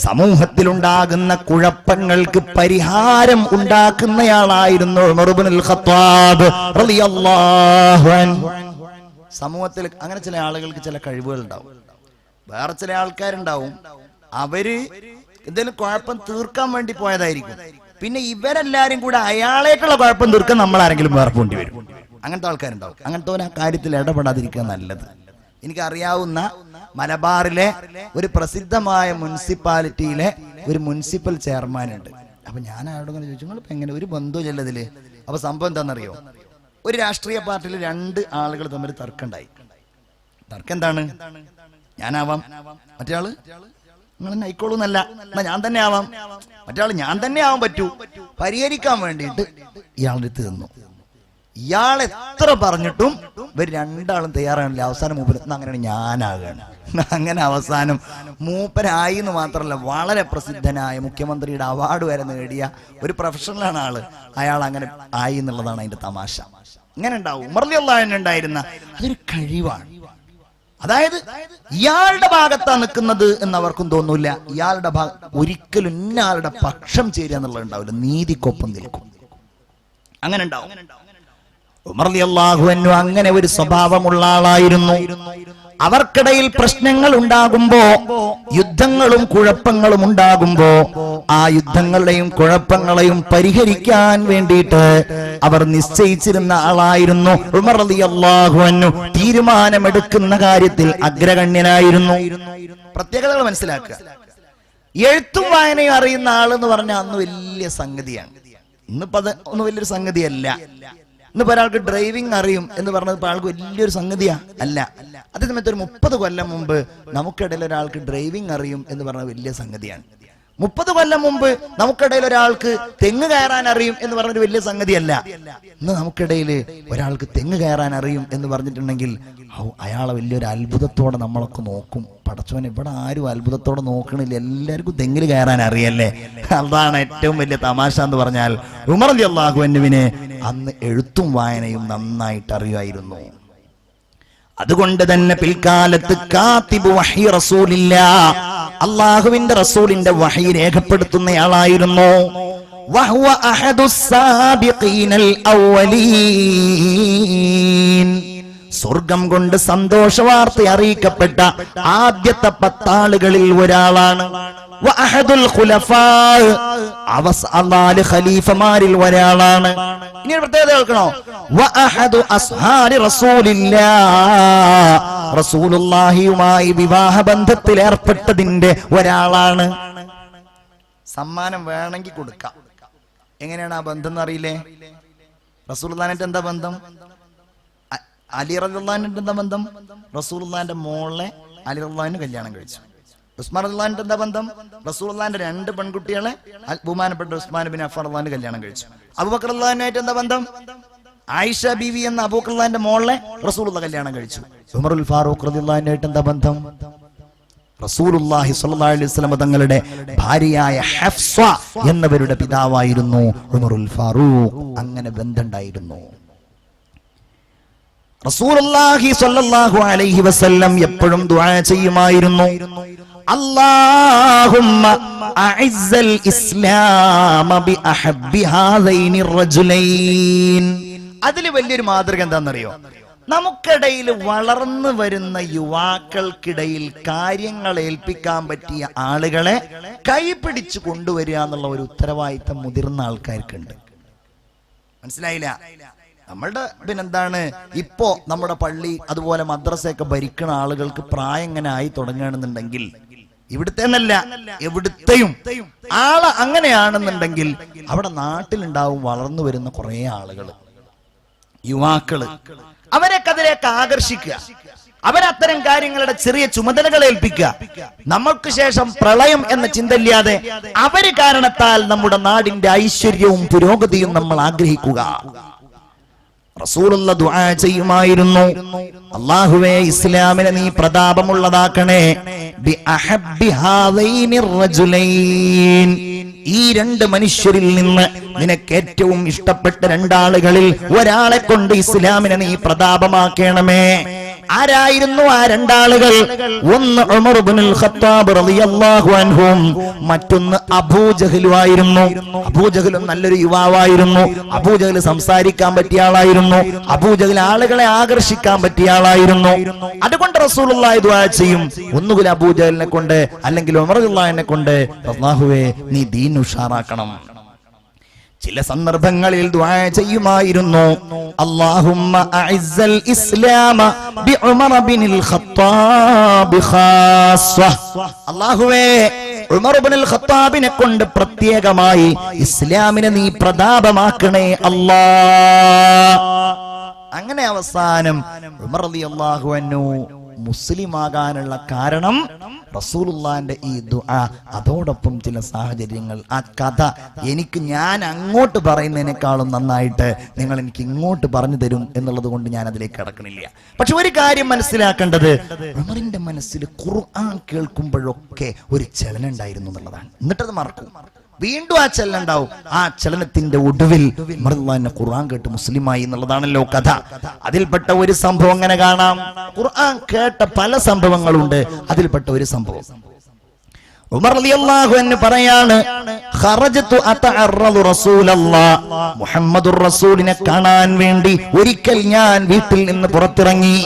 സമൂഹത്തിലുണ്ടാകുന്ന കുഴപ്പങ്ങൾക്ക് പരിഹാരം ഉണ്ടാക്കുന്നയാളായിരുന്നു ഉമർ ഇബ്നുൽ ഖത്താബ് റളിയല്ലാഹു അൻഹു. സമൂഹത്തിൽ അങ്ങനെ ചില ആളുകൾക്ക് ചില കഴിവുകൾ ഉണ്ടാവും. വേറെ ചില ആൾക്കാരുണ്ടാവും, അവര് എന്തെങ്കിലും കുഴപ്പം തീർക്കാൻ വേണ്ടി പോയതായിരിക്കും. പിന്നെ ഇവരെല്ലാരും കൂടെ അയാളേക്കുള്ള കുഴപ്പം തീർക്കാൻ നമ്മൾ ആരെങ്കിലും വേറെ പോണ്ടി വരും. അങ്ങനത്തെ ആൾക്കാരുണ്ടാവും. അങ്ങനത്തെ ആ കാര്യത്തിൽ ഇടപെടാതിരിക്കുക നല്ലത്. എനിക്കറിയാവുന്ന മലബാറിലെ ഒരു പ്രസിദ്ധമായ മുനിസിപ്പാലിറ്റിയിലെ ഒരു മുനിസിപ്പൽ ചെയർമാൻ ഉണ്ട്. അപ്പൊ ഞാൻ അയാളോട് ചോദിച്ചു, നിങ്ങൾ ഇപ്പൊ എങ്ങനെ ഒരു ബന്ധവും ചെല്ലതില്? അപ്പൊ സംഭവം എന്താണെന്നറിയോ, ഒരു രാഷ്ട്രീയ പാർട്ടിയിൽ 2 ആളുകൾ തമ്മിൽ തർക്കമുണ്ടായി. തർക്കം എന്താണ്? ഞാനാവാം, മറ്റേ ആള് നിങ്ങൾ എന്നെ ആയിക്കോളൂന്നല്ല, എന്നാ ഞാൻ തന്നെ ആവാം. മറ്റേ ആള് ഞാൻ തന്നെ ആവാൻ പറ്റൂ. പരിഹരിക്കാൻ വേണ്ടിയിട്ട് ഇയാളുടെ അടുത്ത് നിന്നു. ഇയാൾ എത്ര പറഞ്ഞിട്ടും ഇവർ 2 ആളും തയ്യാറാണില്ല. അവസാനം മൂപ്പര് അങ്ങനെയാണ് ഞാനാകാണ്. അങ്ങനെ അവസാനം മൂപ്പരായി എന്ന് മാത്രമല്ല, വളരെ പ്രസിദ്ധനായ മുഖ്യമന്ത്രിയുടെ അവാർഡ് വരെ നേടിയ ഒരു പ്രൊഫഷണലാണ് ആള്. അയാൾ അങ്ങനെ ആയി എന്നുള്ളതാണ് അതിന്റെ തമാശ. ഇങ്ങനെ ഉണ്ടാവും. ഉമർ റളിയല്ലാഹു അൻഹു ഉണ്ടായിരുന്ന അതൊരു കഴിവാണ്. അതായത് ഇയാളുടെ ഭാഗത്താ നിൽക്കുന്നത് എന്ന് അവർക്കും തോന്നൂല. ഇയാളുടെ ഒരിക്കലും ഇന്നയാളുടെ പക്ഷം ചേരുക എന്നുള്ളത് ഉണ്ടാവില്ല. നീതിക്കൊപ്പം നിൽക്കും. അങ്ങനെ ഉണ്ടാവും. ഉമർ റളിയല്ലാഹു അൻഹു അങ്ങനെ ഒരു സ്വഭാവമുള്ള ആളായിരുന്നു. അവർക്കിടയിൽ പ്രശ്നങ്ങൾ ഉണ്ടാകുമ്പോ, യുദ്ധങ്ങളും കുഴപ്പങ്ങളും ഉണ്ടാകുമ്പോ, ആ യുദ്ധങ്ങളെയും കുഴപ്പങ്ങളെയും പരിഹരിക്കാൻ വേണ്ടിയിട്ട് അവർ നിശ്ചയിച്ചിരുന്ന ആളായിരുന്നു ഉമർ റളിയല്ലാഹു അൻഹു. തീരുമാനമെടുക്കുന്ന കാര്യത്തിൽ അഗ്രഗണ്യനായിരുന്നു. പ്രത്യേകതകൾ മനസ്സിലാക്കുക. എഴുത്തും വായനയും അറിയുന്ന ആളെന്ന് പറഞ്ഞാൽ അന്ന് വലിയ സംഗതിയാണ്. ഇന്നിപ്പോ അത് ഒന്നും വലിയൊരു സംഗതിയല്ല. ഇന്നിപ്പോ ഒരാൾക്ക് ഡ്രൈവിംഗ് അറിയും എന്ന് പറഞ്ഞത് ഇപ്പൊ ആൾക്ക് വലിയൊരു സംഗതിയാ അല്ല. അതേ സമയത്ത് ഒരു 30 കൊല്ലം മുമ്പ് നമുക്കിടയിൽ ഒരാൾക്ക് ഡ്രൈവിംഗ് അറിയും എന്ന് പറഞ്ഞത് വലിയ സംഗതിയാണ്. 30 കൊല്ലം മുമ്പ് നമുക്കിടയിൽ ഒരാൾക്ക് തെങ്ങ് കയറാൻ അറിയും എന്ന് പറഞ്ഞൊരു വലിയ സംഗതിയല്ല. ഇന്ന് നമുക്കിടയിൽ ഒരാൾക്ക് തെങ്ങ് കയറാൻ അറിയും എന്ന് പറഞ്ഞിട്ടുണ്ടെങ്കിൽ അയാളെ വലിയൊരു അത്ഭുതത്തോടെ നമ്മളൊക്കെ നോക്കും. പടച്ചോൻ, ഇവിടെ ആരും അത്ഭുതത്തോടെ നോക്കണില്ല, എല്ലാവർക്കും തെങ്ങിൽ കയറാൻ അറിയല്ലേ. അതാണ് ഏറ്റവും വലിയ തമാശ എന്ന് പറഞ്ഞാൽ. ഉമർ റളിയല്ലാഹു അൻഹുവിനെ അന്ന് എഴുത്തും വായനയും നന്നായിട്ട് അറിയുമായിരുന്നു. അതുകൊണ്ട് തന്നെ പിൽക്കാലത്ത് കാത്തിബ് വഹി റസൂലില്ലാ, അല്ലാഹുവിന്റെ റസൂലിന്റെ വഹി രേഖപ്പെടുത്തുന്നയാളായിരുന്നു. വഹുവ അഹദുസ് സാബിഖീനൽ അവ്വലീൻ, സ്വർഗം കൊണ്ട് സന്തോഷ വാർത്ത അറിയിക്കപ്പെട്ട ആദ്യത്തെ 10 ആളുകളിൽ ഒരാളാണ്. വഅഹദുൽ ഖുലഫാ, 4 ഖലീഫമാരിൽ ഒരാളാണ്. ഇനി ഒരു പ്രത്യേകത കേൾക്കണോ? വഅഹദു അസ്ഹാരി റസൂലില്ലാഹ്, റസൂലുള്ളാഹിയുമായി വിവാഹ ബന്ധത്തിൽ ഏർപ്പെട്ടതിന്റെ ഒരാളാണ്. സമ്മാനം വേണമെങ്കിൽ കൊടുക്കാം. എങ്ങനെയാണ് ആ ബന്ധം എന്ന് അറിയില്ലേ? റസൂലുള്ളാഹിന്റെ എന്താ ബന്ധം? അലി റളിയല്ലാഹുവിന്റെ എന്താ ബന്ധം? റസൂലുള്ളാഹിന്റെ മോളെ അലി റളിയല്ലാഹുവിന് കല്യാണം കഴിച്ചു. ഉസ്മാൻ റളിയല്ലാഹുവിന്റെ എന്താ ബന്ധം? റസൂലുള്ളാഹിന്റെ 2 പെൺകുട്ടികളെ ബഹുമാനപ്പെട്ട ഉസ്മാൻ ബിൻ അഫ്ഫാൻ റളിയല്ലാഹുവിന് കല്യാണം കഴിച്ചു. അബൂബക്കർ റളിയല്ലാഹുവിനായിട്ട് എന്താ ബന്ധം? ആയിഷ ബീവി എന്ന അബൂബക്കർ റളിയല്ലാഹുവിന്റെ മോളെ റസൂലുള്ളാഹി കല്യാണം കഴിച്ചു. ഉമറുൽ ഫാറൂഖ് റളിയല്ലാഹുവിനായിട്ട് എന്താ ബന്ധം? റസൂലുള്ളാഹി സ്വല്ലല്ലാഹു അലൈഹി വസല്ലം തങ്ങളുടെ ഭാര്യയായ ഹഫ്സ എന്നവരുടെ പിതാവായിരുന്നു ഉമറുൽ ഫാറൂഖ്. അങ്ങനെ ബന്ധമുണ്ടായിരുന്നു. റസൂലുള്ളാഹി സ്വല്ലല്ലാഹു അലൈഹി വസല്ലം എപ്പോഴും ദുആ ചെയ്യുമായിരുന്നു, അല്ലാഹുമ്മ അഇസ്സൽ ഇസ്ലാമ ബി അഹബ്ബി ഹാദൈനി റജുലൈൻ. അതിൽ വലിയൊരു മാതൃക എന്താണെന്നറിയോ? നമുക്കിടയിൽ വളർന്നു വരുന്ന യുവാക്കൾക്കിടയിൽ കാര്യങ്ങൾ ഏൽപ്പിക്കാൻ പറ്റിയ ആളുകളെ കൈപിടിച്ചു കൊണ്ടുവരിക എന്നുള്ള ഒരു ഉത്തരവാദിത്തം മുതിർന്ന ആൾക്കാർക്കുണ്ട്. മനസ്സിലായില്ല? നമ്മളുടെ പിന്നെന്താണ്, ഇപ്പോ നമ്മുടെ പള്ളി അതുപോലെ മദ്രസയൊക്കെ ഭരിക്കുന്ന ആളുകൾക്ക് പ്രായം ഇങ്ങനെ ആയി തുടങ്ങുകയാണെന്നുണ്ടെങ്കിൽ, ഇവിടുത്തെ എന്നല്ല എവിടുത്തെയും ആള് അങ്ങനെയാണെന്നുണ്ടെങ്കിൽ അവിടെ നാട്ടിലുണ്ടാവും വളർന്നു വരുന്ന കുറെ ആളുകൾ, യുവാക്കള്. അവരൊക്കെ അതിലേക്ക് ആകർഷിക്കുക, അവരത്തരം കാര്യങ്ങളുടെ ചെറിയ ചുമതലകൾ ഏൽപ്പിക്കുക. നമ്മൾക്ക് ശേഷം പ്രളയം എന്ന ചിന്തയില്ലാതെ അവര് കാരണത്താൽ നമ്മുടെ നാടിന്റെ ഐശ്വര്യവും പുരോഗതിയും നമ്മൾ ആഗ്രഹിക്കുക. റസൂലുള്ള ദുആ ചെയ്യുമായിരുന്നു, അല്ലാഹുവേ ഇസ്ലാമിനെ നീ പ്രതാപമുള്ളതാക്കണേ, ബി അഹബ്ബി ഹാദൈനി റജുലൈൻ, ഈ 2 മനുഷ്യരിൽ നിന്ന് നിനക്ക് ഏറ്റവും ഇഷ്ടപ്പെട്ട 2 ആളുകളിൽ ഒരാളെ കൊണ്ട് ഇസ്ലാമിനെ നീ പ്രതാപമാക്കണമേ. ആരായിരുന്നു ആ 2 ആളുകൾ? ഒന്ന് ഉമർ ഇബ്നുൽ ഖത്താബ് റളിയല്ലാഹു അൻഹു, മറ്റൊന്ന് അബൂജഹലും ആയിരുന്നു. അബൂജഹലും നല്ലൊരു യുവാവായിരുന്നു. അബൂജഹൽ സംസാരിക്കാൻ പറ്റിയ ആളായിരുന്നു. അബൂജഹൽ ആളുകളെ ആകർഷിക്കാൻ പറ്റിയ ആളായിരുന്നു. അതുകൊണ്ട് റസൂലുള്ളാഹി ദുആ ചെയ്യും, ഒന്നുകിൽ അബൂജഹലിനെ കൊണ്ട് അല്ലെങ്കിൽ ഉമർ റളിയല്ലാഹുവിനെ കൊണ്ട് അല്ലാഹുവേ നീ ദീൻ ഉഷാറാക്കണം. ചില സന്ദർഭങ്ങളിൽ ദുആ ചെയ്യുമായിരുന്നു, അല്ലാഹുമ്മ അഇസ്സൽ ഇസ്ലാമ ബി ഉമർ ഇബ്നുൽ ഖത്താബ് ഖാസ്സ, അല്ലാഹുവേ ഉമർ ഇബ്നുൽ ഖത്താബിനെ കൊണ്ട് പ്രത്യേകമായി ഇസ്ലാമിനെ നീ പ്രതാപമാക്കണേ അല്ലാഹ്. അങ്ങനെ അവസാനം ഉമർ റളിയല്ലാഹു അൻഹു മുസ്ലിം ആകാനുള്ള കാരണം റസൂലുള്ളാഹിന്റെ ഈ ദുആ. അതോടൊപ്പം ചില സാഹചര്യങ്ങൾ, ആ കഥ ഞാൻ അങ്ങോട്ട് പറയുന്നതിനേക്കാളും നന്നായിട്ട് നിങ്ങൾ എനിക്ക് ഇങ്ങോട്ട് പറഞ്ഞു തരും എന്നുള്ളത് കൊണ്ട് ഞാൻ അതിലേക്ക് കടക്കണില്ല. പക്ഷെ ഒരു കാര്യം മനസ്സിലാക്കേണ്ടത്, ഉമറിന്റെ മനസ്സിൽ ഖുർആൻ കേൾക്കുമ്പോഴൊക്കെ ഒരു ചലനം ഉണ്ടായിരുന്നു എന്നുള്ളതാണ്. എന്നിട്ടത് മറക്കും, വീണ്ടും ആ ചലനം ഉണ്ടാവും. ആ ചലനത്തിന്റെ ഒടുവിൽ ഉമറുല്ലാഹിനെ ഖുർആൻ കേട്ട് മുസ്ലിമായി എന്നുള്ളതാണല്ലോ കഥ. അതിൽപ്പെട്ട ഒരു സംഭവം അങ്ങനെ കാണാം. ഖുർആൻ കേട്ട പല സംഭവങ്ങളുണ്ട്. അതിൽപ്പെട്ട ഒരു സംഭവം, ഉമർ റളിയല്ലാഹു അൻഹു പറയാണ്, ഖറജതു അതഅറദു റസൂലല്ലാഹ്, മുഹമ്മദുർ റസൂലിനെ കാണാൻ വേണ്ടി ഒരിക്കൽ ഞാൻ വീട്ടിൽ നിന്ന് പുറത്തിറങ്ങി.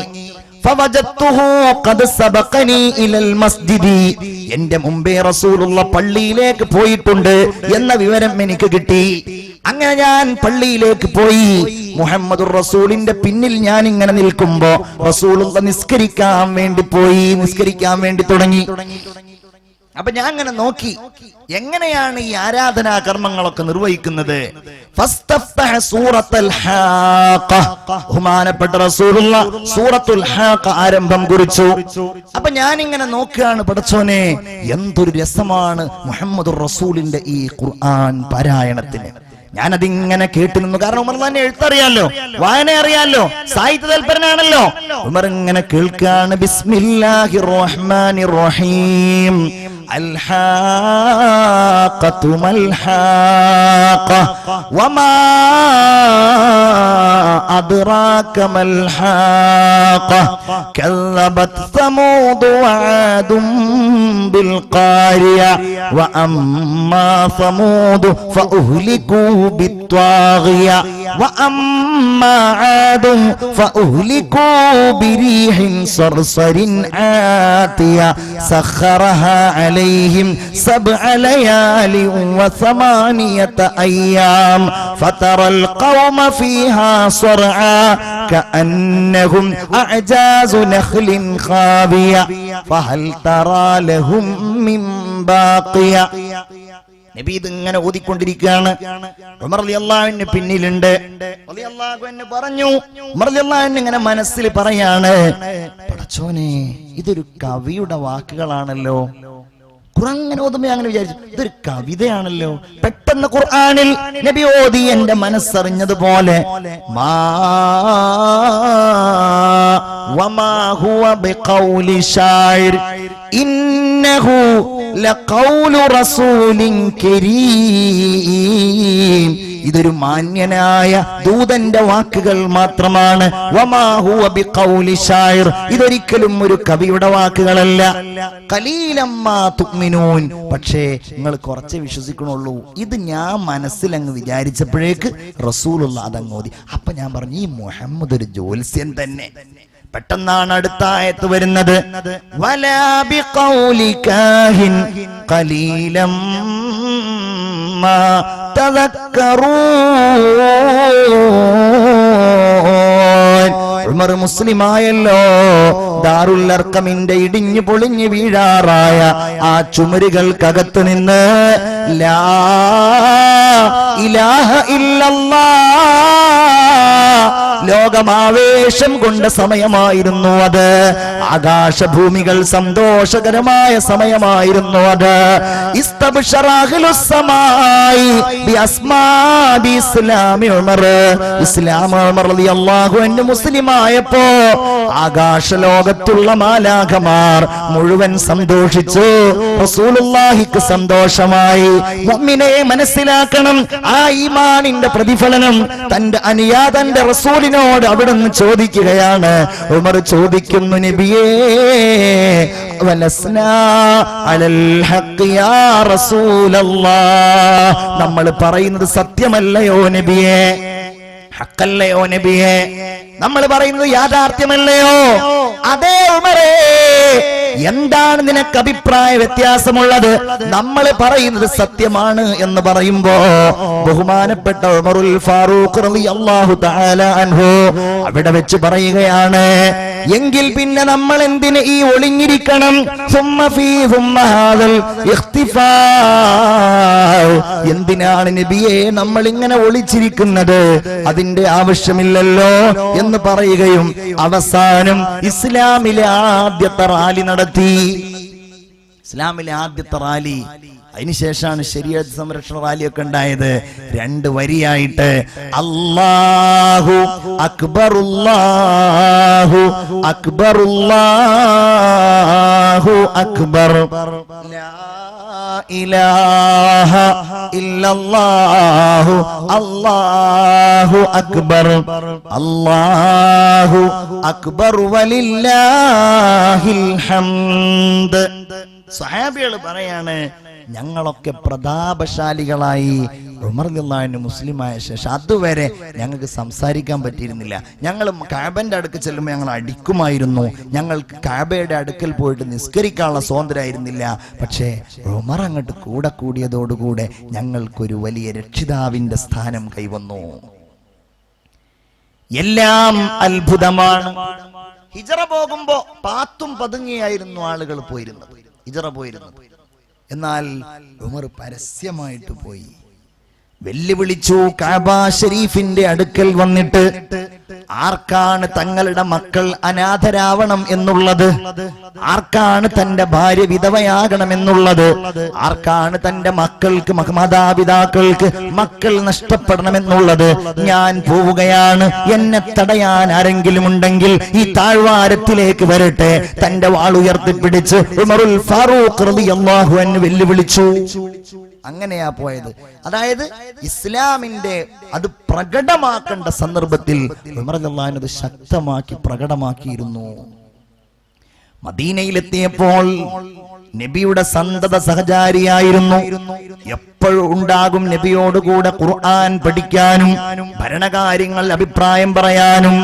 എന്റെ മുമ്പേ റസൂലുള്ള പള്ളിയിലേക്ക് പോയിട്ടുണ്ട് എന്ന വിവരം എനിക്ക് കിട്ടി. അങ്ങനെ ഞാൻ പള്ളിയിലേക്ക് പോയി. മുഹമ്മദുർ റസൂലിന്റെ പിന്നിൽ ഞാൻ ഇങ്ങനെ നിൽക്കുമ്പോ റസൂലുള്ള നിസ്കരിക്കാൻ വേണ്ടി തുടങ്ങി. അപ്പൊ ഞാൻ അങ്ങനെ നോക്കി, എങ്ങനെയാണ് ഈ ആരാധനാ കർമ്മങ്ങളൊക്കെ നിർവഹിക്കുന്നത്. ബഹുമാനപ്പെട്ട റസൂലുള്ളാഹി സൂറത്തുൽ ഹാഖ ആരംഭം കുറിച്ചു. അപ്പൊ ഞാൻ ഇങ്ങനെ നോക്കുകയാണ്, പടച്ചോനെ എന്തൊരു രസമാണ് മുഹമ്മദുർ റസൂലിന്റെ ഈ ഖുർആൻ പാരായണത്തിന്. ഞാനതിങ്ങനെ കേട്ടു നിന്നു. കാരണം ഉമർ തന്നെ എഴുത്തറിയാലോ, വായന അറിയാലോ, സാഹിത്യ തൽപരനാണല്ലോ. ഉമർ ഇങ്ങനെ കേൾക്കാണ്, ബിസ്മില്ലാഹിർ റഹ്മാനിർ റഹീം, അൽഹാഖതു മൽഹാഖ വമാ അദ്റാക മൽഹാഖ കല്ലബത് സമൂദ وثمود وعاد بالقارية وأما ثمود فأهلكوا بالطاغية وأما عاد فأهلكوا بريح صرصر عاتية سخرها عليهم 7 ليال و8 أيام فترى القوم فيها صرعا كأنهم أعجاز نخل خاوية فهل ترى لهم من باقية. നബി ഇതിങ്ങനെ ഓതിക്കൊണ്ടിരിക്കുകയാണ്. ഉമർ റളിയല്ലാഹു അൻഹു പിന്നിലുണ്ട്. റളിയല്ലാഹു അൻഹു പറഞ്ഞു, ഉമർ റളിയല്ലാഹു അൻഹു ഇങ്ങനെ മനസ്സിൽ പറയാണ്, പടച്ചോനെ ഇതൊരു കവിയുടെ വാക്കുകളാണല്ലോ. ഖുർആൻ ഇങ്ങനെ ഓതുമ്പോൾ അങ്ങനെ വിചാരിച്ചു ഇതൊരു കവിതയാണല്ലോ. പെട്ടെന്ന് ഖുർആനിൽ നബി ഓതി എന്റെ മനസ്സറിഞ്ഞതുപോലെ വമാ ഹുവ ബിഖൗലി ശാഇർ ഇന്നഹു ലഖൗലു റസൂലിൻ കരീം. ഇതൊരു മാന്യനായ ദൂതന്റെ വാക്കുകൾ മാത്രമാണ്. വമാ ഹുവ ബിഖൗലി ശാഇർ, ഇതൊരിക്കലും ഒരു കവിയുടെ വാക്കുകളല്ല. ഖലീലമ്മാ തുഅ്മിനൂൻ, പക്ഷേ നിങ്ങൾ കുറച്ചേ വിശ്വസിക്കണുള്ളൂ. ഇത് ഞാൻ മനസ്സിലങ്ങ് വിചാരിച്ചപ്പോഴേക്ക് റസൂലുള്ളാഹി അതങ്ങോതി. അപ്പൊ ഞാൻ പറഞ്ഞു ഈ മുഹമ്മദ് ഒരു ജ്യോത്സ്യൻ തന്നെ. പെട്ടെന്നാണ് അടുത്ത ആയത്ത് വരുന്നത്, വലാ ബിഖൗലി കാഹിൻ ഖലീലം മാ തദക്കറൂൻ. ഉമർ മുസ്ലിമായല്ലോ. ദാറുൽ അർഖമിന്റെ ഇടിഞ്ഞു പൊളിഞ്ഞു വീഴാറായ ആ ചുമരുകൾക്കകത്ത് നിന്ന് ലാ ഇലാഹ ഇല്ലല്ലാഹ് ലോകമാവേശം കൊണ്ട സമയമായിരുന്നു അത്. ആകാശഭൂമികൾ സന്തോഷകരമായ സമയമായിരുന്നു അത്. ഇസ്ലാം ഉമർ റളിയല്ലാഹു അൻഹു മുസ്ലിമായപ്പോ ആകാശലോകത്തുള്ള മാലാഖമാർ മുഴുവൻ സന്തോഷിച്ചു. റസൂലുള്ളാഹിക്ക് സന്തോഷമായി. മുഅ്മിനെ മനസ്സിലാക്കണം, ആ ഈമാനിന്റെ പ്രതിഫലനം തന്റെ അനുയാതന്റെ റസൂലിനോട് അവിടുന്ന് ചോദിക്കുകയാണ്. ഉമർ ചോദിക്കുന്നു, നബിയേ വലസ്നാ അലൽ ഹഖ് യാ റസൂലല്ലാഹ്, നമ്മൾ പറയുന്നത് സത്യമല്ലയോ നബിയേ? ഹക്കല്ലയോ നബിയേ? നമ്മൾ പറയുന്നത് യാഥാർത്ഥ്യമല്ലയോ? അതേ ഉമറേ, എന്താണ് നിനക്ക് അഭിപ്രായ വ്യത്യാസമുള്ളത്? നമ്മൾ പറയുന്നത് സത്യമാണ് എന്ന് പറയുമ്പോ ബഹുമാനപ്പെട്ട ഉമറുൽ ഫാറൂഖ് റളിയല്ലാഹു തആല അൻഹു അവിടെ വെച്ച് പറയുകയാണ്, എങ്കിൽ പിന്നെ നമ്മൾ എന്തിന് ഈ ഒളിഞ്ഞിരിക്കണം? എന്തിനാണ് നബിയെ നമ്മൾ ഇങ്ങനെ ഒളിച്ചിരിക്കുന്നത്? അതിന്റെ ആവശ്യമില്ലല്ലോ എന്ന് പറയുകയും അവസാനം ഇസ്ലാമിലെ ആദ്യത്തെ റാലി നടത്തി. ഇസ്ലാമിലെ ആദ്യത്തെ റാലി, അതിനുശേഷമാണ് ശരീഅത്ത് സംരക്ഷണ റാലിയൊക്കെ ഉണ്ടായത്. 2 വരിയായിട്ട് അല്ലാഹു അക്ബർ അല്ലാഹു അക്ബർ അല്ലാഹു അക്ബർ ലാ ഇലാഹ ഇല്ലല്ലാഹു അല്ലാഹു അക്ബർ അല്ലാഹു അക്ബർ വലില്ലാഹിൽ ഹംദ്. സഹാബികൾ പറയാണ്, ഞങ്ങളൊക്കെ പ്രതാപശാലികളായി. ഉമർ റളിയല്ലാഹു അൻഹു മുസ്ലിമായ ശേഷം അതുവരെ ഞങ്ങൾക്ക് സംസാരിക്കാൻ പറ്റിയിരുന്നില്ല. ഞങ്ങൾ കഅബന്റെ അടുക്കൽ ചെല്ലുമ്പോൾ ഞങ്ങൾ അടിക്കുമായിരുന്നു. ഞങ്ങൾക്ക് കഅബയുടെ അടുക്കൽ പോയിട്ട് നിസ്കരിക്കാനുള്ള സ്വാതന്ത്ര്യമായിരുന്നില്ല. പക്ഷേ ഉമർ അങ്ങോട്ട് കൂടെ കൂടിയതോടുകൂടെ ഞങ്ങൾക്കൊരു വലിയ രക്ഷിതാവിന്റെ സ്ഥാനം കൈവന്നു. എല്ലാം അത്ഭുതമാണ്. ഹിജറ പോകുമ്പോ പാത്തും പതുങ്ങിയായിരുന്നു ആളുകൾ പോയിരുന്നത്, ഹിജറ പോയിരുന്നത്. എന്നാൽ ഉമർ പരസ്യമായിട്ട് പോയി, വെല്ലുവിളിച്ചു. കഅബ ശരീഫിന്റെ അടുക്കൽ വന്നിട്ട് ആർക്കാണ് തങ്ങളുടെ മക്കൾ അനാഥരാവണം എന്നുള്ളത്? ആർക്കാണ് തന്റെ ഭാര്യ വിധവയാകണം എന്നുള്ളത്? ആർക്കാണ് തന്റെ മക്കൾക്ക് മാതാപിതാക്കൾക്ക് മക്കൾ നഷ്ടപ്പെടണമെന്നുള്ളത്? ഞാൻ പോവുകയാണ്, എന്നെ തടയാൻ ആരെങ്കിലും ഉണ്ടെങ്കിൽ ഈ താഴ്വാരത്തിലേക്ക് വരട്ടെ. തന്റെ വാൾ ഉയർത്തിപ്പിടിച്ച് ഉമറുൽ ഫാറൂഖ് റളിയല്ലാഹു അൻഹു വെല്ലുവിളിച്ചു. അങ്ങനെയാ പോയത്. അതായത് ഇസ്ലാമിന്റെ അത് പ്രകടമാക്കേണ്ട സന്ദർഭത്തിൽ ഉമർ റളിയല്ലാഹു അൻഹു ശക്തമാക്കി പ്രകടമാക്കിയിരുന്നു. മദീനയിലെത്തിയപ്പോൾ നബിയുടെ സന്തത സഹചാരിയായിരുന്നു. എപ്പോഴും ഉണ്ടാകും നബിയോടുകൂടെ ഖുർആൻ പഠിക്കാനും ഭരണകാര്യങ്ങൾ അഭിപ്രായം പറയാനും.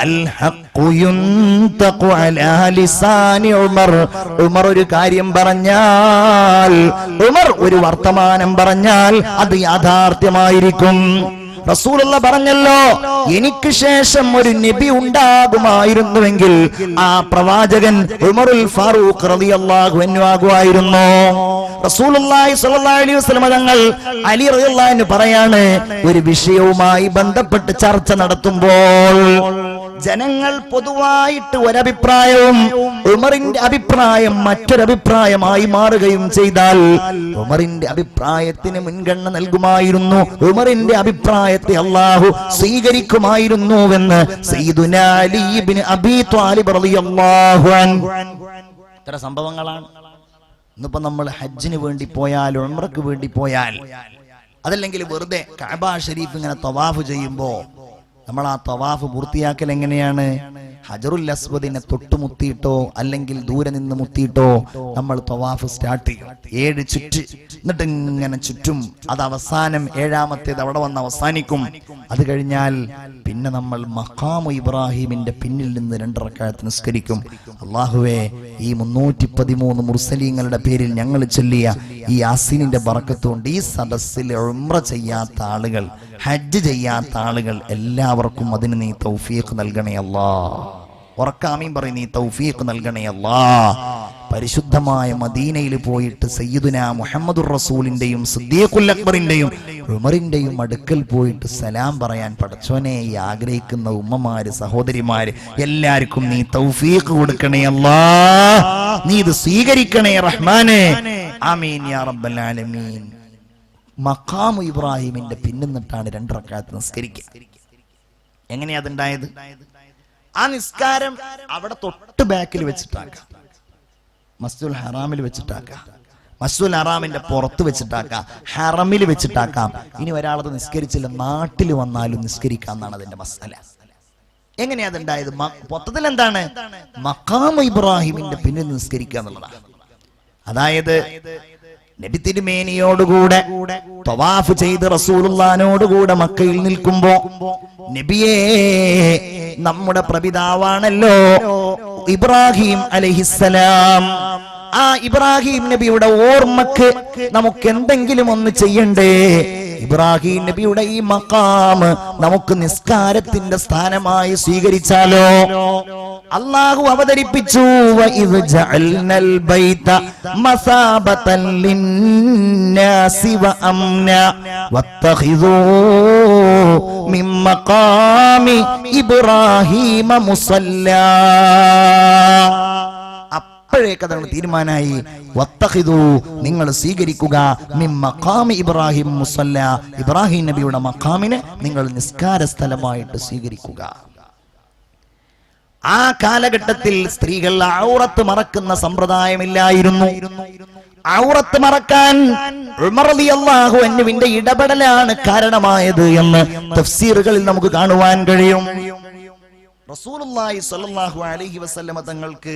അൽ ഹഖ്ഖു യുൻതഖു അലാ ലിസാനി ഉമർ. ഉമർ ഒരു കാര്യം പറഞ്ഞാൽ, ഉമർ ഒരു വർത്തമാനം പറഞ്ഞാൽ അത് യാഥാർത്ഥ്യമായിരിക്കും. റസൂലുള്ള പറഞ്ഞല്ലോ, എനിക്ക് ശേഷം ഒരു നബി ഉണ്ടാകുമായിരുന്നുവെങ്കിൽ ആ പ്രവാചകൻ ഉമറുൽ ഫാറൂഖ് റളിയല്ലാഹു അൻഹു ആകുമായിരുന്നു. റസൂലുള്ളാഹി സ്വല്ലല്ലാഹു അലൈഹി വസല്ലം തങ്ങൾ അലി റളിയല്ലാഹു അൻഹു പറയാണ്, ഒരു വിഷയവുമായി ബന്ധപ്പെട്ട് ചർച്ച നടത്തുമ്പോൾ ജനങ്ങൾ പൊതുവായിട്ട് ഒരഭിപ്രായവും ഉമറിന്റെ അഭിപ്രായം മറ്റൊരഭിപ്രായമായി മാറുകയും ചെയ്താൽ ഉമറിന്റെ അഭിപ്രായത്തിന് മുൻഗണന നൽകുമായിരുന്നു. ഉമറിന്റെ അഭിപ്രായത്തെ അല്ലാഹു സ്വീകരിക്കുമായിരുന്നുവെന്ന് സയ്യിദുനാ അലി ഇബ്നു അബീ ത്വാലിബ് റളിയല്ലാഹു അൻഹു. ഇത്ര സംഭവങ്ങളാണ്. ഇന്നിപ്പോ നമ്മൾ ഹജ്ജിന് വേണ്ടി പോയാൽ, ഉംറക്ക് വേണ്ടി പോയാൽ, അതല്ലെങ്കിൽ വെറുതെ കഅബ ഷരീഫ് ഇങ്ങനെ തവാഫ് ചെയ്യുമ്പോ നമ്മൾ ആ തവാഫ് പൂർത്തിയാക്കൽ എങ്ങനെയാണ്? ഹജറുൽ അസ്വദിനെ തൊട്ടുമുത്തിയിട്ടോ അല്ലെങ്കിൽ ദൂരെ നിന്ന് മുത്തിയിട്ടോ നമ്മൾ തവാഫ് സ്റ്റാർട്ട് ചെയ്യും. 7 ചുറ്റ്, എന്നിട്ട് ഇങ്ങനെ ചുറ്റും. അത് അവസാനം 7ാമത്തേത് അവിടെ വന്ന് അവസാനിക്കും. അത് കഴിഞ്ഞാൽ പിന്നെ നമ്മൾ മഖാമു ഇബ്രാഹിമിന്റെ പിന്നിൽ നിന്ന് 2 റക്അത്ത് നിസ്കരിക്കും. അല്ലാഹുവേ, ഈ 313 മുർസലീങ്ങളുടെ പേരിൽ ഞങ്ങൾ ചൊല്ലിയ ഈ യാസീനിന്റെ ബറക്കത്ത് കൊണ്ട് ഈ സദസ്സിൽ ഉംറ ചെയ്യാത്ത ആളുകൾ, ഹജ്ജ് ചെയ്യാത്ത ആളുകൾ എല്ലാവർക്കും അതിന് നീ തൗഫീഖ് നൽകണേ അല്ലാഹ്. ഉറക്കാമീൻ പറയും, നീ തൗഫീഖ് നൽകണേ അല്ലാഹ്. പരിശുദ്ധമായ മദീനയിൽ പോയിട്ട് സയ്യിദുനാ മുഹമ്മദുർ റസൂലിന്റെയും സിദ്ദീഖുൽ അക്ബറിന്റെയും ഉമറിന്റെയും അടുക്കൽ പോയിട്ട് സലാം പറയാൻ പടച്ചോനെ ഈ ആഗ്രഹിക്കുന്ന ഉമ്മമാര്, സഹോദരിമാര് എല്ലാവർക്കും നീ തൗഫീഖ് കൊടുക്കണേ അല്ലാഹ്. നീ ഇത് സ്വീകരിക്കണേ റഹ്മാനെ. ആമീൻ യാ റബ്ബൽ ആലമീൻ. മഖാമു ഇബ്രാഹിമിന്റെ പിന്നിന്നിട്ടാണ് 2 റക്അത്ത് നിസ്കരിക്കുക. എങ്ങനെയാ അതുണ്ടായത്? ആ നിസ്കാരം അവിടെ തൊട്ട് ബാക്കിൽ വെച്ചിട്ടാക്കാം, മസ്ജിദുൽ ഹറാമിൽ വെച്ചിട്ടാക്കാം, മസ്ജിദുൽ ഹറാമിന്റെ പുറത്ത് വെച്ചിട്ടാക്കാം, ഹറമിൽ വെച്ചിട്ടാക്കാം. ഇനി ഒരാളത് നിസ്കരിച്ചില്ല, നാട്ടിൽ വന്നാലും നിസ്കരിക്കാം എന്നാണ് അതിന്റെ മസാല. എങ്ങനെയാ അതുണ്ടായത്? മൊത്തത്തിൽ എന്താണ്? മഖാമു ഇബ്രാഹിമിന്റെ പിന്നിൽ നിസ്കരിക്കുക എന്നുള്ളതാണ്. അതായത് നബി തിരുമേനിയോടുകൂടെ തവാഫ് ചെയ്ത് റസൂലുള്ളാഹിനോടുകൂടെ മക്കയിൽ നിൽക്കുമ്പോ, നബിയേ, നമ്മുടെ പ്രപിതാവാണല്ലോ ഇബ്രാഹിം അലൈഹിസ്സലാം, ആ ഇബ്രാഹിം നബിയുടെ ഓർമ്മക്ക് നമുക്ക് എന്തെങ്കിലും ഒന്ന് ചെയ്യണ്ടേ? ഇബ്രാഹിം നബിയുടെ ഈ മഖാം നമുക്ക് നിസ്കാരത്തിന്റെ സ്ഥാനമായി സ്വീകരിച്ചാലോ? അല്ലാഹു അവതരിപ്പിച്ചു, വഇദ് ജഅൽനൽ ബൈത മസാബതൻ ലിന്നാസി വഅംന വത്തഖിദൂ മിൻ മഖാമി ഇബ്രാഹിമ മുസല്ലാ. അപ്പോഴേക്കതാണ് തീരുമാനമായി, വത്തഖിദൂ, നിങ്ങൾ സ്വീകരിക്കുക, മിൻ മഖാമി ഇബ്രാഹിം മുസല്ല, ഇബ്രാഹിം നബിയുടെ മഖാമിനെ നിങ്ങൾ നിസ്കാര സ്ഥലമായിട്ട് സ്വീകരിക്കുക. ആ കാലഘട്ടത്തിൽ സ്ത്രീകൾ ഔറത്ത് മറക്കുന്ന സമ്പ്രദായമില്ലായിരുന്നു. ഔറത്ത് മറക്കാൻ ഉമർ റളിയല്ലാഹു അൻഹുവിന്റെ ഇടപെടലാണ് കാരണമായത് എന്ന് തഫ്സീറുകളിൽ നമുക്ക് കാണുവാൻ കഴിയും. റസൂലുള്ളാഹി സ്വല്ലല്ലാഹു അലൈഹി വസല്ലമ തങ്ങൾക്ക്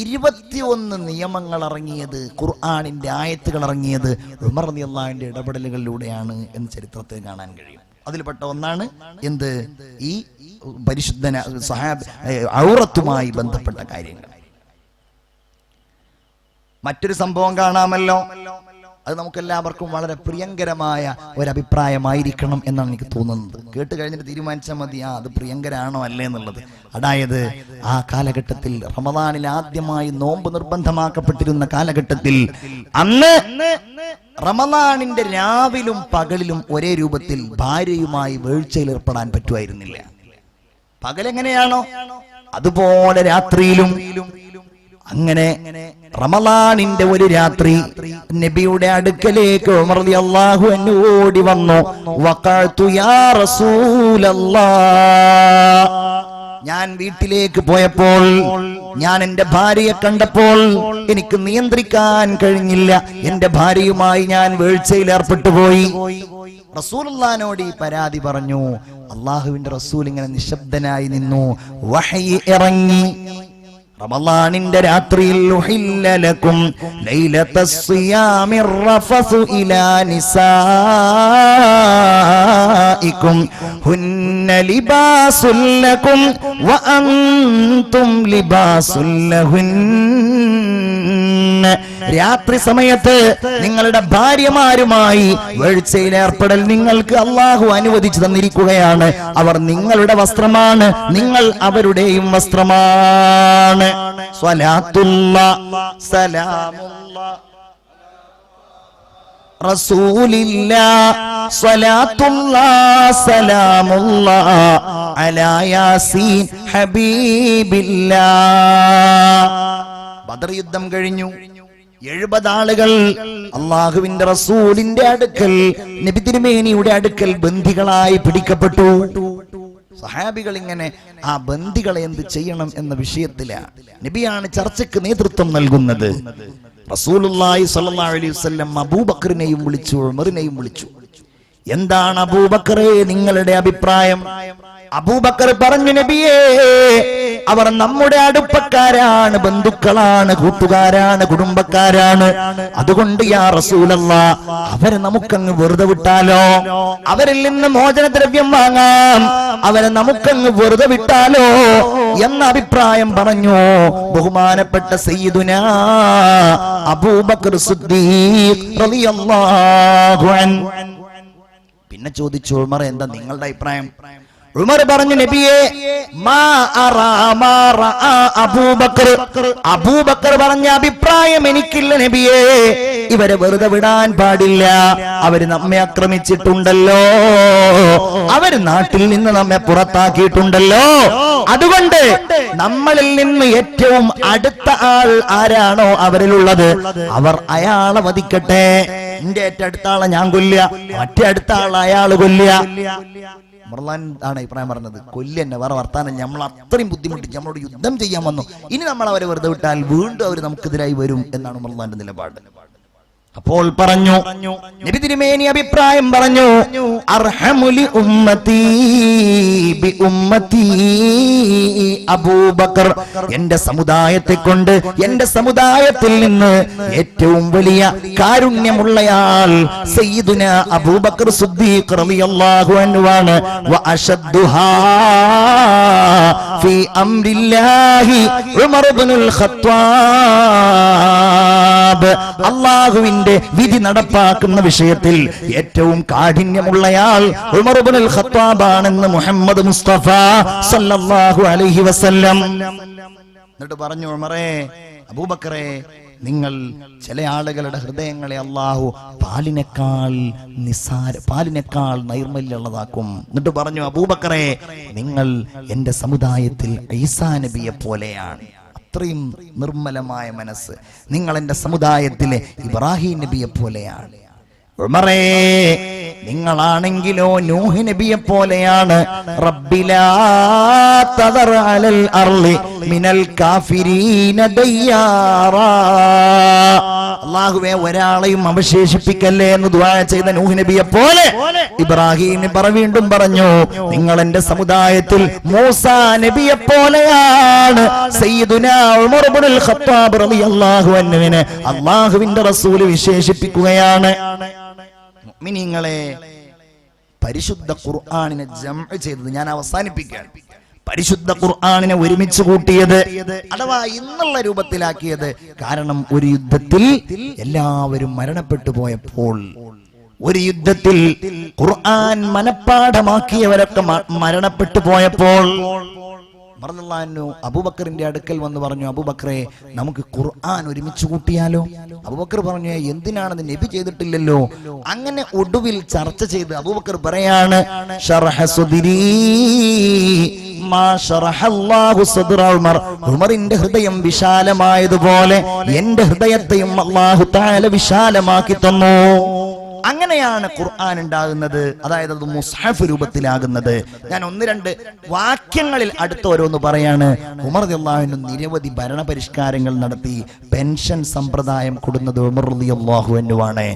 21 നിയമങ്ങൾ ഇറങ്ങിയത്, ഖുർആനിന്റെ ആയത്തുകൾ ഇറങ്ങിയത് ഉമർ റളിയല്ലാഹുവിന്റെ ഇടപെടലുകളിലൂടെയാണ് എന്ന് ചരിത്രത്തിൽ കാണാൻ കഴിയും. അതിൽപ്പെട്ട ഒന്നാണ് എന്ത്? ഈ പരിശുദ്ധ ഔറത്തുമായി ബന്ധപ്പെട്ട കാര്യങ്ങൾ. മറ്റൊരു സംഭവം കാണാമല്ലോ, അത് നമുക്കെല്ലാവർക്കും വളരെ പ്രിയങ്കരമായ ഒരഭിപ്രായമായിരിക്കണം എന്നാണ് എനിക്ക് തോന്നുന്നത്. കേട്ട് കഴിഞ്ഞിട്ട് തീരുമാനിച്ചാൽ മതി അത് പ്രിയങ്കരാണോ അല്ലേ എന്നുള്ളത്. അതായത് ആ കാലഘട്ടത്തിൽ റമദാനിൽ ആദ്യമായി നോമ്പ് നിർബന്ധമാക്കപ്പെട്ടിരുന്ന കാലഘട്ടത്തിൽ അന്ന് റമദാനിന്റെ രാവിലും പകലിലും ഒരേ രൂപത്തിൽ ഭാര്യയുമായി വീഴ്ചയിൽ ഏർപ്പെടാൻ പറ്റുമായിരുന്നില്ല. പകലെങ്ങനെയാണോ അതുപോലെ രാത്രിയിലും. അങ്ങനെ റമളാനിന്റെ ഒരു രാത്രി നബിയുടെ അടുക്കലേക്ക് ഉമർ റളിയല്ലാഹു അൻഹു ഓടി വന്നു. വഖഅതു യാ റസൂലല്ലാഹ്, ഞാൻ വീട്ടിലേക്ക് പോയപ്പോൾ ഞാൻ എന്റെ ഭാര്യയെ കണ്ടപ്പോൾ എനിക്ക് നിയന്ത്രിക്കാൻ കഴിഞ്ഞില്ല. എന്റെ ഭാര്യയുമായി ഞാൻ വീഴ്ചയിൽ ഏർപ്പെട്ടു പോയി. റസൂലുള്ളാഹിനോട് ഈ പരാതി പറഞ്ഞു. അള്ളാഹുവിന്റെ റസൂൽ ഇങ്ങനെ നിശബ്ദനായി നിന്നു. വഹയി ഇറങ്ങി. റമളാനിന്റെ രാത്രിയിൽ ഉഹില്ല ലക്കും ലൈലത്തസ് സിയാമിർ റഫസു ഇലാ നിസാഇകും ഹുന്ന ലിബാസുൽ ലക്കും വ അൻതും ലിബാസുൽ ലഹുന്ന. രാത്രി സമയത്ത് നിങ്ങളുടെ ഭാര്യമാരുമായി വേഴ്ചയിൽ ഏർപ്പെടൽ നിങ്ങൾക്ക് അല്ലാഹു അനുവദിച്ചു തന്നിരിക്കുകയാണ്. അവർ നിങ്ങളുടെ വസ്ത്രമാണ്, നിങ്ങൾ അവരുടെയും വസ്ത്രമാണ്. സ്വലാത്തുല്ലാഹ് സലാമുല്ലാഹ് റസൂലില്ലാഹ് സ്വലാത്തുല്ലാഹ് സലാമുല്ലാഹ് അലാ യാസീൻ ഹബീബില്ലാഹ്. ബദർ യുദ്ധം കഴിഞ്ഞു. 70 ആളുകൾ അള്ളാഹുവിന്റെ റസൂലിന്റെ അടുക്കൽ, നബി തിരുമേനിയുടെ അടുക്കൽ ബന്ദികളായി പിടിക്കപ്പെട്ടു. സഹാബികൾ ഇങ്ങനെ ആ ബന്ദികളെ എന്ത് ചെയ്യണം എന്ന വിഷയത്തിലാണ്. നബിയാണ് ചർച്ചയ്ക്ക് നേതൃത്വം നൽകുന്നത്. റസൂലുള്ളാഹി സ്വല്ലല്ലാഹു അലൈഹി വസല്ലം അബൂബക്കറിനെയും വിളിച്ചു, ഉമറിനെയും വിളിച്ചു. എന്താണ് അബൂബക്കറേ നിങ്ങളുടെ അഭിപ്രായം? അബൂബക്കർ പറഞ്ഞു, നബിയേ, അവർ നമ്മുടെ അടുപ്പക്കാരാണ്, ബന്ധുക്കളാണ്, കൂട്ടുകാരാണ്, കുടുംബക്കാരാണ്. അതുകൊണ്ട് യാ റസൂലല്ലാഹ്, അവരെ നമുക്കങ്ങ് വെറുതെ വിട്ടാലോ? അവരിൽ നിന്ന് മോചനദ്രവ്യം വാങ്ങാം, അവരെ നമുക്കങ്ങ് വെറുതെ വിട്ടാലോ എന്ന അഭിപ്രായം പറഞ്ഞു ബഹുമാനപ്പെട്ട സയ്യിദുനാ അബൂബക്കർ സിദ്ദീഖ് റളിയല്ലാഹു അൻഹു. പിന്നെ ചോദിച്ചു, ഉമർ എന്താ നിങ്ങളുടെ അഭിപ്രായം? ഉമർ പറഞ്ഞു, നബിയേ, മാ അറാ മാ റഅ അബൂബക്കർ. അബൂബക്കർ പറഞ്ഞ അഭിപ്രായം എനിക്കില്ല നബിയേ. ഇവരെ വെറുതെ വിടാൻ പാടില്ല. അവര് നമ്മെ ആക്രമിച്ചിട്ടുണ്ടല്ലോ, അവര് നാട്ടിൽ നിന്ന് നമ്മെ പുറത്താക്കിയിട്ടുണ്ടല്ലോ. അതുകൊണ്ട് നമ്മളിൽ നിന്ന് ഏറ്റവും അടുത്ത ആൾ ആരാണോ അവരിലുള്ളത്, അവർ അയാളെ വധിക്കട്ടെ. എന്റെ ഏറ്റവും അടുത്ത ആളെ ഞാൻ കൊല്ലുക, മറ്റേ അടുത്ത ആളെ അയാള് കൊല്ലുക. ഉമർലാൻ ആണ് അഭിപ്രായം പറഞ്ഞത്. കൊല്ലെന്നെ, വേറെ വർത്താനം. നമ്മൾ അത്രയും ബുദ്ധിമുട്ടിച്ച് നമ്മളോട് യുദ്ധം ചെയ്യാൻ വന്നു, ഇനി നമ്മൾ അവരെ വെറുതെ വിട്ടാൽ വീണ്ടും അവർ നമുക്കെതിരായി വരും എന്നാണ് ഉമർലാന്റെ നിലപാട്. അപ്പോൾ പറഞ്ഞു, നബി തിരുമേനി അഭിപ്രായം പറഞ്ഞു, അർഹമുലി ഉമ്മത്തി ബി ഉമ്മത്തി അബൂബക്കർ. എന്റെ സമുദായത്തെ കൊണ്ട്, എന്റെ സമുദായത്തിൽ നിന്ന് ഏറ്റവും വലിയ കാരുണ്യമുള്ളയാൾ സയ്യിദുനാ അബൂബക്കർ സിദ്ദീഖ് റളിയല്ലാഹു അൻഹു ആണ്. വ അശദ്ദുഹാ ഫീ അംരില്ലാഹി ഉമർ ഇബ്നുൽ ഖത്താബ്. അല്ലാഹുവിന്റെ വിധി നടപ്പാക്കുന്ന വിഷയത്തിൽ ഏറ്റവും കാഠിന്യമുള്ളയാൾ ഉമർ ഇബ്നുൽ ഖത്താബ് ആണെന്ന് മുഹമ്മദ് മുസ്തഫ സല്ലല്ലാഹു അലൈഹി വസല്ലം. എന്നിട്ട് പറഞ്ഞു, ഉമറേ, അബൂബക്കറേ, നിങ്ങൾ ചില ആളുകളുടെ ഹൃദയങ്ങളെ അല്ലാഹു പാലിനേക്കാൾ നൈർമല്യമുള്ളതാക്കും. എന്നിട്ട് പറഞ്ഞു, അബൂബക്കറേ, നിങ്ങൾ എന്റെ സമുദായത്തിൽ ഈസാ നബിയെ പോലെയാണ്. അത്രയും നിർമ്മലമായ മനസ്സ്. നിങ്ങൾ എന്റെ സമുദായത്തിലെ ഇബ്രാഹിം നബിയെ പോലെയാണ്. ഉമറേ, നിങ്ങളാണെങ്കിലോ നൂഹ് നബിയെ പോലെയാണ്. റബ്ബിലാ തദർ അലൽ അർളി മിനൽ കാഫിരീന ദയ്യാറാ. അല്ലാഹുവേ, ഒരാളെയും അവശേഷിപ്പിക്കല്ലേ എന്ന് ദുആ ചെയ്ത നൂഹ് നബിയെ പോലെ ഇബ്രാഹിം നബി വീണ്ടും പറഞ്ഞു, നിങ്ങൾ എന്റെ സമുദായത്തിൽ മൂസാ നബിയെ പോലെയാണ്. സയ്യിദുനാ ഉമർ ഇബ്നുൽ ഖത്താബ് റളിയല്ലാഹു അൻഹുവിനെ അല്ലാഹുവിന്റെ റസൂൽ വിശേഷിപ്പിക്കുകയാണ്. മുഅ്മിനീങ്ങളെ, പരിശുദ്ധ ഖുർആനിനെ ജംഅ് ചെയ്തത് ഞാൻ അവസാനിപ്പിക്കുകയാണ്. പരിശുദ്ധ ഖുർആനിനെ ഒരുമിച്ച് കൂട്ടിയത്, അഥവാ ഇന്നുള്ള രൂപത്തിലാക്കിയത്, കാരണം ഒരു യുദ്ധത്തിൽ എല്ലാവരും മരണപ്പെട്ടു പോയപ്പോൾ, ഒരു യുദ്ധത്തിൽ ഖുർആൻ മനഃപ്പാഠമാക്കിയവരൊക്കെ മരണപ്പെട്ടു പോയപ്പോൾ അബൂബക്കറിന്റെ അടുക്കൽ വന്ന് പറഞ്ഞു, അബൂബക്കറെ, നമുക്ക് ഖുർആൻ ഒരുമിച്ച് കൂട്ടിയാലോ? അബൂബക്കർ പറഞ്ഞു, എന്തിനാണത്, നബി ചെയ്തിട്ടില്ലല്ലോ. അങ്ങനെ ഒടുവിൽ ചർച്ച ചെയ്ത് അബൂബക്കർ പറയാണ്, ഉമറിന്റെ ഹൃദയം വിശാലമായതുപോലെ എന്റെ ഹൃദയത്തെയും അല്ലാഹു തആല വിശാലമാക്കി തന്നു. അങ്ങനെയാണ് ഖുർആൻ ഉണ്ടാകുന്നത്. അതായത് അത് മുസ്ഹഫ് രൂപത്തിലാകുന്നത്. ഞാൻ ഒന്ന് രണ്ട് വാക്യങ്ങളിൽ അടുത്ത ഓരോന്ന് പറയാണ്. ഉമർ റളിയല്ലാഹു അൻഹു നിരവധി ഭരണപരിഷ്കാരങ്ങൾ നടത്തി. പെൻഷൻ സമ്പ്രദായം കൊടുക്കുന്നത് ഉമർ റളിയല്ലാഹു അൻഹു ആണ്.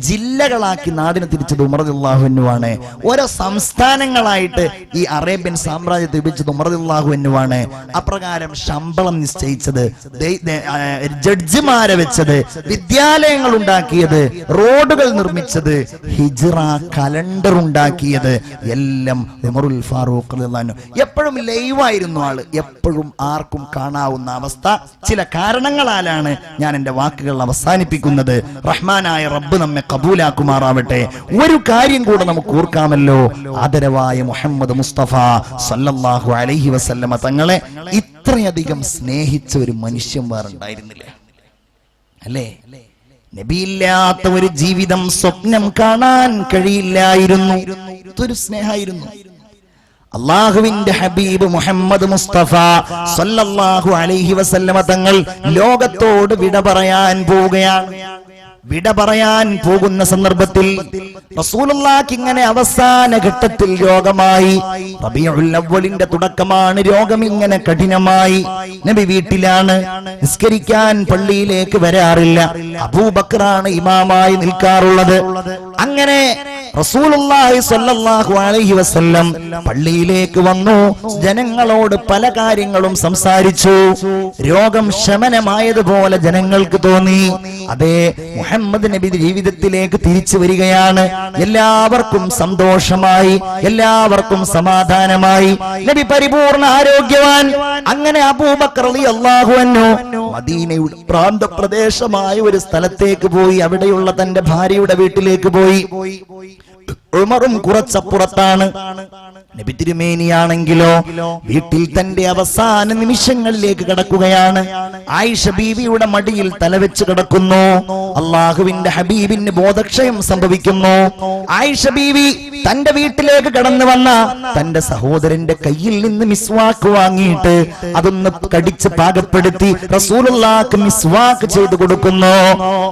ജില്ലകളാക്കി നാടിനെ തിരിച്ചത് ഉമർ റളിയല്ലാഹു അൻഹു ആണ്. ഓരോ സംസ്ഥാനങ്ങളായിട്ട് ഈ അറേബ്യൻ സാമ്രാജ്യത്തെ വിഭജിച്ചത് ഉമർ റളിയല്ലാഹു അൻഹു ആണ്. അപ്രകാരം ശമ്പളം നിശ്ചയിച്ചത്, ജഡ്ജിമാരെ വെച്ചത്, വിദ്യാലയങ്ങൾ ഉണ്ടാക്കിയത്, റോഡുകൾ നിർമ്മിച്ചത്, ഹിജ്റ കലണ്ടർ ഉണ്ടാക്കിയത് എല്ലാം ഉമറുൽ ഫാറൂഖ് റളിയല്ലാഹു അൻഹു. എപ്പോഴും ലൈവായിരുന്നു ആള്, എപ്പോഴും ആർക്കും കാണാവുന്ന അവസ്ഥ. ചില കാരണങ്ങളാലാണ് ഞാൻ എന്റെ വാക്കുകൾ അവസാനിപ്പിക്കുന്നത്. റഹ്മാനായ റബ്ബ് നമ്മെ കബൂലാക്കുമാറാവട്ടെ. ഒരു കാര്യം കൂടെ നമുക്ക് ഓർക്കാമല്ലോ. ആദരവായ മുഹമ്മദ് മുസ്തഫ സല്ലല്ലാഹു അലൈഹി വസല്ലമ തങ്ങളെ ഇത്രയധികം സ്നേഹിച്ച ഒരു മനുഷ്യൻ വേറുണ്ടായിരുന്നില്ല, അല്ലേ? നബിയില്ലാത്ത ഒരു ജീവിതം സ്വപ്നം കാണാൻ കഴിയില്ലായിരുന്നു. ഇതൊരു സ്നേഹമായിരുന്നു. അള്ളാഹുവിന്റെ ഹബീബ് മുഹമ്മദ് മുസ്തഫ സല്ലല്ലാഹു അലൈഹി വസല്ലമ തങ്ങൾ ലോകത്തോട് വിട പറയാൻ പോവുകയാണ്. വിട പറയാൻ പോകുന്ന സന്ദർഭത്തിൽ റസൂലുള്ളാഹിക്ക് ഇങ്ങനെ അവസാന ഘട്ടത്തിൽ രോഗമായി. റബീഉൽ അവ്വലിന്റെ തുടക്കമാണ്. രോഗം ഇങ്ങനെ കഠിനമായി. നബി വീട്ടിലാണ്, നിസ്കരിക്കാൻ പള്ളിയിലേക്ക് വരാറില്ല. അബൂബക്കറാണ് ഇമാമായി നിൽക്കാറുള്ളത്. അങ്ങനെ റസൂലുള്ളാഹി സ്വല്ലല്ലാഹു അലൈഹി വസല്ലം പള്ളിയിലേക്ക് വന്നു. ജനങ്ങളോട് പല കാര്യങ്ങളും സംസാരിച്ചു. രോഗം ശമനമായതുപോലെ ജനങ്ങൾക്ക് തോന്നി. അതേ, മുഹമ്മദ് നബി ജീവിതത്തിലേക്ക് തിരിച്ചു വരികയാണ്. എല്ലാവർക്കും സന്തോഷമായി, എല്ലാവർക്കും സമാധാനമായി. നബി പരിപൂർണ ആരോഗ്യവാൻ. അങ്ങനെ അബൂബക്കർ റളിയല്ലാഹു അൻഹു മദീനയുടെ പ്രാന്തപ്രദേശമായ ഒരു സ്ഥലത്തേക്ക് പോയി. അവിടെയുള്ള തന്റെ ഭാര്യയുടെ വീട്ടിലേക്ക് പോയി. ഉമറും കുറച്ചപ്പുറത്താണ്. നബി തിരുമേനിയാണെങ്കിലോ വീട്ടിൽ തന്റെ അവസാന നിമിഷങ്ങളിലേക്ക് കടക്കുകയാണ്. ആയിഷ ബീവിയുടെ മടിയിൽ തലവെച്ച് കിടക്കുന്നു. അള്ളാഹുവിന്റെ ഹബീബിന് ബോധക്ഷയം സംഭവിക്കുന്നു. ആയിഷ ബീവി തന്റെ വീട്ടിലേക്ക് കടന്നു വന്ന തന്റെ സഹോദരന്റെ കയ്യിൽ നിന്ന് മിസ്വാക്ക് വാങ്ങിയിട്ട് അതൊന്ന് കടിച്ച് പാകപ്പെടുത്തി റസൂലുള്ളാഹിക്ക് മിസ്വാക്ക് ചെയ്തു കൊടുക്കുന്നു.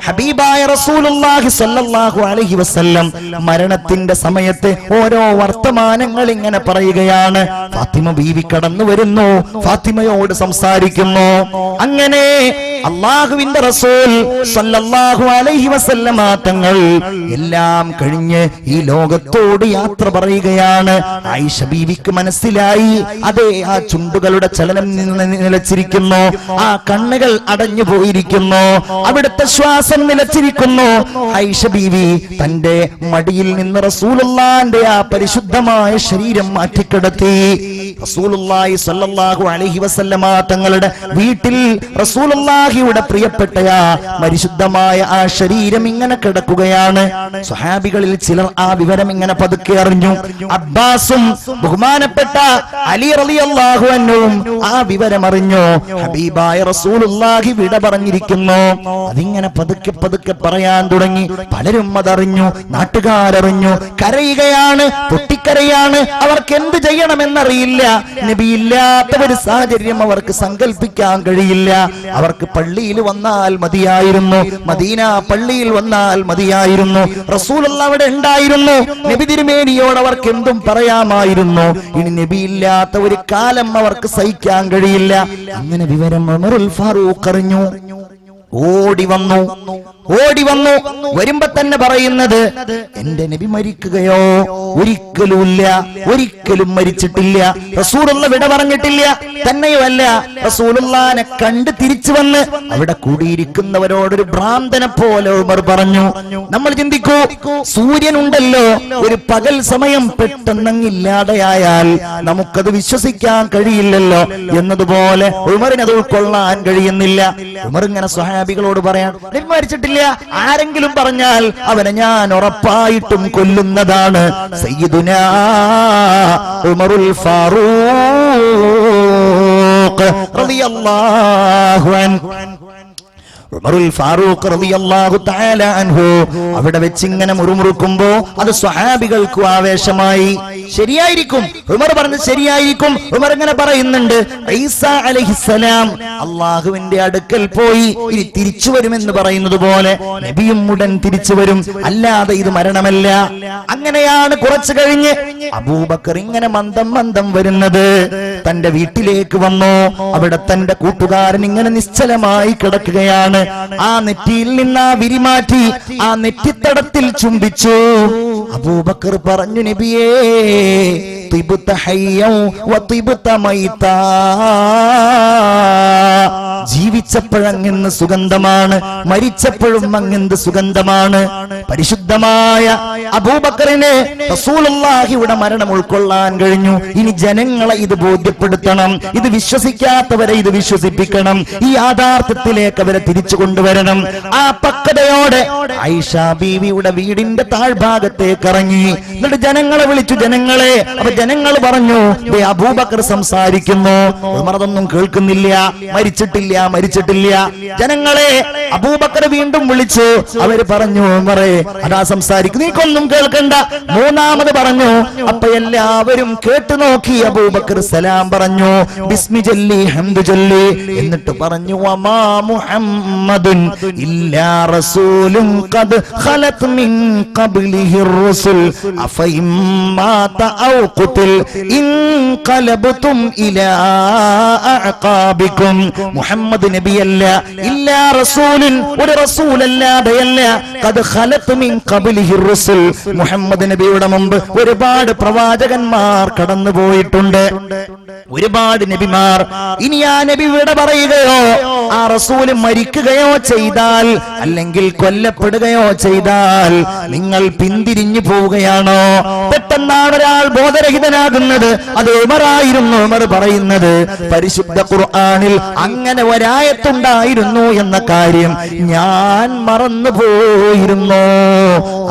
ഹബീബായ റസൂലുള്ളാഹി സ്വല്ലല്ലാഹു അലൈഹി വസല്ലം മരണത്തിന്റെ സമയത്ത് ഓരോ വർത്തമാനങ്ങൾ ഇങ്ങനെ പറയുകയാണ്. ഫാത്തിമ ബീവി കടന്നു വരുന്നു, ഫാത്തിമയോട് സംസാരിക്കുന്നു. അങ്ങനെ അള്ളാഹുവിന്റെ റസൂൽ സല്ലല്ലാഹു അലൈഹി വസല്ലമ തങ്ങൾ എല്ലാം കഴിഞ്ഞ് ഈ ലോകത്തോട് യാത്ര പറയുകയാണ്. ആയിഷ ബീവിക്ക് മനസ്സിലായി, അതേ, ആ ചുണ്ടുകളുടെ ചലനം നിലച്ചിരിക്കുന്നു, ആ കണ്ണുകൾ അടഞ്ഞു പോയിരിക്കുന്നു, അവിടുത്തെ ശ്വാസം നിലച്ചിരിക്കുന്നു. ആയിഷ ബീവി തന്റെ മടിയിൽ നിന്ന് റസൂലുള്ളാഹിന്റെ ആ പരിശുദ്ധമായ ശരീരം മാറ്റിക്കിടത്തി. റസൂലുള്ളാഹി സ്വല്ലല്ലാഹു അലൈഹി വസല്ലമ തങ്ങളുടെ വീട്ടിൽ റസൂലുള്ളാഹിയുടെ പ്രിയപ്പെട്ട പരിശുദ്ധമായ ആ ശരീരം ഇങ്ങനെ കിടക്കുകയാണ്. സ്വഹാബികളിൽ ചിലർ ആ വിവരം ഇങ്ങനെ പതുക്കെ അറിഞ്ഞു. അബ്ബാസും ബഹുമാനപ്പെട്ട അലി റളിയല്ലാഹു അൻഹുവും ആ വിവരം അറിഞ്ഞു. ഹബീബായ റസൂലുള്ളാഹി വിട പറഞ്ഞിരിക്കുന്നു. അതിങ്ങനെ പതുക്കെ പതുക്കെ പറയാൻ തുടങ്ങി. പലരും അതറിഞ്ഞു, നാട്ടുകാരറിഞ്ഞു. കരയുകയാണ്, പൊട്ടിക്കരയാണ്. അവർക്ക് എന്ത് ചെയ്യണമെന്നറിയില്ല. നബിയില്ലാത്ത ഒരു സാഹചര്യം അവർക്ക് സങ്കല്പിക്കാൻ കഴിയില്ല. അവർക്ക് പള്ളിയിൽ വന്നാൽ മതിയായിരുന്നു, മദീന പള്ളിയിൽ വന്നാൽ മതിയായിരുന്നു. റസൂലുള്ളാഹി അവിടെ ഉണ്ടായിരുന്നു. നബി തിരുമേനിയോട് അവർക്ക് എന്തും പറയാമായിരുന്നു. ഇനി നബിയില്ലാത്ത ഒരു കാലം അവർക്ക് സഹിക്കാൻ കഴിയില്ല. അങ്ങനെ വിവരം ഉമറുൽ ഫാറൂഖ് അറിഞ്ഞു. ഓടി വന്നു. വരുമ്പോ തന്നെ പറയുന്നത്, എന്റെ നബി മരിക്കുകയോ? ഒരിക്കലുമില്ല, ഒരിക്കലും മരിച്ചിട്ടില്ല. റസൂലുള്ള വിട പറഞ്ഞിട്ടില്ല. തന്നെയുമല്ല, റസൂലുള്ളാഹിനെ കണ്ട് തിരിച്ചു വന്ന് അവിടെ കൂടിയിരിക്കുന്നവരോടൊരു ഭ്രാന്തനെ പോലെ ഉമർ പറഞ്ഞു. നമ്മൾ ചിന്തിക്കൂ, സൂര്യൻ ഉണ്ടല്ലോ, ഒരു പകൽ സമയം പെട്ടെന്നങ്ങില്ലാതെയായാൽ നമുക്കത് വിശ്വസിക്കാൻ കഴിയില്ലല്ലോ എന്നതുപോലെ ഉമറിനത് ഉൾക്കൊള്ളാൻ കഴിയുന്നില്ല. ഉമർ ഇങ്ങനെ സ്വഹാബികളോട് പറയാൻ, നബി മരിച്ചിട്ടില്ല, ആരെങ്കിലും പറഞ്ഞാൽ അവനെ ഞാൻ ഉറപ്പായിട്ടും കൊല്ലുന്നതാണ്. സയ്യിദുനാ ഉമറുൽ ഫാറൂഖ് റളിയല്ലാഹു അൻഹു ഉമറുൽ ഫാറൂഖ് റളിയല്ലാഹു തആല അൻഹു അവിടെ വെച്ച് ഇങ്ങനെ മുറുമുറുക്കുമ്പോ അത് സ്വഹാബികൾക്ക് ആവേശമായി. ശരിയായിരിക്കും, ഉമർ പറഞ്ഞത് ശരിയായിരിക്കും. ഉമർ ഇങ്ങനെ പറയുന്നുണ്ട്, ഈസാ അലൈഹിസ്സലാം അള്ളാഹുവിന്റെ അടുക്കൽ പോയി ഇനി തിരിച്ചു വരുമെന്ന് പറയുന്നത് പോലെ നബിയും ഉടൻ തിരിച്ചു വരും, അല്ലാതെ ഇത് മരണമല്ല. അങ്ങനെയാണ് കുറച്ചു കഴിഞ്ഞ് അബൂബക്കർ ഇങ്ങനെ മന്ദം മന്ദം വരുന്നത്. തന്റെ വീട്ടിലേക്ക് വന്നു. അവിടെ തന്റെ കൂട്ടുകാരൻ ഇങ്ങനെ നിശ്ചലമായി കിടക്കുകയാണ്. ആ നെറ്റിയിൽ നിന്ന് ആ വിരിമാറ്റി ആ നെറ്റിത്തടത്തിൽ ചുംബിച്ചു. അബൂബക്കർ പറഞ്ഞു, നബിയേ, തിബ്ത ഹയ്യൻ വ തിബ്ത മൈതാ. ജീവിച്ചപ്പോഴങ്ങെന്ന് സുഗന്ധമാണ്, മരിച്ചപ്പോഴും അങ്ങെന്ത് സുഗന്ധമാണ്. പരിശുദ്ധമായ അബൂബക്കറിനെ റസൂലുള്ളാഹിയുടെ മരണം ഉൾക്കൊള്ളാൻ കഴിഞ്ഞു. ഇനി ജനങ്ങളെ ഇത് ബോധ്യപ്പെടുത്തണം, ഇത് വിശ്വസിക്കാത്തവരെ ഇത് വിശ്വസിപ്പിക്കണം, ഈ യാഥാർത്ഥ്യത്തിലേക്ക് അവരെ തിരിച്ചു കൊണ്ടുവരണം. ആ പക്വതയോടെ ആയിഷ ബീവിയുടെ വീടിന്റെ താഴ്ഭാഗത്തേക്ക് ഇറങ്ങി. എന്നിട്ട് ജനങ്ങളെ വിളിച്ചു, ജനങ്ങളെ. അപ്പൊ ജനങ്ങൾ പറഞ്ഞു, അബൂബക്കർ സംസാരിക്കുന്നു. ഉമർ അതൊന്നും കേൾക്കുന്നില്ല, മരിച്ചിട്ടില്ല. ജനങ്ങളെ അബൂബക്കർ വീണ്ടും വിളിച്ചു. അവര് പറഞ്ഞു, ഉമറേ അതാ സംസാരിക്കുന്നു, നീക്കൊന്നും കേൾക്കണ്ട. മൂന്നാമത് പറഞ്ഞു. അപ്പൊ എല്ലാവരും കേട്ടു നോക്കി. അബൂബക്കർ സലാം പറഞ്ഞു, ബിസ്മി ചൊല്ലി, ഹംദ് ചൊല്ലി. എന്നിട്ട് പറഞ്ഞു, വമാ മുഹമ്മദുൻ ഇല്ലാ റസൂലുൻ ഖദ് ഖലത് മിൻ ഖബ്ലിഹിർ റസൂൽ അഫഇം മാത ഔ ഖുതിൽ ഇൻഖലബ്തും ഇലാ അഅഖാബികും. മുഹമ്മദ് നബിയല്ല, ഇല്ലാ റസൂലുൻ, ഒരു റസൂലല്ലാതെയല്ല, ഖദ് ഖലത് മിൻ ഖബ്ലിഹിർ റസൂൽ, മുഹമ്മദ് നബിയുടെ മുമ്പ് ഒരുപാട് പ്രവാചകന്മാർ കടന്നു പോയിട്ടുണ്ട്, ഒരുപാട് നബിമാർ. ഇനി ആ നബി വിട പറയുകയോ ആ റസൂല് മരിക്കുകയോ ചെയ്താൽ, അല്ലെങ്കിൽ കൊല്ലപ്പെടുകയോ ചെയ്താൽ നിങ്ങൾ പിന്തിരിഞ്ഞു പോവുകയാണോ? പെട്ടെന്നാണ് ഒരാൾ ബോധരഹിതനാകുന്നത്. അത് ഉമറായിരുന്നു. ഉമർ പറയുന്നത്, പരിശുദ്ധ ഖുർആനിൽ അങ്ങനെ ഒരായത്തുണ്ടായിരുന്നു എന്ന കാര്യം ഞാൻ മറന്നുപോയിരുന്നു.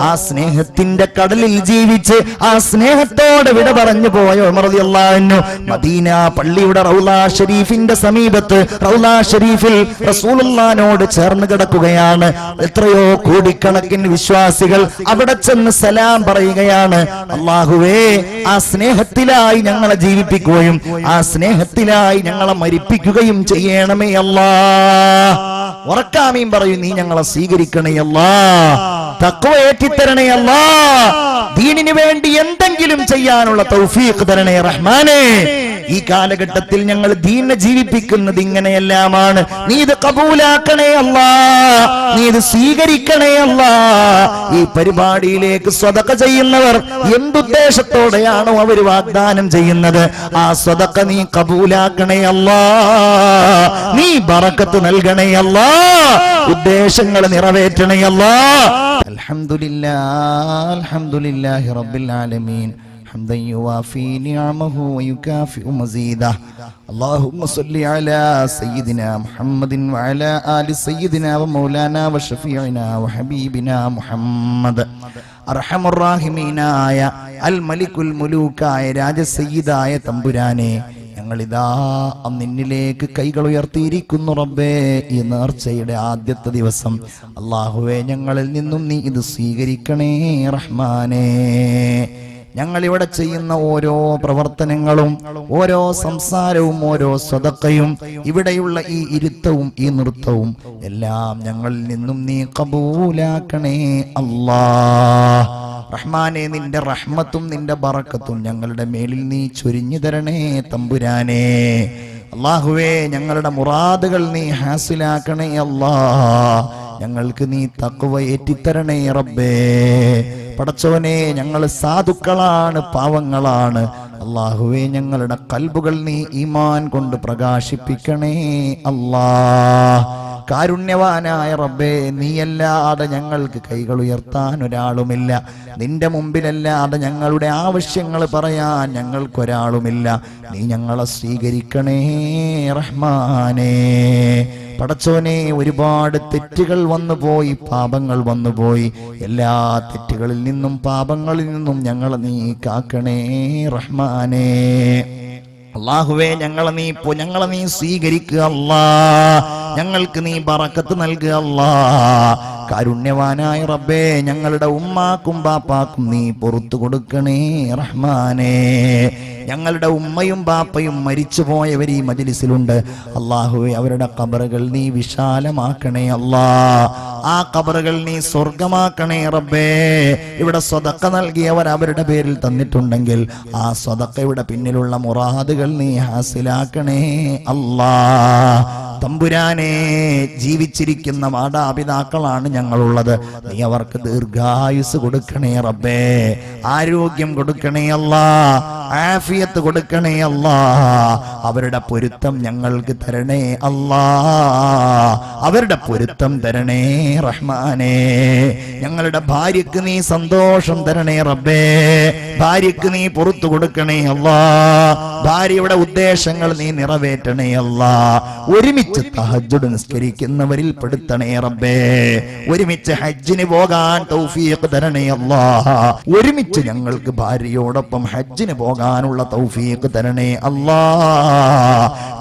ആ സ്നേഹത്തിന്റെ കടലിൽ ജീവിച്ച് ആ സ്നേഹത്തോടെ വിട പറഞ്ഞു പോയ ഉമർ റളിയല്ലാഹു അൻഹു മദീന പള്ളിയുടെ റൗള ഷരീഫിന്റെ സമീപത്ത്, റൗള ഷരീഫിൽ റസൂലുള്ളാഹിനോട് ചേർന്ന് കിടക്കുകയാണ്. എത്രയോ കോടിക്കണക്കിന് വിശ്വാസികൾ അവിടെ ചെന്ന് സലാം പറയുകയാണ്. അല്ലാഹുവേ, ആ സ്നേഹത്തിലായി ഞങ്ങളെ ജീവിപ്പിക്കുകയും ആ സ്നേഹത്തിലായി ഞങ്ങളെ മരിപ്പിക്കുകയും ചെയ്യണമേ അല്ലാഹ്. ഉറക്കാമീൻ പറയും, നീ ഞങ്ങളെ സ്വീകരിക്കണേ അല്ലാഹ്, തഖ്വ ഏറ്റിത്തരണേ അല്ലാഹ്, ദീനിന് വേണ്ടി എന്തെങ്കിലും ചെയ്യാനുള്ള തൗഫീഖ് തരണേ റഹ്മാനേ. ഈ കാലഘട്ടത്തിൽ ഞങ്ങൾ ദീനെ ജീവിപ്പിക്കുന്നത് ഇങ്ങനെയെല്ലാമാണ്. നീ ഇത് കബൂലാക്കണേ അല്ലാഹ്, നീ ഇത് സ്വീകരിക്കണേ അല്ലാഹ്. ഈ പരിപാടിയിലേക്ക് സ്വതക്ക ചെയ്യുന്നവർ എന്തുദ്ദേശത്തോടെയാണോ അവർ വാഗ്ദാനം ചെയ്യുന്നത്, ആ സ്വതക്ക നീ കബൂലാക്കണേ അല്ലാഹ്, നീ ബറക്കത്ത് നൽകണേ അല്ലാഹ്, ഉദ്ദേശങ്ങൾ നിറവേറ്റണേ അല്ലാഹ്. അൽഹംദുലില്ലാഹ്, അൽഹംദുലില്ലാഹി റബ്ബിൽ ആലമീൻ. حمدا يوافي نعمه ويكافئ مزيده. اللهم صل على سيدنا محمد وعلى آل سيدنا ومولانا وشفيعنا وحبيبنا محمد. അർഹമുർ റഹീമീനായ അൽ മലിക്കുൽ മുലൂക്കായ രാജസയ്യിദായ തമ്പുരാനെ, ഞങ്ങളിതാ നിന്നിലേക്ക് കൈകൾ ഉയർത്തിയിരിക്കുന്നു റബ്ബേ. ഈ നേർച്ചയുടെ ആദ്യത്തെ ദിവസം അല്ലാഹുവേ, ഞങ്ങളിൽ നിന്നും നീ ഇത് സ്വീകരിക്കണേ റഹ്മാനേ. ഞങ്ങളിവിടെ ചെയ്യുന്ന ഓരോ പ്രവർത്തനങ്ങളും, ഓരോ സംസാരവും, ഓരോ സ്വതക്കയും, ഇവിടെയുള്ള ഈ ഇരുത്തവും ഈ നൃത്തവും എല്ലാം ഞങ്ങളിൽ നിന്നും നീ കബൂലാക്കണേ അല്ലാഹ്. റഹ്മാനെ, നിന്റെ റഹ്മത്തും നിന്റെ ബറക്കത്തും ഞങ്ങളുടെ മേലിൽ നീ ചൊരിഞ്ഞു തരണേ തമ്പുരാനെ. അല്ലാഹുവേ, ഞങ്ങളുടെ മുറാദുകൾ നീ ഹാസിലാക്കണേ അല്ലാഹ്. ഞങ്ങൾക്ക് നീ തഖ്വ ഏറ്റിത്തരണേ റബ്ബേ. പടച്ചവനെ, ഞങ്ങൾ സാധുക്കളാണ്, പാവങ്ങളാണ്. അല്ലാഹുവേ, ഞങ്ങളുടെ കൽബുകൾ നീ ഈമാൻ കൊണ്ട് പ്രകാശിപ്പിക്കണേ അല്ലാഹ്. കാരുണ്യവാനായ റബ്ബേ, നീയല്ലാതെ ഞങ്ങൾക്ക് കൈകൾ ഉയർത്താൻ ഒരാളുമില്ല. നിന്റെ മുമ്പിലല്ലാതെ ഞങ്ങളുടെ ആവശ്യങ്ങൾ പറയാൻ ഞങ്ങൾക്കൊരാളുമില്ല. നീ ഞങ്ങളെ സ്വീകരിക്കണേ റഹ്മാനേ. പടച്ചോനെ, ഒരുപാട് തെറ്റുകൾ വന്നുപോയി, പാപങ്ങൾ വന്നുപോയി. എല്ലാ തെറ്റുകളിൽ നിന്നും പാപങ്ങളിൽ നിന്നും ഞങ്ങളെ നീ കാക്കണേ റഹ്മാനേ. അല്ലാഹുവേ, ഞങ്ങളെ നീ സ്വീകരിക്കുക അല്ലാഹ്. ഞങ്ങൾക്ക് നീ ബറക്കത്ത് നൽകുക അല്ലാ. കാരുണ്യവാനായ റബ്ബേ, ഞങ്ങളുടെ ഉമ്മാക്കും ബാപ്പാക്കും നീ പുറത്തു കൊടുക്കണേ റഹ്മാനേ. ഞങ്ങളുടെ ഉമ്മയും ബാപ്പയും മരിച്ചുപോയവർ ഈ മജ്ലിസിലുണ്ട്. അല്ലാഹുവേ, അവരുടെ ഖബറുകൾ നീ വിശാലമാക്കണേ അല്ലാ. ആ ഖബറുകൾ നീ സ്വർഗമാക്കണേ റബ്ബേ. ഇവിടെ സ്വതക്ക നൽകിയവർ അവരുടെ പേരിൽ തന്നിട്ടുണ്ടെങ്കിൽ ആ സ്വതക്കയുടെ പിന്നിലുള്ള മുറാദുകൾ നീ ഹാസിലാക്കണേ അല്ലാ. തമ്പുരാനെ, ജീവിച്ചിരിക്കുന്ന മാതാപിതാക്കളാണ് ഞങ്ങളുള്ളത്. നീ അവർക്ക് ദീർഘായുസ് കൊടുക്കണേ റബ്ബേ. ആരോഗ്യം കൊടുക്കണേ അല്ലാ. ആഫിയത്ത് കൊടുക്കണേ അല്ലാ. അവരുടെ പൊരുത്തം ഞങ്ങൾക്ക് തരണേ അല്ലാ. അവരുടെ പൊരുത്തം തരണേ റഹ്മാനേ. ഞങ്ങളുടെ ഭാര്യക്ക് നീ സന്തോഷം തരണേ റബ്ബേ. ഭാര്യക്ക് നീ പുറത്തു കൊടുക്കണേ അല്ലാ. ഭാര്യയുടെ ഉദ്ദേശങ്ങൾ നീ നിറവേറ്റണേ അല്ലാ. ഒരുമിച്ച് തഹജ്ജുദ് നിസ്കരിക്കുന്നവരിൽ പെടുത്തണേ റബ്ബേ. ഒരുമിച്ച് ഹജ്ജിന് പോകാൻ തൗഫീഖ് തരണേ അല്ലാ. ഒരുമിച്ച് ഞങ്ങൾക്ക് ഭാര്യയോടൊപ്പം ഹജ്ജിന് പോകാനുള്ള തൗഫീഖ് തരണേ അല്ലാ.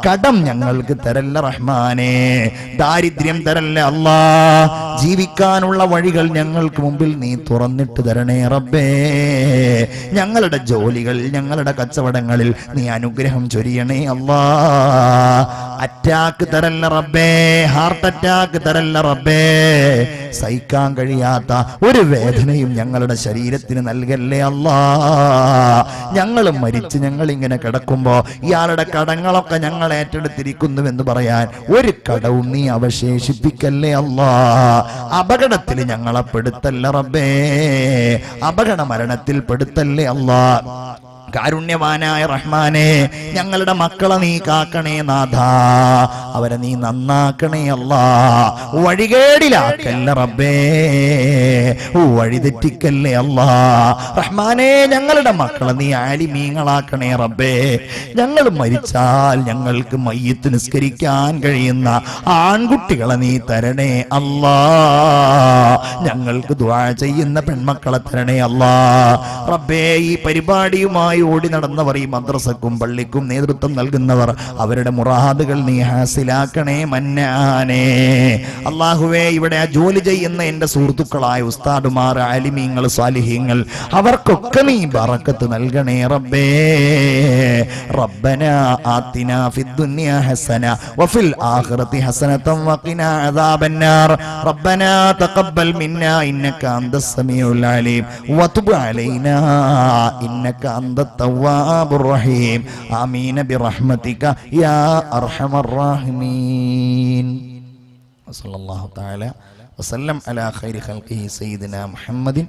കടം ഞങ്ങൾക്ക് തരല്ല റഹ്മാനേ. ദാരിദ്ര്യം തരല്ല അല്ലാ. ജീവിക്കാനുള്ള വഴികൾ ഞങ്ങൾക്ക് മുമ്പിൽ നീ തുറന്നിട്ട് തരണേ റബ്ബേ. ഞങ്ങളുടെ ജോലികൾ, ഞങ്ങളുടെ കച്ചവടങ്ങളിൽ നീ അനുഗ്രഹം ചൊരിയണേ അല്ലാ. അറ്റാക്ക് തരല്ല റബ്ബേ. ഹാർട്ട് അറ്റാക്ക് തരല്ല റബ്ബേ. സഹിക്കാൻ കഴിയാത്ത ഒരു വേദനയും ഞങ്ങളുടെ ശരീരത്തിന് നൽകല്ലേ അല്ലാ. ഞങ്ങൾ മരിച്ച് ഞങ്ങൾ ഇങ്ങനെ കിടക്കുമ്പോ ഇയാളുടെ കടങ്ങളൊക്കെ ഞങ്ങൾ ഏറ്റെടുത്തിരിക്കുന്നുവെന്ന് പറയാൻ ഒരു കടവും നീ അവശേഷിപ്പിക്കല്ലേ അല്ലാ. അപകടത്തിൽ ഞങ്ങളെ പെടുത്തല്ല റബ്ബേ. അപകട മരണത്തിൽ പെടുത്തല്ലേ അല്ലാ. കാരുണ്യവാനായ റഹ്മാനെ, ഞങ്ങളുടെ മക്കളെ നീ കാക്കണേ നാഥ. അവരെ നീ നന്നാക്കണേ അല്ലാ. വഴികേടിലാക്കല്ല റബ്ബേ. വഴിതെറ്റിക്കല്ലേ അല്ലാ. റഹ്മാനെ, ഞങ്ങളുടെ മക്കളെ നീ ആലിമീങ്ങളാക്കണേ റബ്ബേ. ഞങ്ങൾ മരിച്ചാൽ ഞങ്ങൾക്ക് മയ്യിത്ത് നിസ്കരിക്കാൻ കഴിയുന്ന ആൺകുട്ടികളെ നീ തരണേ അല്ലാ. ഞങ്ങൾക്ക് ദുആ ചെയ്യുന്ന പെൺമക്കളെ തരണേ അല്ലാ. റബ്ബേ, ഈ പരിപാടിയുമായി ഓടി നടന്നവർ, ഈ മദ്രസക്കും പള്ളിക്കും നേതൃത്വം നൽകുന്നവർ, അവരുടെ മുറാദുകൾ നീ ഹാസിലാക്കണേ മന്നാനേ. അല്ലാഹുവേ, ഇവിടെ ആ ജോലി ചെയ്യുന്ന എന്റെ സുഹൃത്തുക്കളായ ഉസ്താദുമാർ, ആലിമീങ്ങൾ, സ്വാലിഹീങ്ങൾ, അവർക്കൊക്കെ നീ ബറക്കത്ത് നൽകണേ റബ്ബേ. റബ്ബനാ ആതിനാ ഫിദ്ദുനിയാ ഹസന വഫിൽ ആഖിറതി ഹസനതൻ വഖിനാ അദാബന്നാർ. റബ്ബനാ തഖബ്ബൽ മിന്നാ ഇന്നക അന്തസ് സമീഉൽ അലീം വതുബ് അലൈനാ ഇന്നക അന്തത് തവ്വാബുർ റഹീം. ആമീൻ ബിറഹ്മതിക യാ അർഹമർ റഹീമീൻ. വസല്ലല്ലാഹു തആല വസല്ലം അലാ ഖൈരി ഖൽഖിഹി സയ്യിദിനാ മുഹമ്മദിൻ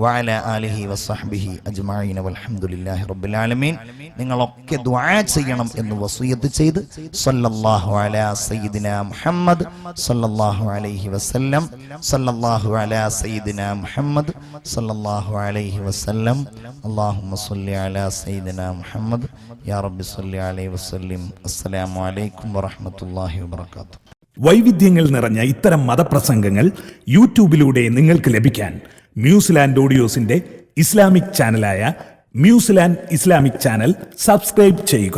വഅലാ ആലിഹി വസ്സഹ്ബിഹി അജ്മഈൻ വൽഹംദുലില്ലാഹി റബ്ബിൽ ആലമീൻ. നിങ്ങളൊക്കെ ദുആ ചെയ്യണം എന്ന് വസിയത്ത് ചെയ്ത് സല്ലല്ലാഹു അലാ സയ്യിദിനാ മുഹമ്മദ് സല്ലല്ലാഹു അലൈഹി വസല്ലം. സല്ലല്ലാഹു അലാ സയ്യിദിനാ മുഹമ്മദ് സല്ലല്ലാഹു അലൈഹി വസല്ലം. അല്ലാഹുമ്മ സ്വല്ലി അലാ സയ്യിദിനാ മുഹമ്മദ് യാ റബ്ബി സ്വല്ലി അലൈഹി വസല്ലം. അസ്സലാമു അലൈക്കും വറഹ്മത്തുള്ളാഹി വബറകാതുഹു. വൈവിധ്യങ്ങൾ നിറഞ്ഞ ഇത്തരം മതപ്രസംഗങ്ങൾ യൂട്യൂബിലൂടെ നിങ്ങൾക്ക് ലഭിക്കാൻ മ്യൂസിലാൻഡ് ഓഡിയോസിന്റെ ഇസ്ലാമിക് ചാനലായ മ്യൂസിലാൻഡ് ഇസ്ലാമിക് ചാനൽ സബ്സ്ക്രൈബ് ചെയ്യുക.